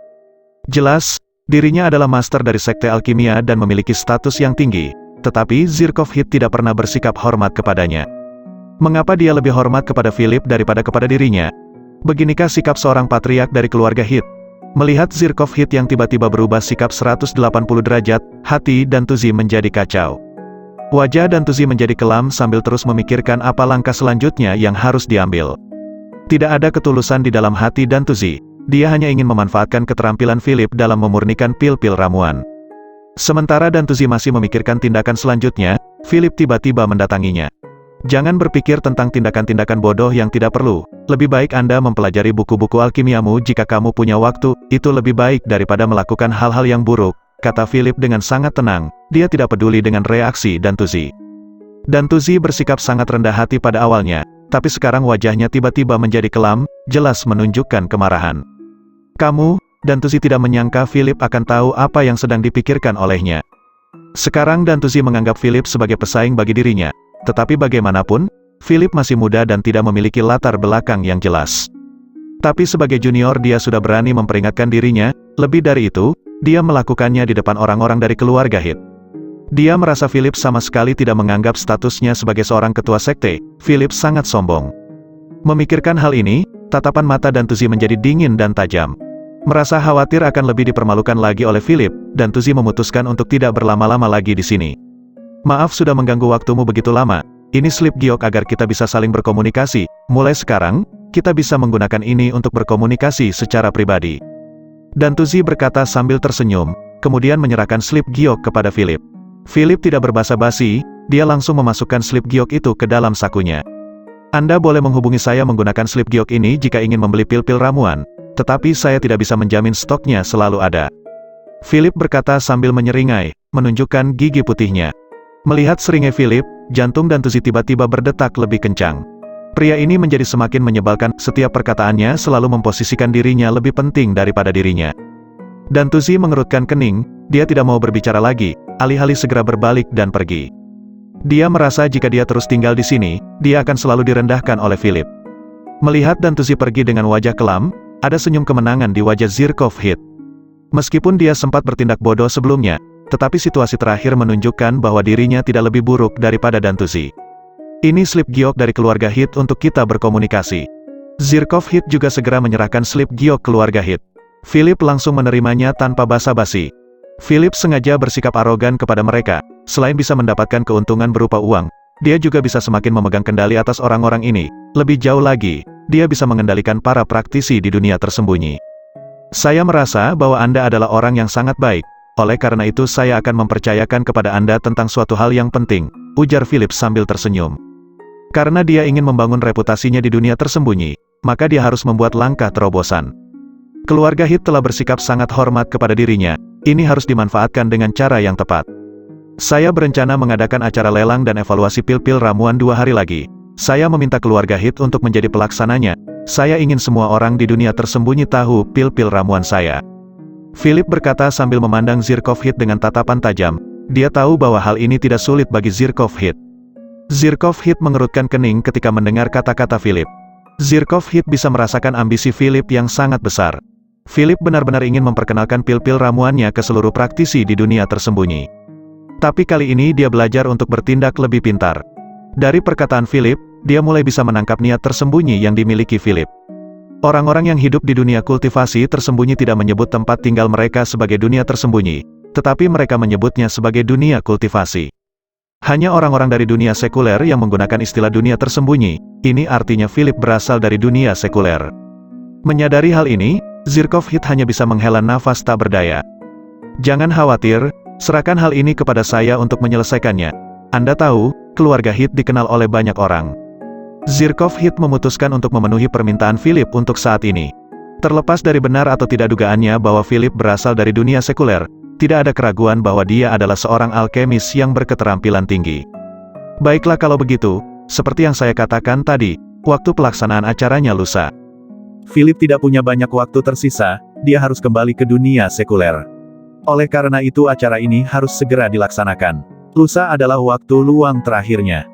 Jelas, dirinya adalah master dari sekte alkimia dan memiliki status yang tinggi, tetapi Zirkov Hit tidak pernah bersikap hormat kepadanya. Mengapa dia lebih hormat kepada Philip daripada kepada dirinya? Beginikah sikap seorang patriark dari keluarga Hit? Melihat Zirkov Hit yang tiba-tiba berubah sikap 180 derajat, hati Dantuzi menjadi kacau. Wajah Dantuzi menjadi kelam sambil terus memikirkan apa langkah selanjutnya yang harus diambil. Tidak ada ketulusan di dalam hati Dantuzi, dia hanya ingin memanfaatkan keterampilan Philip dalam memurnikan pil-pil ramuan. Sementara Dantuzi masih memikirkan tindakan selanjutnya, Philip tiba-tiba mendatanginya. Jangan berpikir tentang tindakan-tindakan bodoh yang tidak perlu. Lebih baik Anda mempelajari buku-buku alkimiamu jika kamu punya waktu, itu lebih baik daripada melakukan hal-hal yang buruk, kata Philip dengan sangat tenang. Dia tidak peduli dengan reaksi Dantuzi. Dantuzi bersikap sangat rendah hati pada awalnya, tapi sekarang wajahnya tiba-tiba menjadi kelam, jelas menunjukkan kemarahan. Kamu, Dantuzi tidak menyangka Philip akan tahu apa yang sedang dipikirkan olehnya. Sekarang Dantuzi menganggap Philip sebagai pesaing bagi dirinya, tetapi bagaimanapun, Philip masih muda dan tidak memiliki latar belakang yang jelas. Tapi sebagai junior dia sudah berani memperingatkan dirinya, lebih dari itu, dia melakukannya di depan orang-orang dari keluarga Heath. Dia merasa Philip sama sekali tidak menganggap statusnya sebagai seorang ketua sekte. Philip sangat sombong. Memikirkan hal ini, tatapan mata Dantuzi menjadi dingin dan tajam. Merasa khawatir akan lebih dipermalukan lagi oleh Philip, Dantuzi memutuskan untuk tidak berlama-lama lagi di sini. Maaf sudah mengganggu waktumu begitu lama. Ini slip giok agar kita bisa saling berkomunikasi. Mulai sekarang, kita bisa menggunakan ini untuk berkomunikasi secara pribadi. Dantuzi berkata sambil tersenyum, kemudian menyerahkan slip giok kepada Philip. Philip tidak berbasa-basi, dia langsung memasukkan slip giok itu ke dalam sakunya. Anda boleh menghubungi saya menggunakan slip giok ini jika ingin membeli pil-pil ramuan, tetapi saya tidak bisa menjamin stoknya selalu ada. Philip berkata sambil menyeringai, menunjukkan gigi putihnya. Melihat seringai Philip, jantung Dantuzi tiba-tiba berdetak lebih kencang. Pria ini menjadi semakin menyebalkan, setiap perkataannya selalu memposisikan dirinya lebih penting daripada dirinya. Dantuzi mengerutkan kening, dia tidak mau berbicara lagi, alih-alih segera berbalik dan pergi. Dia merasa jika dia terus tinggal di sini, dia akan selalu direndahkan oleh Philip. Melihat Dantuzi pergi dengan wajah kelam, ada senyum kemenangan di wajah Zirkov Heath. Meskipun dia sempat bertindak bodoh sebelumnya, tetapi situasi terakhir menunjukkan bahwa dirinya tidak lebih buruk daripada Dantuzi. Ini slip giok dari keluarga Heath untuk kita berkomunikasi. Zirkov Heath juga segera menyerahkan slip giok keluarga Heath. Philip langsung menerimanya tanpa basa-basi. Philip sengaja bersikap arogan kepada mereka, selain bisa mendapatkan keuntungan berupa uang, dia juga bisa semakin memegang kendali atas orang-orang ini. Lebih jauh lagi, dia bisa mengendalikan para praktisi di dunia tersembunyi. Saya merasa bahwa Anda adalah orang yang sangat baik, oleh karena itu saya akan mempercayakan kepada Anda tentang suatu hal yang penting, ujar Philip sambil tersenyum. Karena dia ingin membangun reputasinya di dunia tersembunyi, maka dia harus membuat langkah terobosan. Keluarga Heath telah bersikap sangat hormat kepada dirinya, ini harus dimanfaatkan dengan cara yang tepat. Saya berencana mengadakan acara lelang dan evaluasi pil-pil ramuan 2 hari lagi. Saya meminta keluarga Heath untuk menjadi pelaksananya. Saya ingin semua orang di dunia tersembunyi tahu pil-pil ramuan saya. Philip berkata sambil memandang Zirkov Heath dengan tatapan tajam. Dia tahu bahwa hal ini tidak sulit bagi Zirkov Heath. Zirkov Heath mengerutkan kening ketika mendengar kata-kata Philip. Zirkov Heath bisa merasakan ambisi Philip yang sangat besar. Philip benar-benar ingin memperkenalkan pil-pil ramuannya ke seluruh praktisi di dunia tersembunyi. Tapi kali ini dia belajar untuk bertindak lebih pintar. Dari perkataan Philip, dia mulai bisa menangkap niat tersembunyi yang dimiliki Philip. Orang-orang yang hidup di dunia kultivasi tersembunyi tidak menyebut tempat tinggal mereka sebagai dunia tersembunyi, tetapi mereka menyebutnya sebagai dunia kultivasi. Hanya orang-orang dari dunia sekuler yang menggunakan istilah dunia tersembunyi, ini artinya Philip berasal dari dunia sekuler. Menyadari hal ini, Zirkov Heath hanya bisa menghela nafas tak berdaya. Jangan khawatir, serahkan hal ini kepada saya untuk menyelesaikannya. Anda tahu, keluarga Heath dikenal oleh banyak orang. Zirkov Heath memutuskan untuk memenuhi permintaan Philip untuk saat ini. Terlepas dari benar atau tidak dugaannya bahwa Philip berasal dari dunia sekuler, tidak ada keraguan bahwa dia adalah seorang alkemis yang berketerampilan tinggi. Baiklah kalau begitu, seperti yang saya katakan tadi, waktu pelaksanaan acaranya lusa. Philip tidak punya banyak waktu tersisa, dia harus kembali ke dunia sekuler. Oleh karena itu acara ini harus segera dilaksanakan. Lusa adalah waktu luang terakhirnya.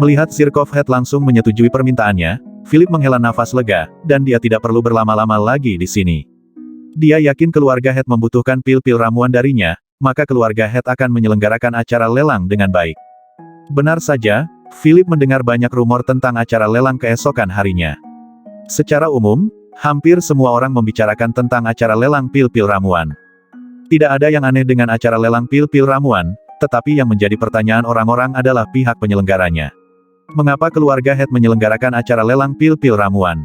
Melihat Zirkov Heath langsung menyetujui permintaannya, Philip menghela nafas lega, dan dia tidak perlu berlama-lama lagi di sini. Dia yakin keluarga Heath membutuhkan pil-pil ramuan darinya, maka keluarga Heath akan menyelenggarakan acara lelang dengan baik. Benar saja, Philip mendengar banyak rumor tentang acara lelang keesokan harinya. Secara umum, hampir semua orang membicarakan tentang acara lelang pil-pil ramuan. Tidak ada yang aneh dengan acara lelang pil-pil ramuan, tetapi yang menjadi pertanyaan orang-orang adalah pihak penyelenggaranya. Mengapa keluarga Heath menyelenggarakan acara lelang pil-pil ramuan?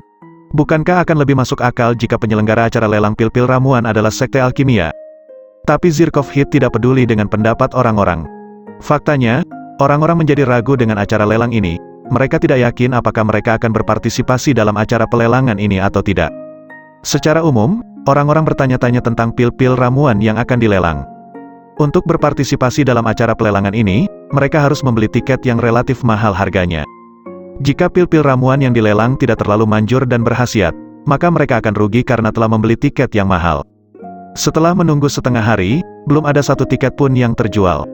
Bukankah akan lebih masuk akal jika penyelenggara acara lelang pil-pil ramuan adalah sekte alkimia? Tapi Zirkov Heath tidak peduli dengan pendapat orang-orang. Faktanya, orang-orang menjadi ragu dengan acara lelang ini. Mereka tidak yakin apakah mereka akan berpartisipasi dalam acara pelelangan ini atau tidak. Secara umum, orang-orang bertanya-tanya tentang pil-pil ramuan yang akan dilelang. Untuk berpartisipasi dalam acara pelelangan ini, mereka harus membeli tiket yang relatif mahal harganya. Jika pil-pil ramuan yang dilelang tidak terlalu manjur dan berkhasiat, maka mereka akan rugi karena telah membeli tiket yang mahal. Setelah menunggu setengah hari, belum ada satu tiket pun yang terjual.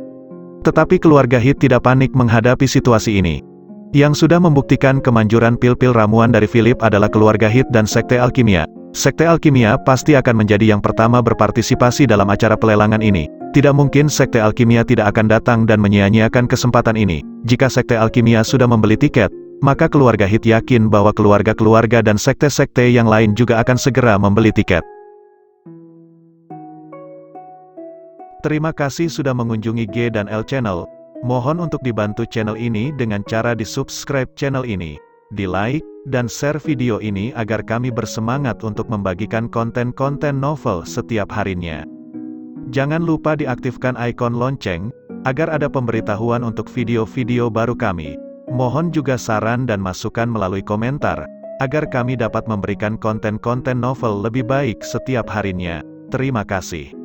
Tetapi keluarga Heath tidak panik menghadapi situasi ini. Yang sudah membuktikan kemanjuran pil-pil ramuan dari Philip adalah keluarga Heath dan Sekte Alkimia. Sekte Alkimia pasti akan menjadi yang pertama berpartisipasi dalam acara pelelangan ini. Tidak mungkin Sekte Alkimia tidak akan datang dan menyia-nyiakan kesempatan ini. Jika Sekte Alkimia sudah membeli tiket, maka keluarga Heath yakin bahwa keluarga-keluarga dan sekte-sekte yang lain juga akan segera membeli tiket. Terima kasih sudah mengunjungi G dan L Channel. Mohon untuk dibantu channel ini dengan cara di-subscribe channel ini, di-like, dan share video ini agar kami bersemangat untuk membagikan konten-konten novel setiap harinya. Jangan lupa diaktifkan ikon lonceng, agar ada pemberitahuan untuk video-video baru kami. Mohon juga saran dan masukan melalui komentar, agar kami dapat memberikan konten-konten novel lebih baik setiap harinya. Terima kasih.